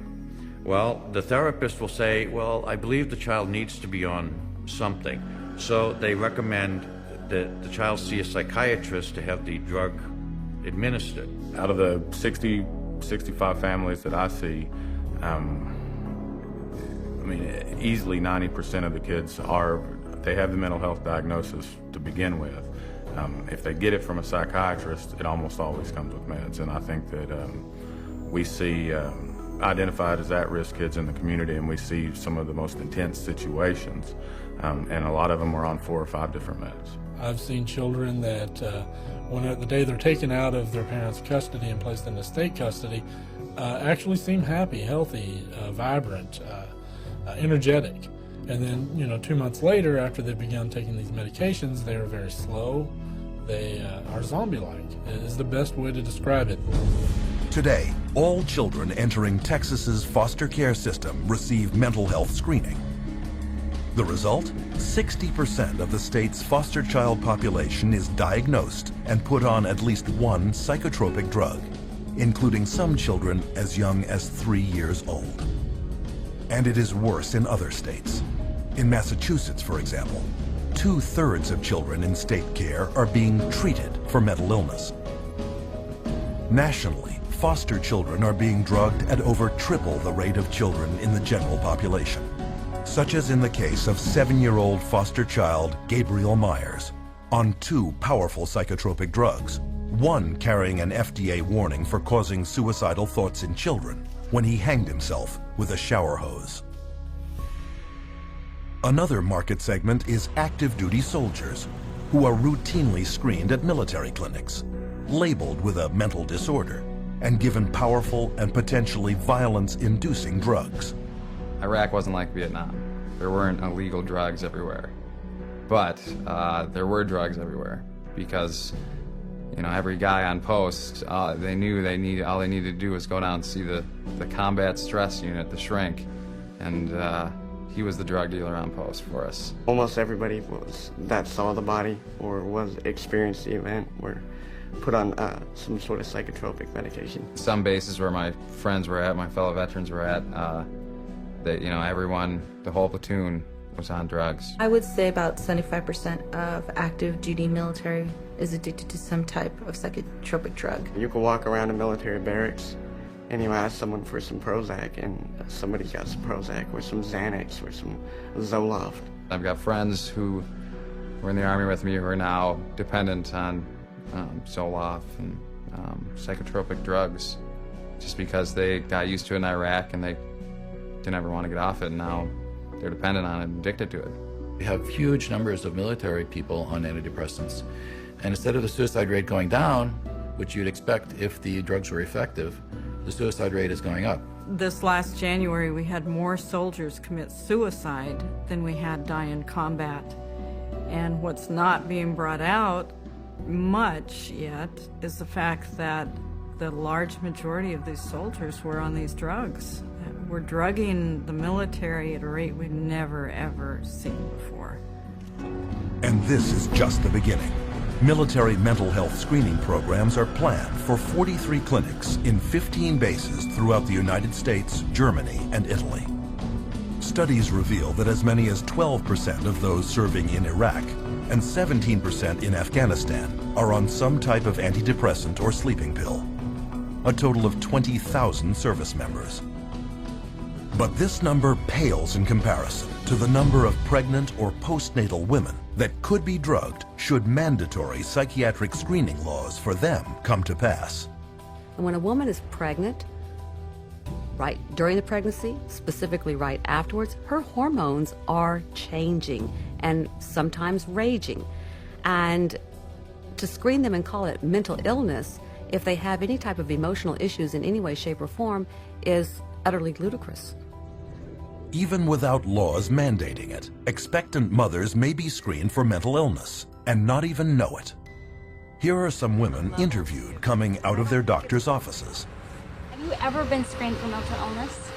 Well, the therapist will say, well, I believe the child needs to be on something. So they recommend that the child see a psychiatrist to have the drug administered. Out of the 60, 65 families that I see, easily 90% of the kids they have the mental health diagnosis to begin with. If they get it from a psychiatrist, it almost always comes with meds. And I think that we see identified as at-risk kids in the community, and we see some of the most intense situations. And a lot of them are on 4 or 5 different meds. I've seen children that when the day they're taken out of their parents' custody and placed into state custody, actually seem happy, healthy, vibrant, energetic. And then, 2 months later, after they've begun taking these medications, they are very slow. They are zombie-like, is the best way to describe it. Today, all children entering Texas's foster care system receive mental health screening. The result? 60% of the state's foster child population is diagnosed and put on at least one psychotropic drug, including some children as young as 3 years old. And it is worse in other states. In Massachusetts, for example, 2/3 of children in state care are being treated for mental illness. Nationally, foster children are being drugged at over triple the rate of children in the general population, such as in the case of 7-year-old foster child Gabriel Myers, on 2 powerful psychotropic drugs, one carrying an FDA warning for causing suicidal thoughts in children when he hanged himself with a shower hose. Another market segment is active duty soldiers, who are routinely screened at military clinics, labeled with a mental disorder, and given powerful and potentially violence-inducing drugs. Iraq wasn't like Vietnam. There weren't illegal drugs everywhere. But there were drugs everywhere because, every guy on post, they knew all they needed to do was go down and see the combat stress unit, the shrink, and he was the drug dealer on post for us. Almost everybody that saw the body or experienced the event were put on some sort of psychotropic medication. Some bases where my friends were at, my fellow veterans were at, everyone, the whole platoon was on drugs. I would say about 75% of active duty military is addicted to some type of psychotropic drug. You can walk around a military barracks and you ask someone for some Prozac and somebody got some Prozac or some Xanax or some Zoloft. I've got friends who were in the Army with me who are now dependent on Zoloft and psychotropic drugs just because they got used to it in Iraq and they didn't ever want to get off it, and now they're dependent on it and addicted to it. We have huge numbers of military people on antidepressants, and instead of the suicide rate going down, which you'd expect if the drugs were effective, the suicide rate is going up. This last January, we had more soldiers commit suicide than we had die in combat. And what's not being brought out much yet is the fact that the large majority of these soldiers were on these drugs. We're drugging the military at a rate we've never, ever seen before. And this is just the beginning. Military mental health screening programs are planned for 43 clinics in 15 bases throughout the United States, Germany, and Italy. Studies reveal that as many as 12% of those serving in Iraq and 17% in Afghanistan are on some type of antidepressant or sleeping pill. A total of 20,000 service members. But this number pales in comparison to the number of pregnant or postnatal women that could be drugged should mandatory psychiatric screening laws for them come to pass. And when a woman is pregnant, right during the pregnancy, specifically right afterwards, her hormones are changing and sometimes raging. And to screen them and call it mental illness, if they have any type of emotional issues in any way, shape, or form, is utterly ludicrous. Even without laws mandating it, expectant mothers may be screened for mental illness and not even know it. Here are some women interviewed coming out of their doctor's offices. Have you ever been screened for mental illness?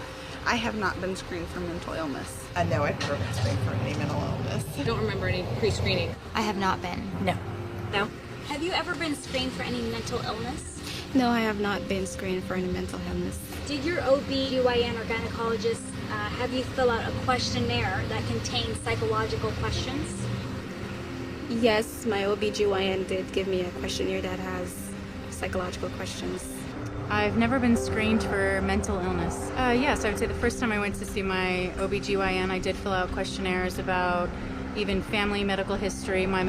I have not been screened for mental illness. No, I've never been screened for any mental illness. I don't remember any pre-screening. I have not been. No. No? Have you ever been screened for any mental illness? No, I have not been screened for any mental illness. Did your OB/GYN or gynecologist have you fill out a questionnaire that contains psychological questions? Yes, my OBGYN did give me a questionnaire that has psychological questions. I've never been screened for mental illness. Yes, I would say the first time I went to see my OBGYN, I did fill out questionnaires about even family medical history, my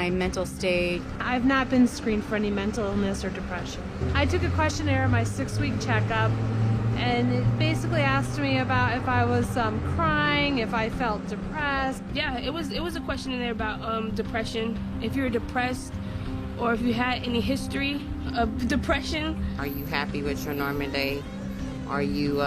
mental state. I've not been screened for any mental illness or depression. I took a questionnaire at my 6-week checkup, and it basically asked me about if I was crying, if I felt depressed. Yeah, it was a questionnaire about depression. If you're depressed, or if you had any history of depression. Are you happy with your normal day? Are you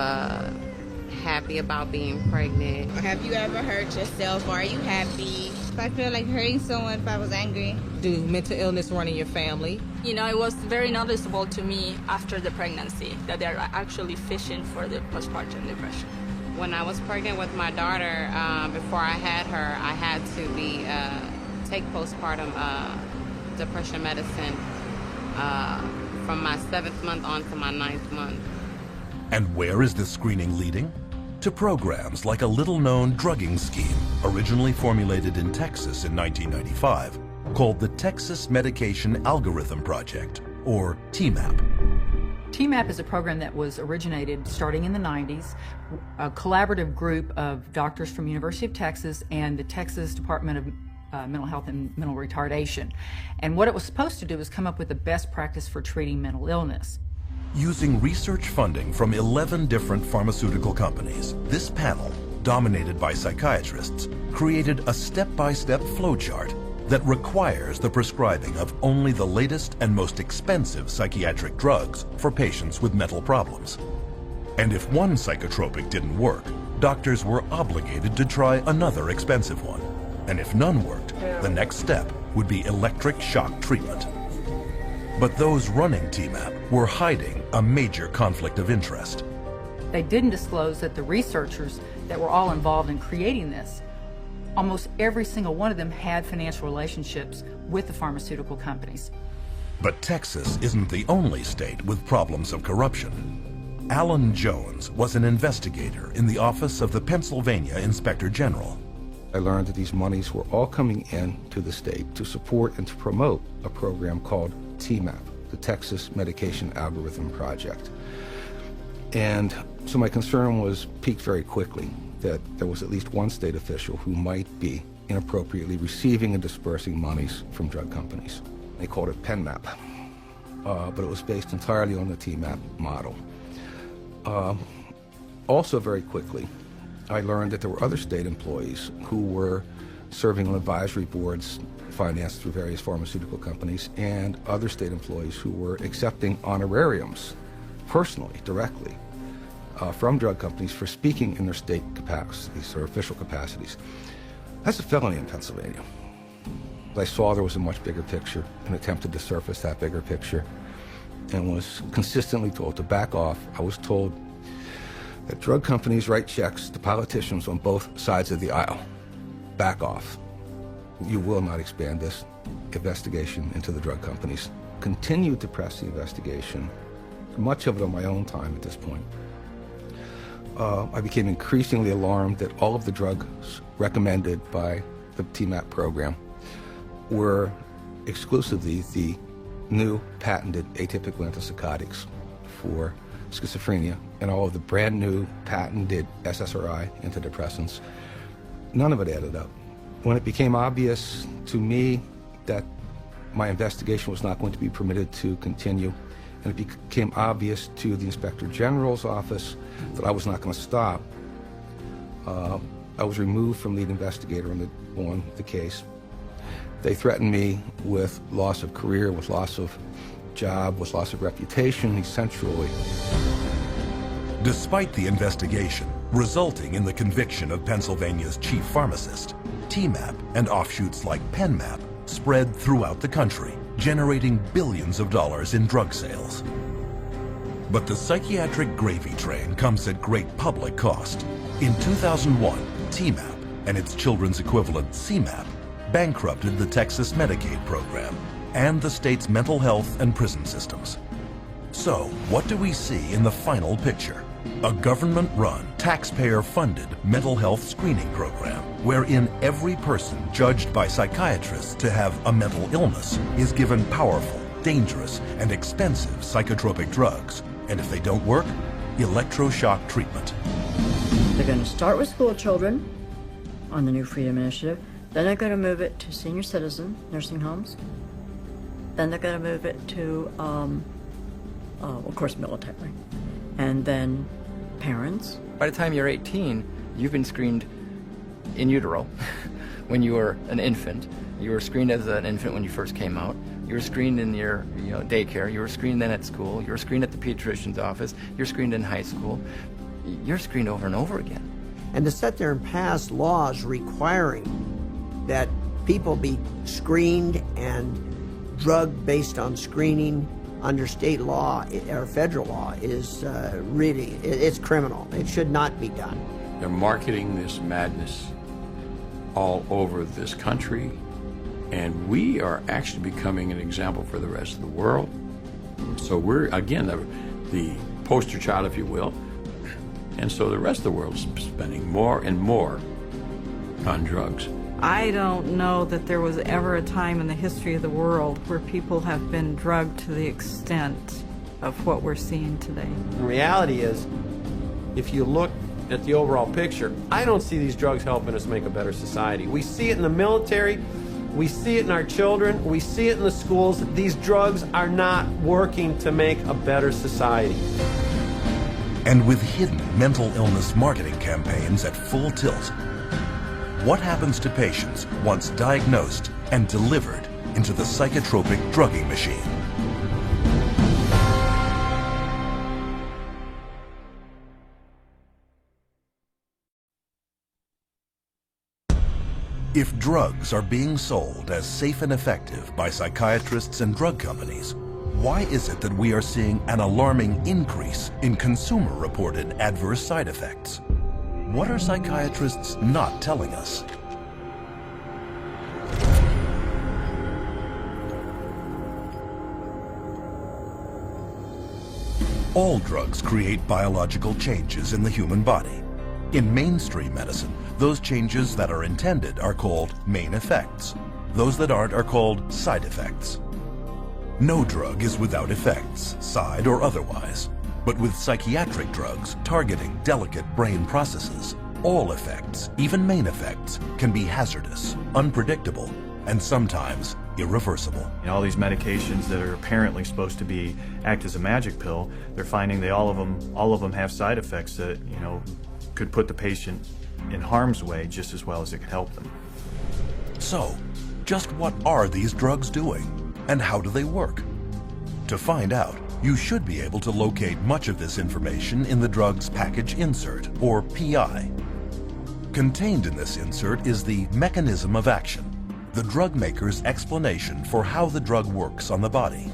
happy about being pregnant? Have you ever hurt yourself? Are you happy? If I feel like hurting someone, if I was angry. Do mental illness run in your family? You know, it was very noticeable to me after the pregnancy that they're actually fishing for the postpartum depression. When I was pregnant with my daughter, before I had her, I had to take postpartum depression medicine from my 7th month on to my 9th month. And where is this screening leading? To programs like a little-known drugging scheme originally formulated in Texas in 1995 called the Texas Medication Algorithm Project, or TMAP. TMAP is a program that was originated starting in the 90s, a collaborative group of doctors from University of Texas and the Texas Department of Mental Health and Mental Retardation. And what it was supposed to do was come up with the best practice for treating mental illness. Using research funding from 11 different pharmaceutical companies, this panel, dominated by psychiatrists, created a step-by-step flowchart that requires the prescribing of only the latest and most expensive psychiatric drugs for patients with mental problems. And if one psychotropic didn't work, doctors were obligated to try another expensive one. And if none worked, the next step would be electric shock treatment. But those running TMAP were hiding a major conflict of interest. They didn't disclose that the researchers that were all involved in creating this, almost every single one of them had financial relationships with the pharmaceutical companies. But Texas isn't the only state with problems of corruption. Alan Jones was an investigator in the office of the Pennsylvania Inspector General. I learned that these monies were all coming in to the state to support and to promote a program called TMAP, the Texas Medication Algorithm Project. And so my concern was piqued very quickly that there was at least one state official who might be inappropriately receiving and dispersing monies from drug companies. They called it PenMap, but it was based entirely on the TMAP model. Also very quickly, I learned that there were other state employees who were serving on advisory boards financed through various pharmaceutical companies, and other state employees who were accepting honorariums personally, directly, from drug companies for speaking in their state capacities or official capacities. That's a felony in Pennsylvania. I saw there was a much bigger picture and attempted to surface that bigger picture and was consistently told to back off. I was told that drug companies write checks to politicians on both sides of the aisle. Back off. You will not expand this investigation into the drug companies. Continued to press the investigation, much of it on my own time at this point. I became increasingly alarmed that all of the drugs recommended by the TMAP program were exclusively the new patented atypical antipsychotics for schizophrenia and all of the brand new patented SSRI antidepressants. None of it added up. When it became obvious to me that my investigation was not going to be permitted to continue, and it became obvious to the Inspector General's office that I was not going to stop, I was removed from lead investigator on the case. They threatened me with loss of career, with loss of job, with loss of reputation, essentially. Despite the investigation resulting in the conviction of Pennsylvania's chief pharmacist, TMAP and offshoots like PenMap spread throughout the country, generating billions of dollars in drug sales. But the psychiatric gravy train comes at great public cost. In 2001, TMAP and its children's equivalent CMAP bankrupted the Texas Medicaid program and the state's mental health and prison systems. So, what do we see in the final picture? a government-run, taxpayer-funded mental health screening program wherein every person judged by psychiatrists to have a mental illness is given powerful, dangerous, and expensive psychotropic drugs, and if they don't work, electroshock treatment. They're going to start with school children on the New Freedom Initiative, then they're going to move it to senior citizen nursing homes, then they're going to move it to, of course, military, and then parents. By the time you're 18, you've been screened in utero when you were an infant. You were screened as an infant when you first came out. You were screened in your daycare. You were screened then at school. You were screened at the pediatrician's office. You're screened in high school. You're screened over and over again. And to sit there and pass laws requiring that people be screened and drugged based on screening under state law or federal law is really, it's criminal. It should not be done. They're marketing this madness all over this country, and we are actually becoming an example for the rest of the world. So we're, again, the poster child, if you will, and so the rest of the world is spending more and more on drugs. I don't know that there was ever a time in the history of the world where people have been drugged to the extent of what we're seeing today. The reality is, if you look at the overall picture, I don't see these drugs helping us make a better society. We see it in the military, we see it in our children, we see it in the schools. These drugs are not working to make a better society. And with hidden mental illness marketing campaigns at full tilt, what happens to patients once diagnosed and delivered into the psychotropic drugging machine? If drugs are being sold as safe and effective by psychiatrists and drug companies, why is it that we are seeing an alarming increase in consumer-reported adverse side effects? What are psychiatrists not telling us? All drugs create biological changes in the human body. In mainstream medicine, those changes that are intended are called main effects. Those that aren't are called side effects. No drug is without effects, side or otherwise. But with psychiatric drugs targeting delicate brain processes, all effects, even main effects, can be hazardous, unpredictable, and sometimes irreversible. All these medications that are apparently supposed to act as a magic pill, they're finding all of them have side effects that, could put the patient in harm's way just as well as it could help them. So, just what are these drugs doing, and how do they work? To find out, you should be able to locate much of this information in the drug's package insert, or PI. Contained in this insert is the mechanism of action, the drug maker's explanation for how the drug works on the body.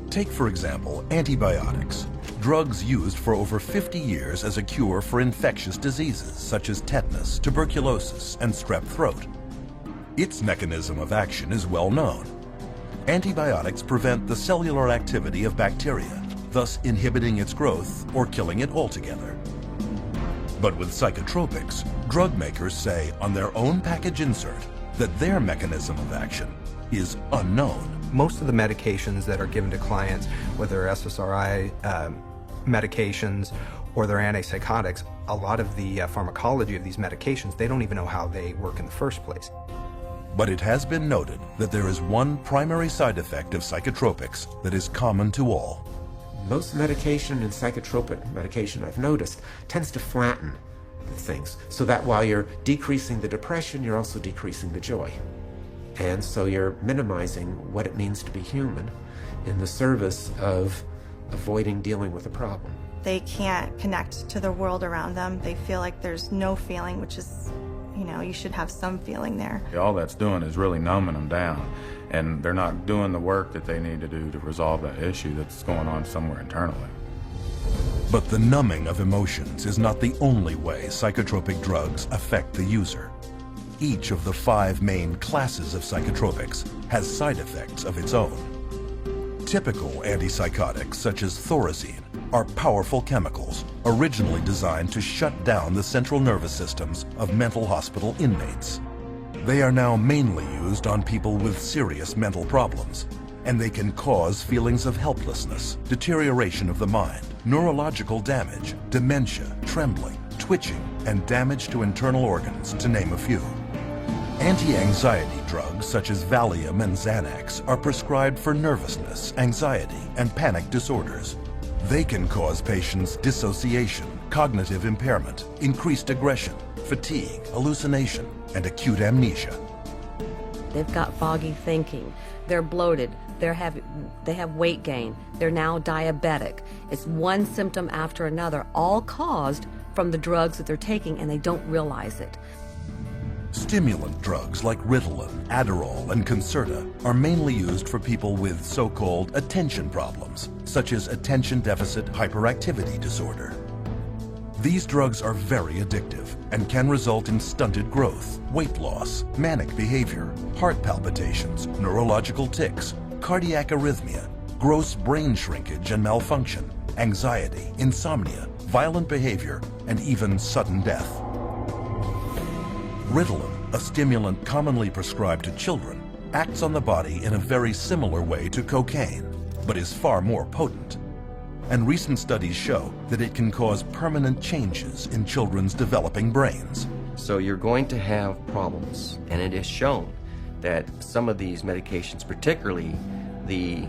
Take, for example, antibiotics, drugs used for over 50 years as a cure for infectious diseases such as tetanus, tuberculosis, and strep throat. Its mechanism of action is well known. Antibiotics prevent the cellular activity of bacteria, thus inhibiting its growth or killing it altogether. But with psychotropics, drug makers say on their own package insert that their mechanism of action is unknown. Most of the medications that are given to clients, whether they're SSRI medications or they're antipsychotics, a lot of the pharmacology of these medications, they don't even know how they work in the first place. But it has been noted that there is one primary side effect of psychotropics that is common to all. Most medication and psychotropic medication, I've noticed, tends to flatten things, so that while you're decreasing the depression, you're also decreasing the joy. And so you're minimizing what it means to be human in the service of avoiding dealing with a problem. They can't connect to the world around them. They feel like there's no feeling, which is, you should have some feeling there. All that's doing is really numbing them down, and they're not doing the work that they need to do to resolve that issue that's going on somewhere internally. But the numbing of emotions is not the only way psychotropic drugs affect the user. Each of the 5 main classes of psychotropics has side effects of its own. Typical antipsychotics, such as thorazine, are powerful chemicals originally designed to shut down the central nervous systems of mental hospital inmates. They are now mainly used on people with serious mental problems, and they can cause feelings of helplessness, deterioration of the mind, neurological damage, dementia, trembling, twitching, and damage to internal organs, to name a few. Anti-anxiety drugs such as Valium and Xanax are prescribed for nervousness, anxiety, and panic disorders. They can cause patients dissociation, cognitive impairment, increased aggression, fatigue, hallucination, and acute amnesia. They've got foggy thinking. They're bloated. They have weight gain. They're now diabetic. It's one symptom after another, all caused from the drugs that they're taking, and they don't realize it. Stimulant drugs like Ritalin, Adderall, and Concerta are mainly used for people with so-called attention problems, such as attention deficit hyperactivity disorder. These drugs are very addictive and can result in stunted growth, weight loss, manic behavior, heart palpitations, neurological tics, cardiac arrhythmia, gross brain shrinkage and malfunction, anxiety, insomnia, violent behavior, and even sudden death. Ritalin, a stimulant commonly prescribed to children, acts on the body in a very similar way to cocaine, but is far more potent. And recent studies show that it can cause permanent changes in children's developing brains. So you're going to have problems, and it is shown that some of these medications, particularly the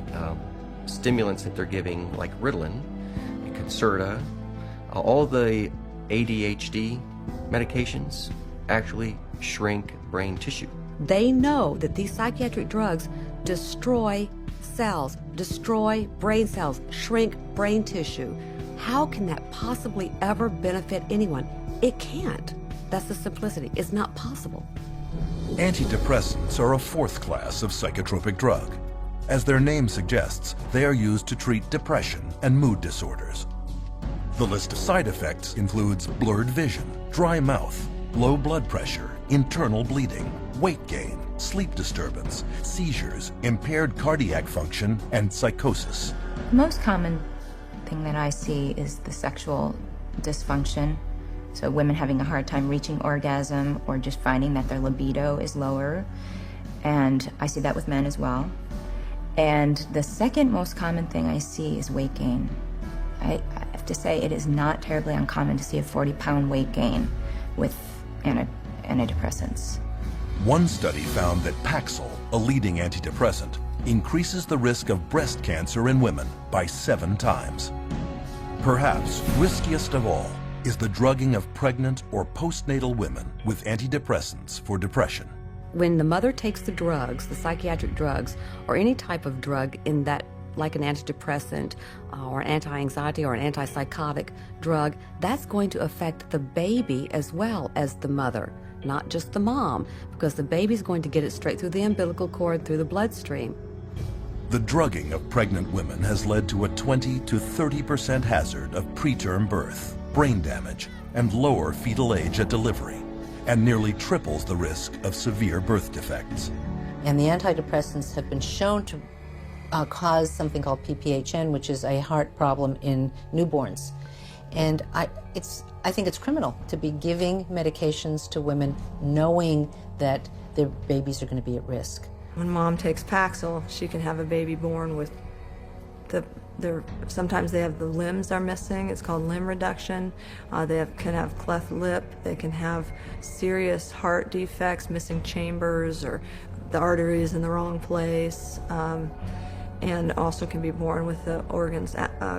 stimulants that they're giving, like Ritalin, Concerta, all the ADHD medications actually shrink brain tissue. They know that these psychiatric drugs destroy cells, destroy brain cells, shrink brain tissue. How can that possibly ever benefit anyone? It can't. That's the simplicity. It's not possible. Antidepressants are a fourth class of psychotropic drug. As their name suggests, they are used to treat depression and mood disorders. The list of side effects includes blurred vision, dry mouth, low blood pressure, internal bleeding, weight gain, sleep disturbance, seizures, impaired cardiac function, and psychosis. The most common thing that I see is the sexual dysfunction. So women having a hard time reaching orgasm or just finding that their libido is lower. And I see that with men as well. And the second most common thing I see is weight gain. I have to say it is not terribly uncommon to see a 40-pound weight gain with antidepressants. One study found that Paxil, a leading antidepressant, increases the risk of breast cancer in women by 7 times. Perhaps riskiest of all is the drugging of pregnant or postnatal women with antidepressants for depression. When the mother takes the drugs, the psychiatric drugs, or any type of drug in that, like an antidepressant or anti-anxiety or an antipsychotic drug, that's going to affect the baby as well as the mother, not just the mom, because the baby's going to get it straight through the umbilical cord, through the bloodstream. The drugging of pregnant women has led to a 20 to 30% hazard of preterm birth, brain damage, and lower fetal age at delivery, and nearly triples the risk of severe birth defects. And the antidepressants have been shown to cause something called PPHN, which is a heart problem in newborns. And I think it's criminal to be giving medications to women knowing that their babies are going to be at risk. When mom takes Paxil, she can have a baby born with sometimes they have the limbs are missing. It's called limb reduction. They can have cleft lip. They can have serious heart defects, missing chambers, or the arteries in the wrong place. And also can be born with the organs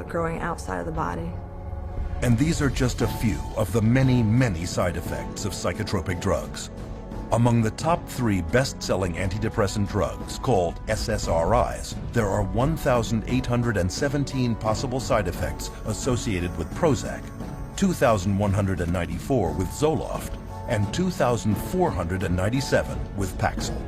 growing outside of the body. And these are just a few of the many, many side effects of psychotropic drugs. Among the top 3 best-selling antidepressant drugs, called SSRIs, there are 1,817 possible side effects associated with Prozac, 2,194 with Zoloft, and 2,497 with Paxil.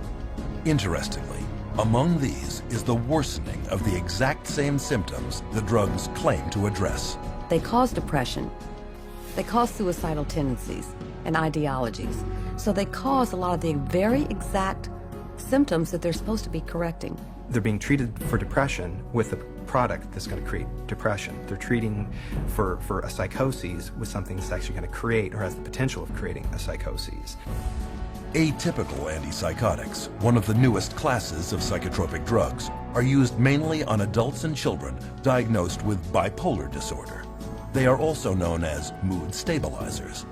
Interestingly, among these is the worsening of the exact same symptoms the drugs claim to address. They cause depression. They cause suicidal tendencies and ideologies. So they cause a lot of the very exact symptoms that they're supposed to be correcting. they're being treated for depression with a product that's going to create depression. They're treating for a psychosis with something that's actually going to create or has the potential of creating a psychosis. Atypical antipsychotics, one of the newest classes of psychotropic drugs, are used mainly on adults and children diagnosed with bipolar disorder. They are also known as mood stabilizers.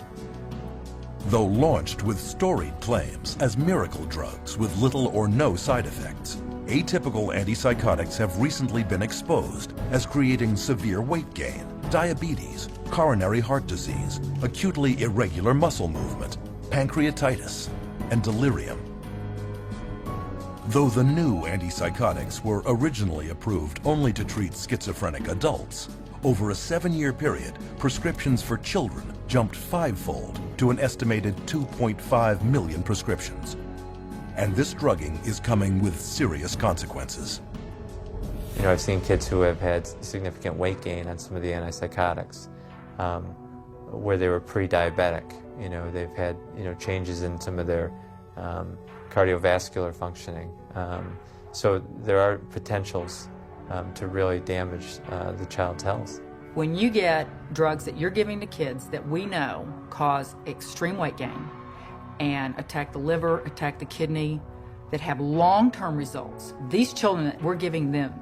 Though launched with storied claims as miracle drugs with little or no side effects, atypical antipsychotics have recently been exposed as creating severe weight gain, diabetes, coronary heart disease, acutely irregular muscle movement, pancreatitis, and delirium. Though the new antipsychotics were originally approved only to treat schizophrenic adults, over a 7-year period, prescriptions for children jumped 5-fold to an estimated 2.5 million prescriptions. And this drugging is coming with serious consequences. You know, I've seen kids who have had significant weight gain on some of the antipsychotics, where they were pre-diabetic. You know, they've had, you know, changes in some of their cardiovascular functioning. So there are potentials to really damage the child's health. When you get drugs that you're giving to kids that we know cause extreme weight gain and attack the liver, attack the kidney, that have long-term results, these children that we're giving them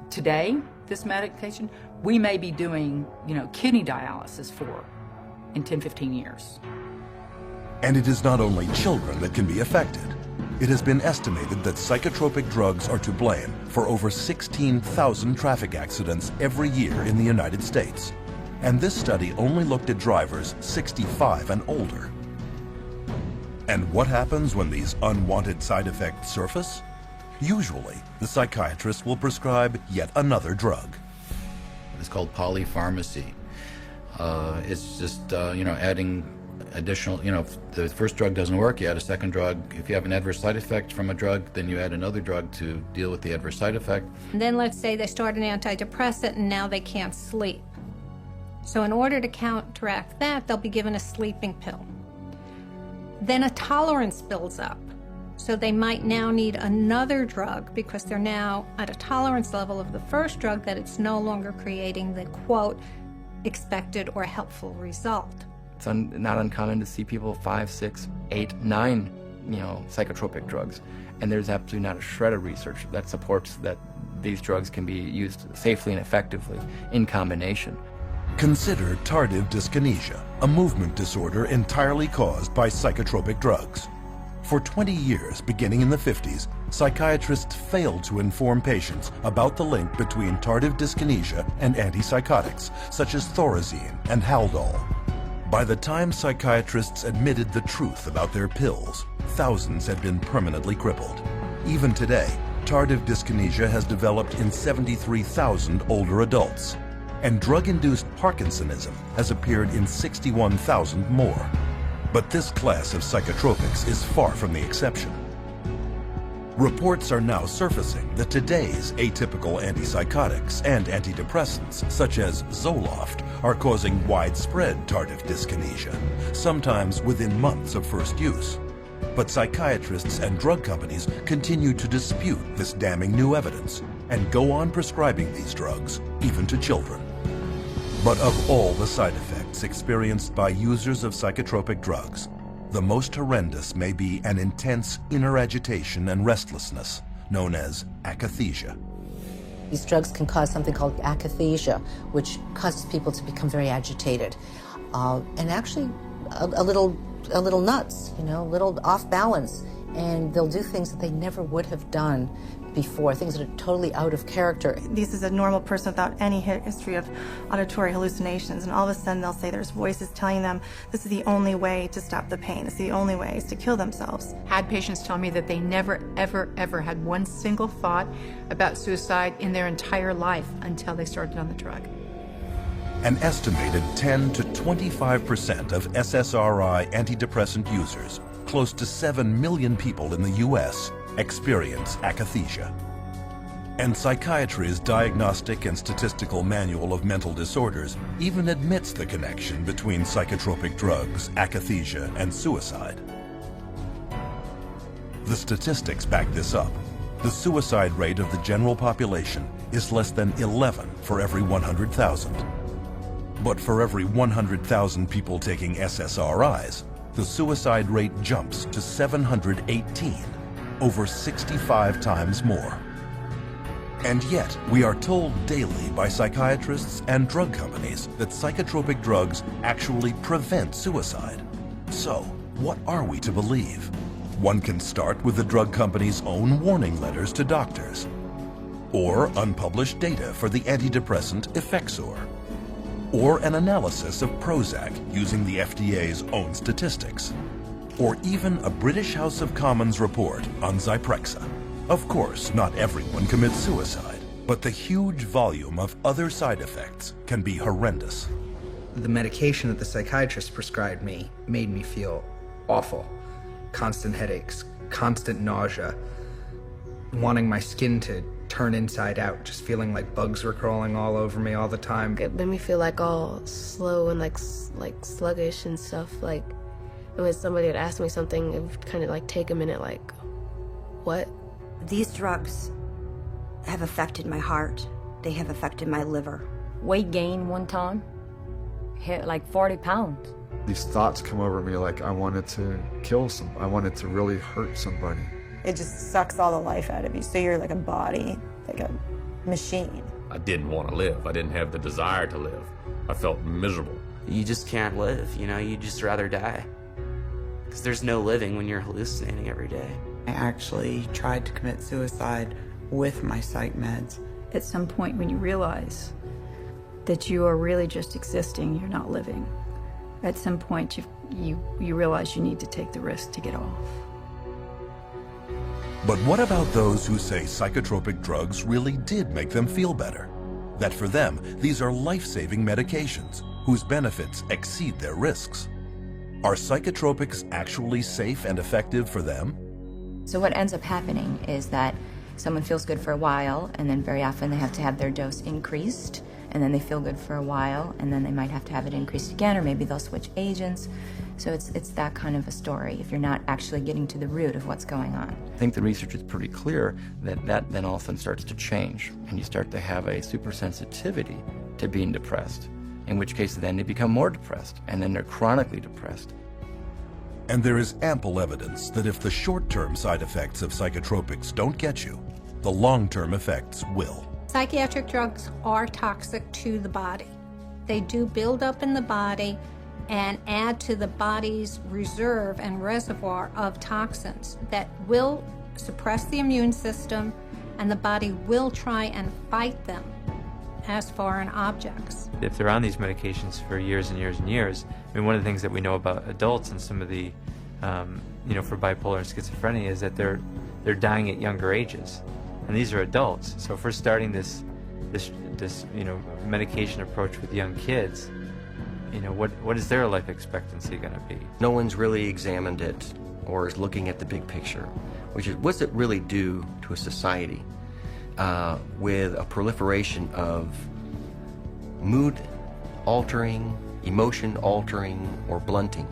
today, this medication, we may be doing, you know, kidney dialysis for in 10, 15 years. And it is not only children that can be affected. It has been estimated that psychotropic drugs are to blame for over 16,000 traffic accidents every year in the United States. And this study only looked at drivers 65 and older. And what happens when these unwanted side effects surface? Usually, the psychiatrist will prescribe yet another drug. It's called polypharmacy. It's just, you know, adding additional, you know, if the first drug doesn't work, you add a second drug. If you have an adverse side effect from a drug, then you add another drug to deal with the adverse side effect. And then let's say they start an antidepressant and now they can't sleep. So in order to counteract that, they'll be given a sleeping pill. Then a tolerance builds up. So they might now need another drug because they're now at a tolerance level of the first drug that it's no longer creating the, quote, expected or helpful result. It's not uncommon to see people 5, 6, 8, 9, you know, psychotropic drugs, and there's absolutely not a shred of research that supports that these drugs can be used safely and effectively in combination. Consider tardive dyskinesia, a movement disorder entirely caused by psychotropic drugs. For 20 years, beginning in the 50s, psychiatrists failed to inform patients about the link between tardive dyskinesia and antipsychotics, such as Thorazine and Haldol. By the time psychiatrists admitted the truth about their pills, thousands had been permanently crippled. Even today, tardive dyskinesia has developed in 73,000 older adults, and drug-induced Parkinsonism has appeared in 61,000 more. But this class of psychotropics is far from the exception. Reports are now surfacing that today's atypical antipsychotics and antidepressants, such as Zoloft, are causing widespread tardive dyskinesia, sometimes within months of first use. But psychiatrists and drug companies continue to dispute this damning new evidence and go on prescribing these drugs, even to children. But of all the side effects experienced by users of psychotropic drugs, the most horrendous may be an intense inner agitation and restlessness, known as akathisia. These drugs can cause something called akathisia, which causes people to become very agitated, and actually a little nuts, you know, a little off balance, and they'll do things that they never would have done before, things that are totally out of character. This is a normal person without any history of auditory hallucinations, and all of a sudden they'll say there's voices telling them this is the only way to stop the pain, this is the only way is to kill themselves. Had patients tell me that they never, ever, ever had one single thought about suicide in their entire life until they started on the drug. An estimated 10 to 25% of SSRI antidepressant users, close to 7 million people in the U.S., experience akathisia. And Psychiatry's Diagnostic and Statistical Manual of Mental Disorders even admits the connection between psychotropic drugs, akathisia, and suicide. The statistics back this up. the suicide rate of the general population is less than 11 for every 100,000. But for every 100,000 people taking SSRIs, the suicide rate jumps to 718, over 65 times more. And yet, we are told daily by psychiatrists and drug companies that psychotropic drugs actually prevent suicide. So, what are we to believe? One can start with the drug company's own warning letters to doctors, or unpublished data for the antidepressant Effexor, or an analysis of Prozac using the FDA's own statistics, or even a British House of Commons report on Zyprexa. Of course, not everyone commits suicide, but the huge volume of other side effects can be horrendous. The medication that the psychiatrist prescribed me made me feel awful. Constant headaches, constant nausea, wanting my skin to turn inside out, just feeling like bugs were crawling all over me all the time. It made me feel like all slow and like sluggish and stuff. Like, and when somebody would ask me something, it would kind of like take a minute, like, what? These drugs have affected my heart. They have affected my liver. Weight gain one time, hit like 40 pounds. These thoughts come over me like I wanted to kill I wanted to really hurt somebody. It just sucks all the life out of you, so you're like a body, like a machine. I didn't want to live. I didn't have the desire to live. I felt miserable. You just can't live, you know, you'd just rather die. Because there's no living when you're hallucinating every day. I actually tried to commit suicide with my psych meds. At some point when you realize that you are really just existing, you're not living, at some point you realize you need to take the risk to get off. But what about those who say psychotropic drugs really did make them feel better? That for them, these are life-saving medications whose benefits exceed their risks. Are psychotropics actually safe and effective for them? So what ends up happening is that someone feels good for a while, and then very often they have to have their dose increased, and then they feel good for a while, and then they might have to have it increased again, or maybe they'll switch agents. So it's that kind of a story if you're not actually getting to the root of what's going on. I think the research is pretty clear that then all of a sudden starts to change, and you start to have a supersensitivity to being depressed, in which case then they become more depressed, and then they're chronically depressed. And there is ample evidence that if the short-term side effects of psychotropics don't get you, the long-term effects will. Psychiatric drugs are toxic to the body. They do build up in the body and add to the body's reserve and reservoir of toxins that will suppress the immune system, and the body will try and fight them as foreign objects. If they're on these medications for years and years and years, I mean, one of the things that we know about adults and some of the, for bipolar and schizophrenia is that they're dying at younger ages, and these are adults. So if we're starting this medication approach with young kids, what is their life expectancy going to be? No one's really examined it or is looking at the big picture, which is what's it really do to a society with a proliferation of mood-altering, emotion-altering, or blunting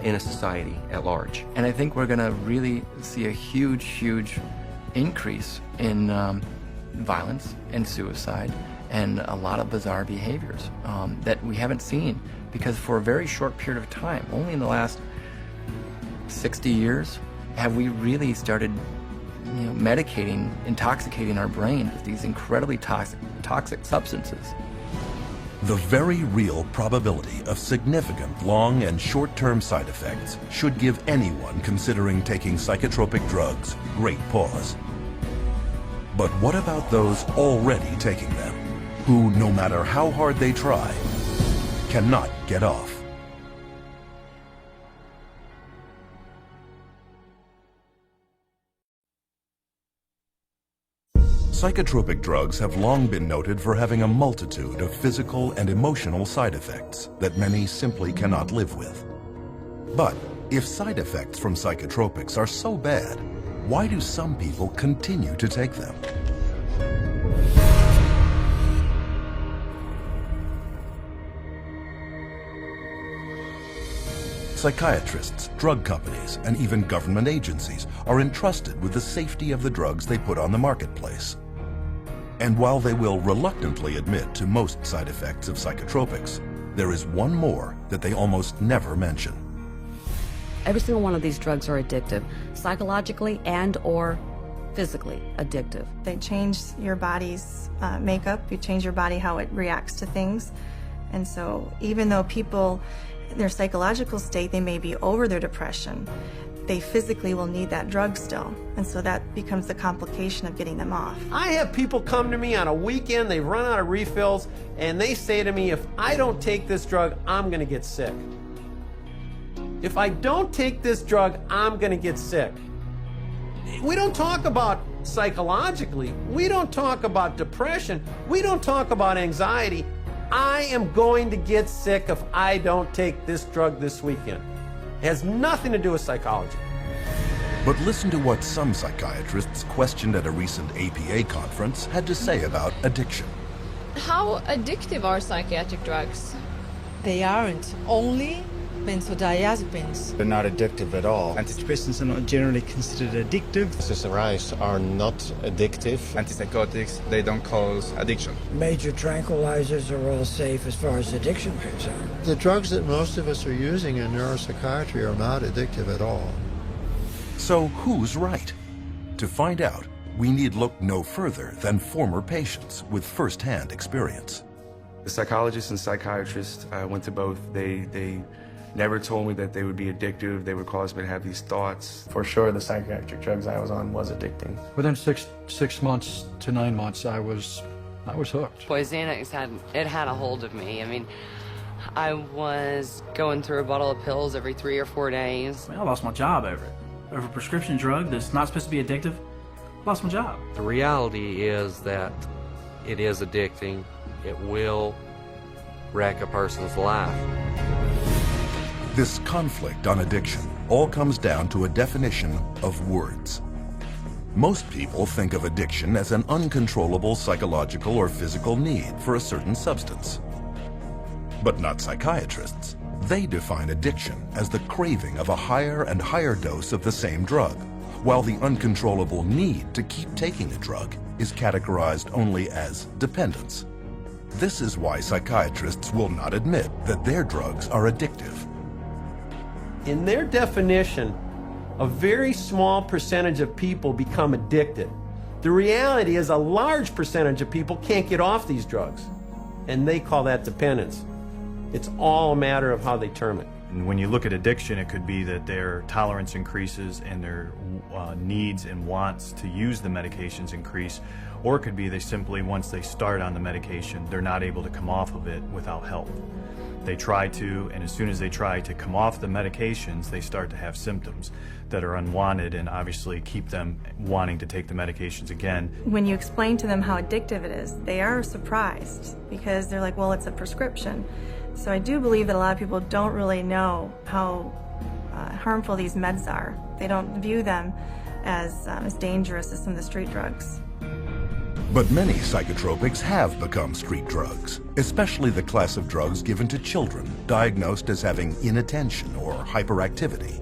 in a society at large. And I think we're going to really see a huge, huge increase in violence and suicide and a lot of bizarre behaviors that we haven't seen, because for a very short period of time, only in the last 60 years, have we really started medicating, intoxicating our brain with these incredibly toxic substances. The very real probability of significant long and short-term side effects should give anyone considering taking psychotropic drugs great pause. But what about those already taking them, who, no matter how hard they try, cannot get off? Psychotropic drugs have long been noted for having a multitude of physical and emotional side effects that many simply cannot live with. But if side effects from psychotropics are so bad, why do some people continue to take them? Psychiatrists, drug companies, and even government agencies are entrusted with the safety of the drugs they put on the marketplace. And while they will reluctantly admit to most side effects of psychotropics, there is one more that they almost never mention. Every single one of these drugs are addictive, psychologically and or physically addictive. They change your body's makeup, you change your body how it reacts to things. And so even though people, their psychological state, they may be over their depression, they physically will need that drug still. And so that becomes the complication of getting them off. I have people come to me on a weekend, they've run out of refills, and they say to me, if I don't take this drug, I'm gonna get sick. If I don't take this drug, I'm gonna get sick. We don't talk about psychologically, we don't talk about depression, we don't talk about anxiety. I am going to get sick if I don't take this drug this weekend. It has nothing to do with psychology. But listen to what some psychiatrists questioned at a recent APA conference had to say about addiction. How addictive are psychiatric drugs? They aren't. Only benzodiazepines. They're not addictive at all. Antidepressants are not generally considered addictive. SSRIs are not addictive. Antipsychotics, they don't cause addiction. Major tranquilizers are all safe as far as addiction is concerned. The drugs that most of us are using in neuropsychiatry are not addictive at all. So who's right? To find out, we need look no further than former patients with first-hand experience. The psychologists and psychiatrists, I went to both. They never told me that they would be addictive. They would cause me to have these thoughts. For sure, the psychiatric drugs I was on was addicting. Within six months to 9 months, I was hooked. Xanax had a hold of me. I mean, I was going through a bottle of pills every 3 or 4 days. I lost my job over it. Over a prescription drug that's not supposed to be addictive, lost my job. The reality is that it is addicting. It will wreck a person's life. This conflict on addiction all comes down to a definition of words. Most people think of addiction as an uncontrollable psychological or physical need for a certain substance. But not psychiatrists. They define addiction as the craving of a higher and higher dose of the same drug, while the uncontrollable need to keep taking a drug is categorized only as dependence. This is why psychiatrists will not admit that their drugs are addictive. In their definition, a very small percentage of people become addicted. The reality is a large percentage of people can't get off these drugs, and they call that dependence. It's all a matter of how they term it. And when you look at addiction, it could be that their tolerance increases and their needs and wants to use the medications increase, or it could be they simply, once they start on the medication, they're not able to come off of it without help. They try to, and as soon as they try to come off the medications, they start to have symptoms that are unwanted and obviously keep them wanting to take the medications again. When you explain to them how addictive it is, they are surprised because they're like, well, it's a prescription. So I do believe that a lot of people don't really know how harmful these meds are. They don't view them as dangerous as some of the street drugs. But many psychotropics have become street drugs, especially the class of drugs given to children diagnosed as having inattention or hyperactivity.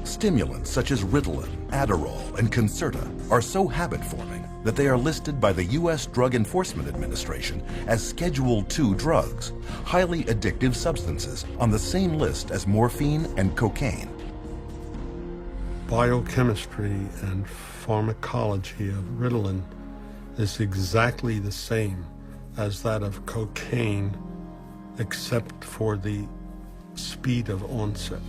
Stimulants such as Ritalin, Adderall, and Concerta are so habit-forming that they are listed by the U.S. Drug Enforcement Administration as Schedule II drugs, highly addictive substances on the same list as morphine and cocaine. Biochemistry and pharmacology of Ritalin is exactly the same as that of cocaine, except for the speed of onset.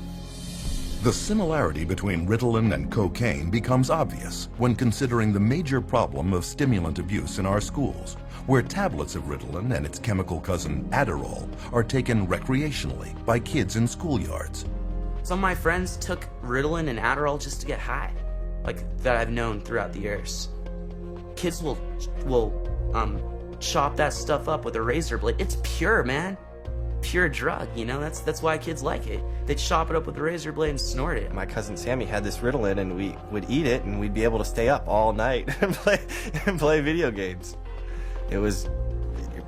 The similarity between Ritalin and cocaine becomes obvious when considering the major problem of stimulant abuse in our schools, where tablets of Ritalin and its chemical cousin Adderall are taken recreationally by kids in schoolyards. Some of my friends took Ritalin and Adderall just to get high, that I've known throughout the years. Kids will chop that stuff up with a razor blade. It's pure, man. Pure drug, you know? That's why kids like it. They chop it up with a razor blade and snort it. My cousin Sammy had this Ritalin, and we would eat it, and we'd be able to stay up all night and play video games. It was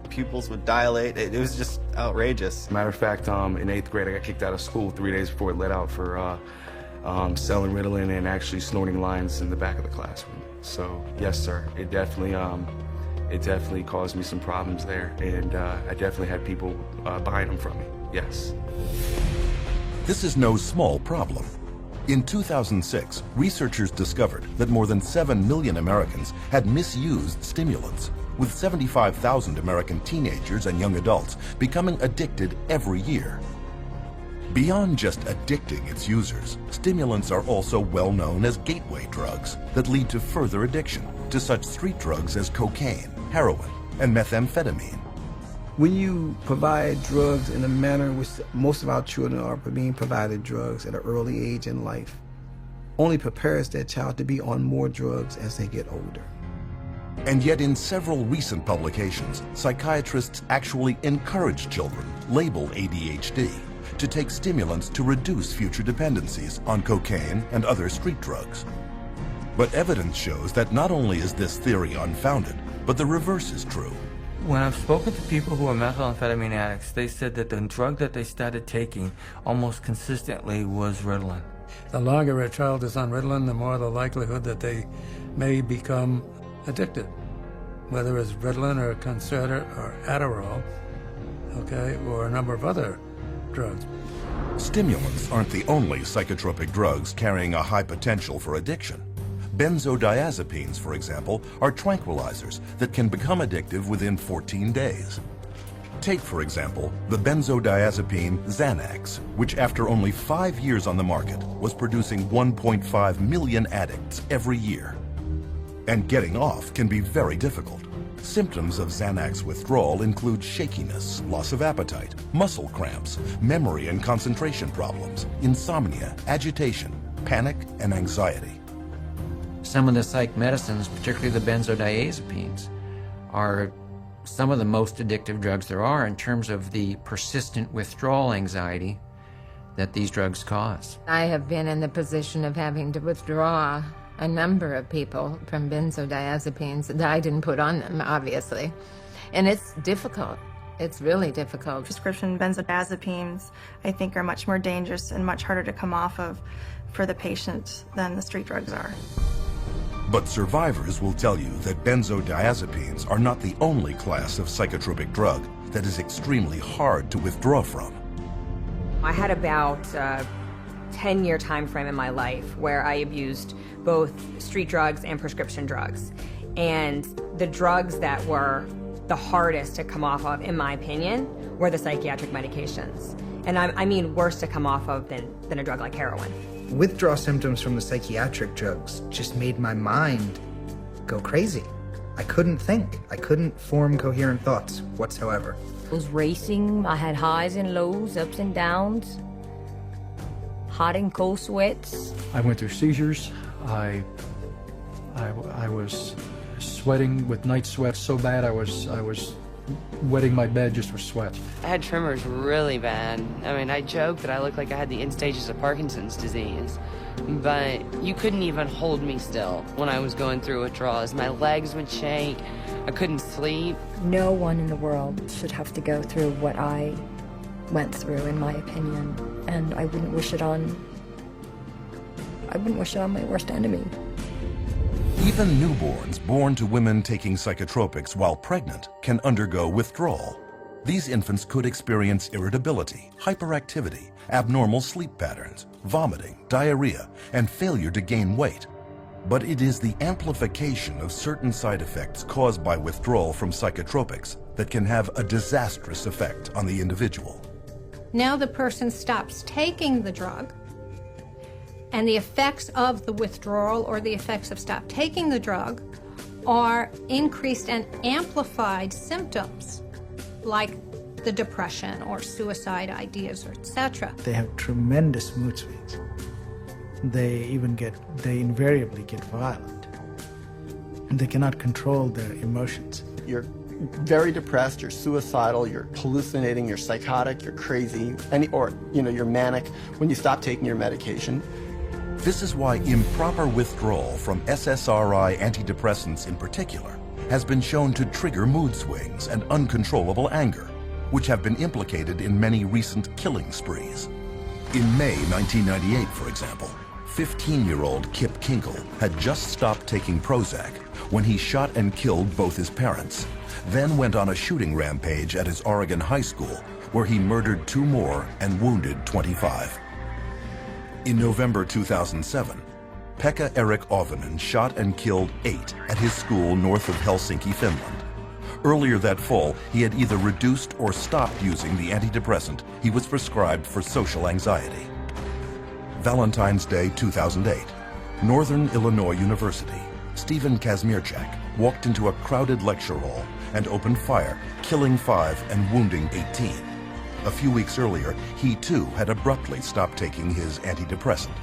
pupils would dilate. It was just outrageous. Matter of fact, in 8th grade, I got kicked out of school 3 days before it let out for selling Ritalin and actually snorting lines in the back of the classroom. So yes, sir, it definitely caused me some problems there, and I definitely had people buying them from me. Yes. This is no small problem. In 2006, researchers discovered that more than 7 million Americans had misused stimulants, with 75,000 American teenagers and young adults becoming addicted every year. Beyond just addicting its users, stimulants are also well known as gateway drugs that lead to further addiction to such street drugs as cocaine, heroin, and methamphetamine. When you provide drugs in a manner in which most of our children are being provided drugs at an early age in life, only prepares that child to be on more drugs as they get older. And yet in several recent publications, psychiatrists actually encourage children labeled ADHD to take stimulants to reduce future dependencies on cocaine and other street drugs. But evidence shows that not only is this theory unfounded, but the reverse is true. When I've spoken to people who are methamphetamine addicts, they said that the drug that they started taking almost consistently was Ritalin. The longer a child is on Ritalin, the more the likelihood that they may become addicted, whether it's Ritalin or Concerta or Adderall, okay, or a number of other drugs. Stimulants aren't the only psychotropic drugs carrying a high potential for addiction. Benzodiazepines, for example, are tranquilizers that can become addictive within 14 days. Take, for example, the benzodiazepine Xanax, which after only 5 years on the market was producing 1.5 million addicts every year. And getting off can be very difficult. Symptoms of Xanax withdrawal include shakiness, loss of appetite, muscle cramps, memory and concentration problems, insomnia, agitation, panic, and anxiety. Some of the psych medicines, particularly the benzodiazepines, are some of the most addictive drugs there are in terms of the persistent withdrawal anxiety that these drugs cause. I have been in the position of having to withdraw a number of people from benzodiazepines that I didn't put on them, obviously. And it's difficult. It's really difficult. Prescription benzodiazepines, I think, are much more dangerous and much harder to come off of for the patient than the street drugs are. But survivors will tell you that benzodiazepines are not the only class of psychotropic drug that is extremely hard to withdraw from. I had about a 10-year time frame in my life where I abused both street drugs and prescription drugs. And the drugs that were the hardest to come off of, in my opinion, were the psychiatric medications. And I mean worse to come off of than a drug like heroin. Withdrawal symptoms from the psychiatric drugs just made my mind go crazy. I couldn't think. I couldn't form coherent thoughts whatsoever. It was racing. I had highs and lows, ups and downs, hot and cold sweats. I went through seizures. I was sweating with night sweats so bad I was wetting my bed just for sweat. I had tremors really bad. I mean, I joked that I looked like I had the end stages of Parkinson's disease, but you couldn't even hold me still when I was going through withdrawals. My legs would shake. I couldn't sleep. No one in the world should have to go through what I went through, in my opinion, and I wouldn't wish it on my worst enemy. Even newborns born to women taking psychotropics while pregnant can undergo withdrawal. These infants could experience irritability, hyperactivity, abnormal sleep patterns, vomiting, diarrhea, and failure to gain weight. But it is the amplification of certain side effects caused by withdrawal from psychotropics that can have a disastrous effect on the individual. Now the person stops taking the drug, and the effects of the withdrawal or the effects of stop taking the drug are increased and amplified symptoms like the depression or suicide ideas, or etc. They have tremendous mood swings. They invariably get violent. And they cannot control their emotions. You're very depressed, you're suicidal, you're hallucinating, you're psychotic, you're crazy, you're manic when you stop taking your medication. This is why improper withdrawal from SSRI antidepressants in particular has been shown to trigger mood swings and uncontrollable anger, which have been implicated in many recent killing sprees. In May 1998, for example, 15-year-old Kip Kinkle had just stopped taking Prozac when he shot and killed both his parents, then went on a shooting rampage at his Oregon high school, where he murdered 2 more and wounded 25. In November 2007, Pekka Erik Ovinen shot and killed 8 at his school north of Helsinki, Finland. Earlier that fall, he had either reduced or stopped using the antidepressant he was prescribed for social anxiety. Valentine's Day 2008, Northern Illinois University, Stephen Kazmierczak walked into a crowded lecture hall and opened fire, killing 5 and wounding 18. A few weeks earlier, he too had abruptly stopped taking his antidepressant.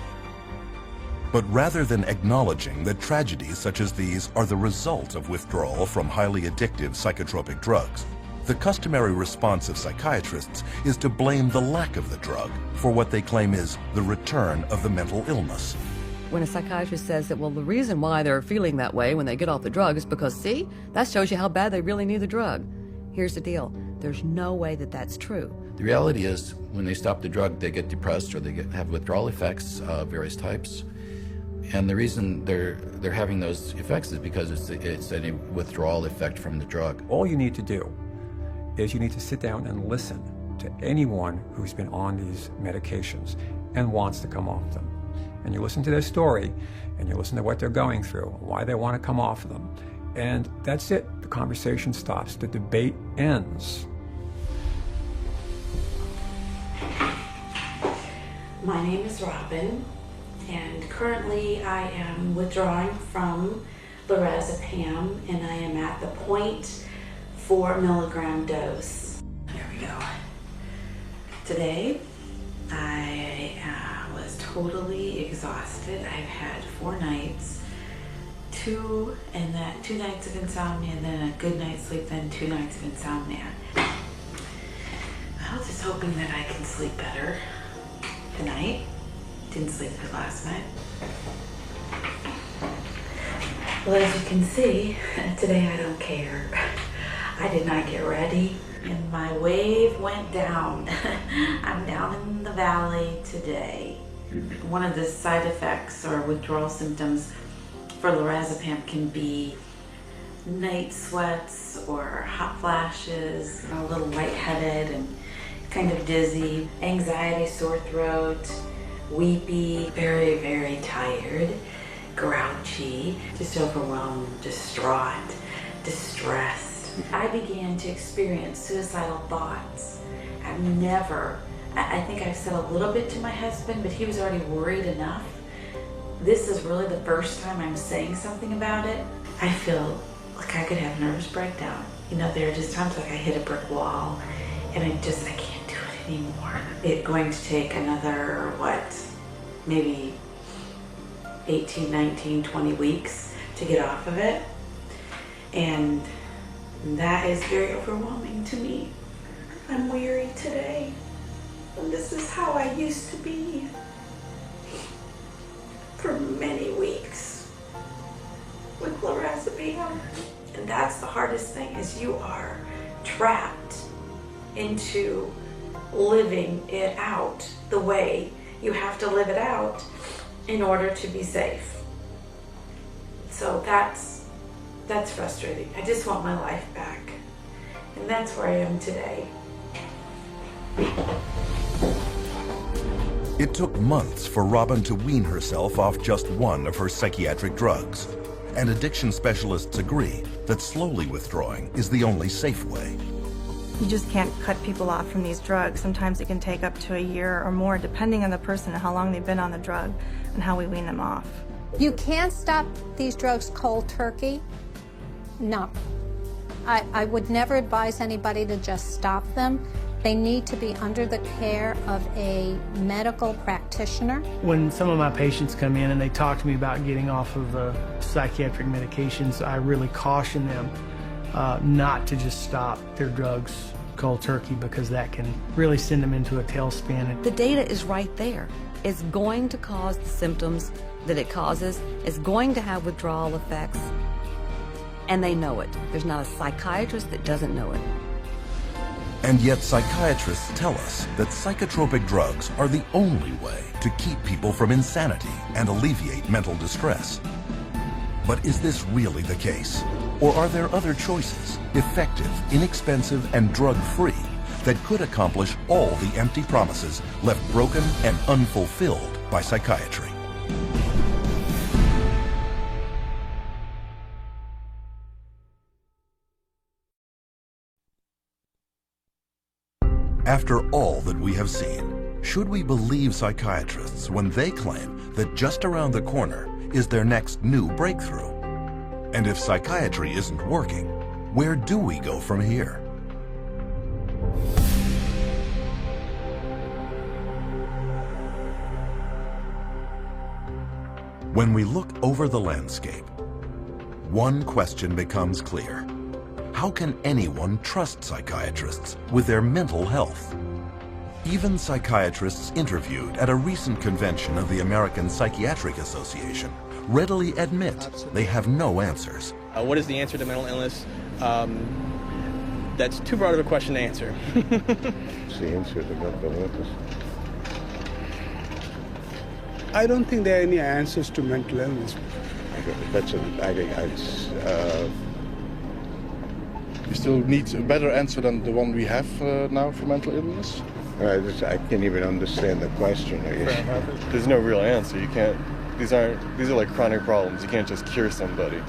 But rather than acknowledging that tragedies such as these are the result of withdrawal from highly addictive psychotropic drugs, the customary response of psychiatrists is to blame the lack of the drug for what they claim is the return of the mental illness. When a psychiatrist says that, well, the reason why they're feeling that way when they get off the drug is because, see, that shows you how bad they really need the drug. Here's the deal. There's no way that that's true. The reality is, when they stop the drug, they get depressed or they have withdrawal effects of various types. And the reason they're having those effects is because it's a withdrawal effect from the drug. All you need to do is you need to sit down and listen to anyone who's been on these medications and wants to come off them. And you listen to their story, and you listen to what they're going through, why they want to come off of them. And that's it. The conversation stops. The debate ends. My name is Robin, and currently I am withdrawing from lorazepam, and I am at the 0.4 milligram dose. There we go. Today, I was totally exhausted. I've had 4 nights, 2 nights of insomnia, and then a good night's sleep, then 2 nights of insomnia. I was just hoping that I can sleep better tonight. Didn't sleep good last night. Well, as you can see, today I don't care. I did not get ready, and my wave went down. I'm down in the valley today. One of the side effects or withdrawal symptoms for lorazepam can be night sweats or hot flashes, a little lightheaded and kind of dizzy, anxiety, sore throat, weepy, very, very tired, grouchy, just overwhelmed, distraught, distressed. I began to experience suicidal thoughts. I think I've said a little bit to my husband, but he was already worried enough. This is really the first time I'm saying something about it. I feel like I could have a nervous breakdown. You know, there are just times like I hit a brick wall and I can't do it anymore. It's going to take another, maybe 18, 19, 20 weeks to get off of it. And that is very overwhelming to me. I'm weary today. And this is how I used to be for many weeks with lorazepam. And that's the hardest thing, is you are trapped into living it out the way you have to live it out in order to be safe. So that's frustrating. I just want my life back. And that's where I am today. It took months for Robin to wean herself off just one of her psychiatric drugs. And addiction specialists agree that slowly withdrawing is the only safe way. You just can't cut people off from these drugs. Sometimes it can take up to a year or more, depending on the person and how long they've been on the drug and how we wean them off. You can't stop these drugs cold turkey. No. I would never advise anybody to just stop them. They need to be under the care of a medical practitioner. When some of my patients come in and they talk to me about getting off of psychiatric medications, I really caution them not to just stop their drugs cold turkey, because that can really send them into a tailspin. The data is right there. It's going to cause the symptoms that it causes. It's going to have withdrawal effects. And they know it. There's not a psychiatrist that doesn't know it. And yet psychiatrists tell us that psychotropic drugs are the only way to keep people from insanity and alleviate mental distress. But is this really the case? Or are there other choices, effective, inexpensive, and drug-free, that could accomplish all the empty promises left broken and unfulfilled by psychiatry? After all that we have seen, should we believe psychiatrists when they claim that just around the corner is their next new breakthrough? And if psychiatry isn't working, where do we go from here? When we look over the landscape, one question becomes clear. How can anyone trust psychiatrists with their mental health? Even psychiatrists interviewed at a recent convention of the American Psychiatric Association readily admit they have no answers. What is the answer to mental illness? That's too broad of a question to answer. What's the answer to mental illness? I don't think there are any answers to mental illness. You still need a better answer than the one we have now for mental illness? I can't even understand the question. There's no real answer. You can't. These are like chronic problems. You can't just cure somebody.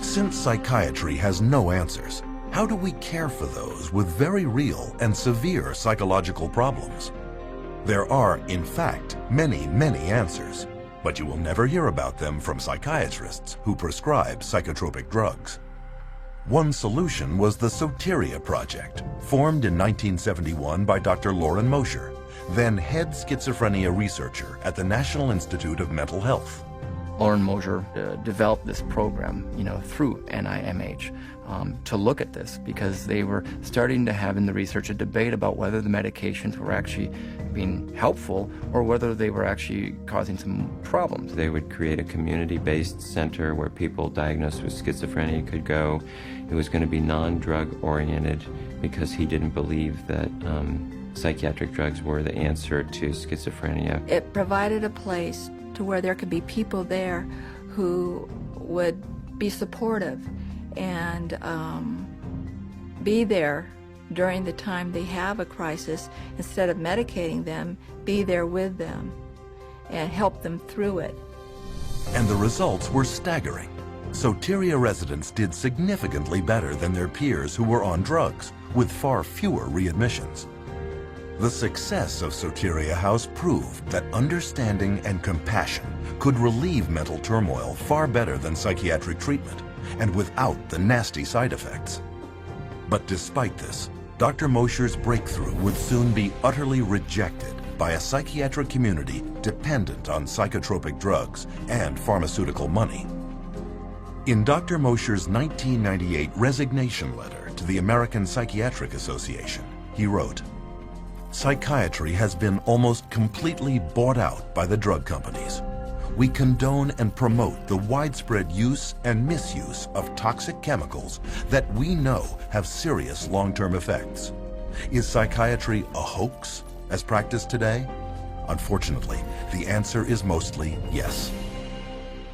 Since psychiatry has no answers, how do we care for those with very real and severe psychological problems? There are, in fact, many, many answers, but you will never hear about them from psychiatrists who prescribe psychotropic drugs. One solution was the Soteria Project, formed in 1971 by Dr. Lauren Mosher, then head schizophrenia researcher at the National Institute of Mental Health. Lauren Mosher developed this program, through NIMH to look at this because they were starting to have in the research a debate about whether the medications were actually being helpful or whether they were actually causing some problems. They would create a community-based center where people diagnosed with schizophrenia could go. It was going to be non-drug oriented because he didn't believe that psychiatric drugs were the answer to schizophrenia. It provided a place to where there could be people there who would be supportive and be there during the time they have a crisis. Instead of medicating them, be there with them and help them through it. And the results were staggering. Soteria residents did significantly better than their peers who were on drugs, with far fewer readmissions. The success of Soteria House proved that understanding and compassion could relieve mental turmoil far better than psychiatric treatment, and without the nasty side effects. But despite this, Dr. Mosher's breakthrough would soon be utterly rejected by a psychiatric community dependent on psychotropic drugs and pharmaceutical money. In Dr. Mosher's 1998 resignation letter to the American Psychiatric Association, he wrote, "Psychiatry has been almost completely bought out by the drug companies. We condone and promote the widespread use and misuse of toxic chemicals that we know have serious long-term effects. Is psychiatry a hoax as practiced today? Unfortunately, the answer is mostly yes."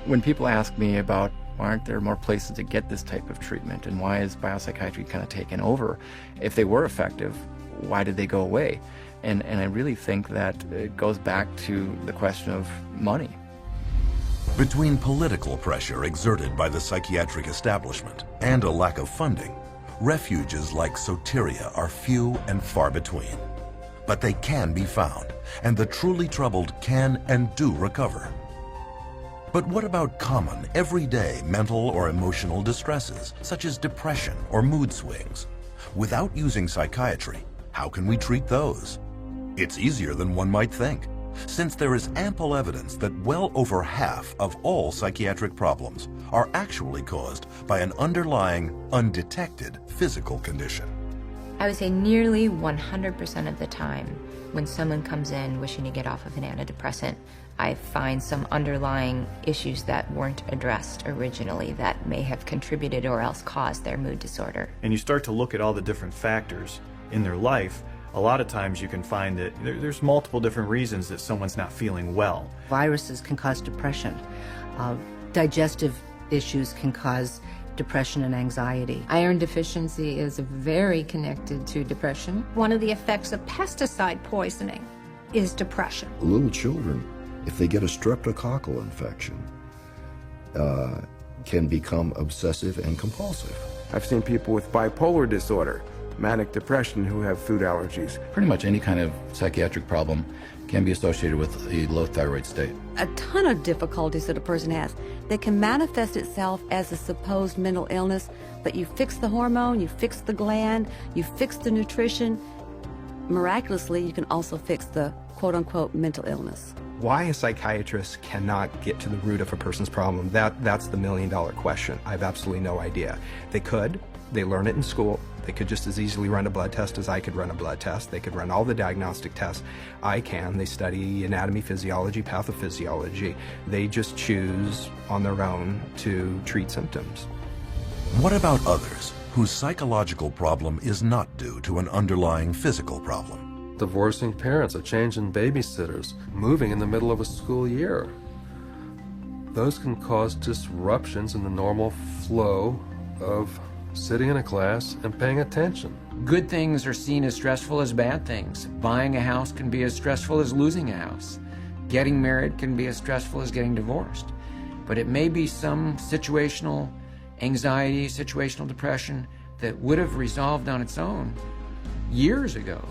When people ask me about why aren't there more places to get this type of treatment and why is biopsychiatry kind of taken over, if they were effective, why did they go away? And I really think that it goes back to the question of money. Between political pressure exerted by the psychiatric establishment and a lack of funding, refuges like Soteria are few and far between. But they can be found, and the truly troubled can and do recover. But what about common, everyday mental or emotional distresses, such as depression or mood swings? Without using psychiatry, how can we treat those? It's easier than one might think, since there is ample evidence that well over half of all psychiatric problems are actually caused by an underlying, undetected physical condition. I would say nearly 100% of the time when someone comes in wishing to get off of an antidepressant, I find some underlying issues that weren't addressed originally that may have contributed or else caused their mood disorder. And you start to look at all the different factors in their life, a lot of times you can find that there's multiple different reasons that someone's not feeling well. Viruses can cause depression. Digestive issues can cause depression and anxiety. Iron deficiency is very connected to depression. One of the effects of pesticide poisoning is depression. Little children, if they get a streptococcal infection, can become obsessive and compulsive. I've seen people with bipolar disorder, manic depression, who have food allergies. Pretty much any kind of psychiatric problem can be associated with a low thyroid state. A ton of difficulties that a person has that can manifest itself as a supposed mental illness, but you fix the hormone, you fix the gland, you fix the nutrition. Miraculously, you can also fix the quote-unquote mental illness. Why a psychiatrist cannot get to the root of a person's problem, that's the million-dollar question. I have absolutely no idea. They could. They learn it in school. They could just as easily run a blood test as I could run a blood test. They could run all the diagnostic tests I can. They study anatomy, physiology, pathophysiology. They just choose on their own to treat symptoms. What about others whose psychological problem is not due to an underlying physical problem? Divorcing parents, a change in babysitters, moving in the middle of a school year. Those can cause disruptions in the normal flow of sitting in a class and paying attention. Good things are seen as stressful as bad things. Buying a house can be as stressful as losing a house. Getting married can be as stressful as getting divorced. But it may be some situational anxiety, situational depression that would have resolved on its own years ago.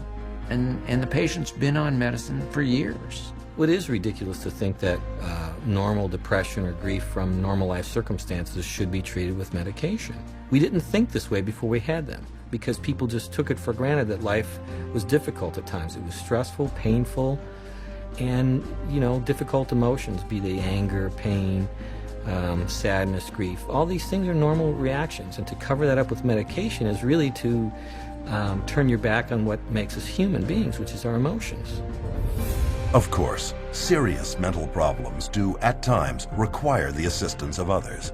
And the patient's been on medicine for years. Well, it is ridiculous to think that normal depression or grief from normal life circumstances should be treated with medication. We didn't think this way before we had them, because people just took it for granted that life was difficult at times. It was stressful, painful, and, difficult emotions, be they anger, pain, sadness, grief. All these things are normal reactions, and to cover that up with medication is really to turn your back on what makes us human beings, which is our emotions. Of course, serious mental problems do at times require the assistance of others.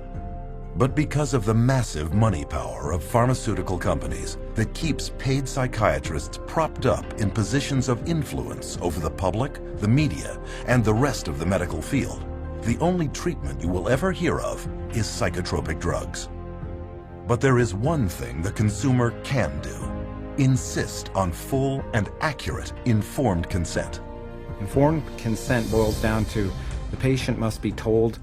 But because of the massive money power of pharmaceutical companies that keeps paid psychiatrists propped up in positions of influence over the public, the media, and the rest of the medical field, the only treatment you will ever hear of is psychotropic drugs. But there is one thing the consumer can do: insist on full and accurate informed consent. Informed consent boils down to the patient must be told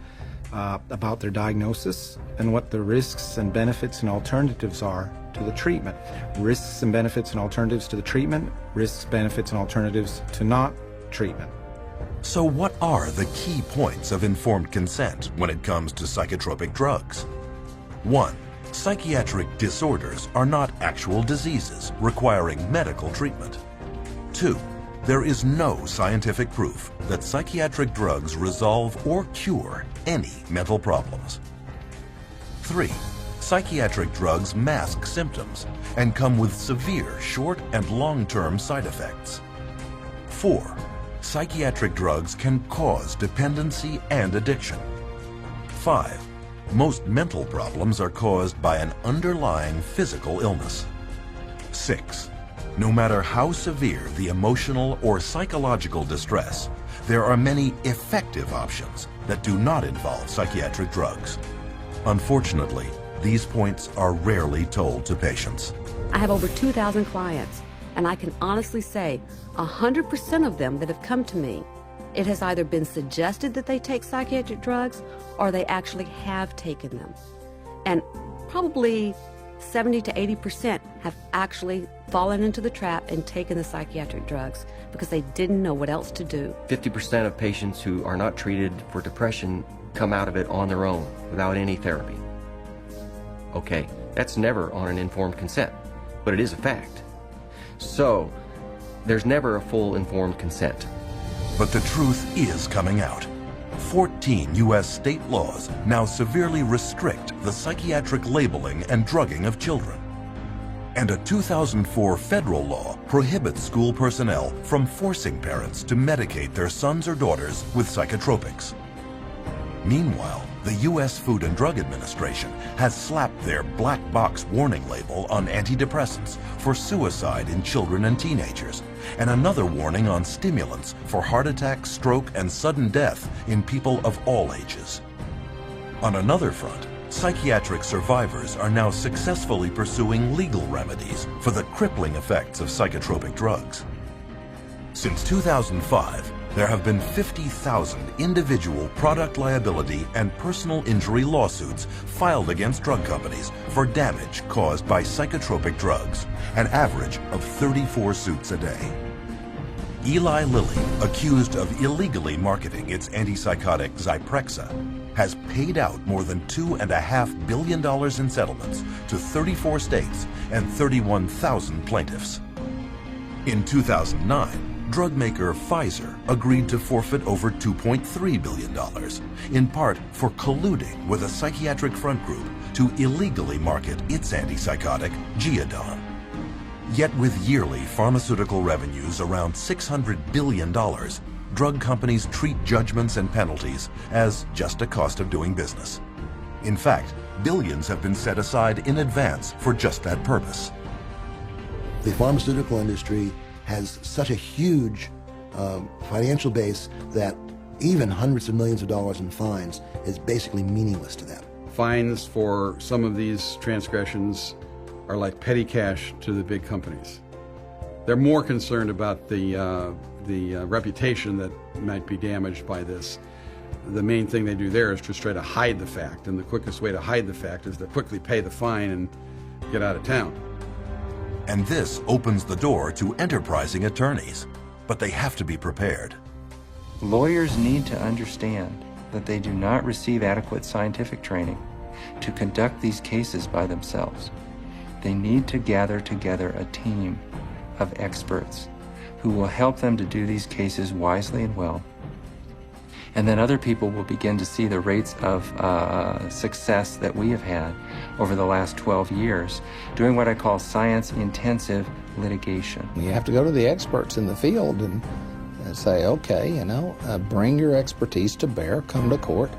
about their diagnosis and what the risks and benefits and alternatives are to the treatment. Risks and benefits and alternatives to the treatment, risks, benefits, and alternatives to not treatment. So what are the key points of informed consent when it comes to psychotropic drugs? 1. Psychiatric disorders are not actual diseases requiring medical treatment. 2. There is no scientific proof that psychiatric drugs resolve or cure any mental problems. 3. Psychiatric drugs mask symptoms and come with severe short and long-term side effects. 4. Psychiatric drugs can cause dependency and addiction. 5. Most mental problems are caused by an underlying physical illness. 6. No matter how severe the emotional or psychological distress, there are many effective options that do not involve psychiatric drugs. Unfortunately, these points are rarely told to patients. I have over 2,000 clients, and I can honestly say 100% of them that have come to me, it has either been suggested that they take psychiatric drugs or they actually have taken them. And probably 70 to 80% have actually fallen into the trap and taken the psychiatric drugs because they didn't know what else to do. 50% of patients who are not treated for depression come out of it on their own without any therapy. Okay, that's never on an informed consent, but it is a fact. So, there's never a full informed consent. But the truth is coming out. 14 U.S. state laws now severely restrict the psychiatric labeling and drugging of children. And a 2004 federal law prohibits school personnel from forcing parents to medicate their sons or daughters with psychotropics. Meanwhile, the U.S. Food and Drug Administration has slapped their black box warning label on antidepressants for suicide in children and teenagers, and another warning on stimulants for heart attack, stroke, and sudden death in people of all ages. On another front, psychiatric survivors are now successfully pursuing legal remedies for the crippling effects of psychotropic drugs. Since 2005, there have been 50,000 individual product liability and personal injury lawsuits filed against drug companies for damage caused by psychotropic drugs, an average of 34 suits a day. Eli Lilly, accused of illegally marketing its antipsychotic Zyprexa, has paid out more than $2.5 billion in settlements to 34 states and 31,000 plaintiffs. In 2009, drug maker Pfizer agreed to forfeit over $2.3 billion, in part for colluding with a psychiatric front group to illegally market its antipsychotic, Geodon. Yet with yearly pharmaceutical revenues around $600 billion, drug companies treat judgments and penalties as just a cost of doing business. In fact, billions have been set aside in advance for just that purpose. The pharmaceutical industry has such a huge financial base that even hundreds of millions of dollars in fines is basically meaningless to them. Fines for some of these transgressions are like petty cash to the big companies. They're more concerned about the reputation that might be damaged by this. The main thing they do there is just try to hide the fact, and the quickest way to hide the fact is to quickly pay the fine and get out of town. And this opens the door to enterprising attorneys, but they have to be prepared. Lawyers need to understand that they do not receive adequate scientific training to conduct these cases by themselves. They need to gather together a team of experts who will help them to do these cases wisely and well. And then other people will begin to see the rates of success that we have had over the last 12 years doing what I call science-intensive litigation. You have to go to the experts in the field and say, okay, bring your expertise to bear, come to court,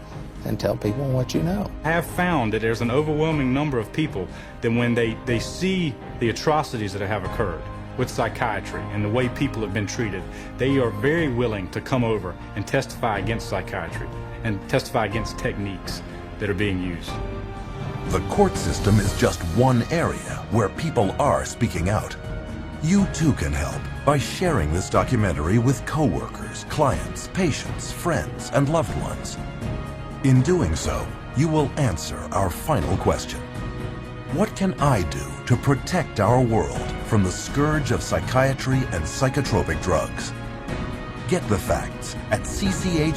and tell people what you know. I have found that there's an overwhelming number of people that when they see the atrocities that have occurred with psychiatry and the way people have been treated, they are very willing to come over and testify against psychiatry and testify against techniques that are being used. The court system is just one area where people are speaking out. You too can help by sharing this documentary with coworkers, clients, patients, friends, and loved ones. In doing so, you will answer our final question. What can I do to protect our world from the scourge of psychiatry and psychotropic drugs? Get the facts at cchr.org.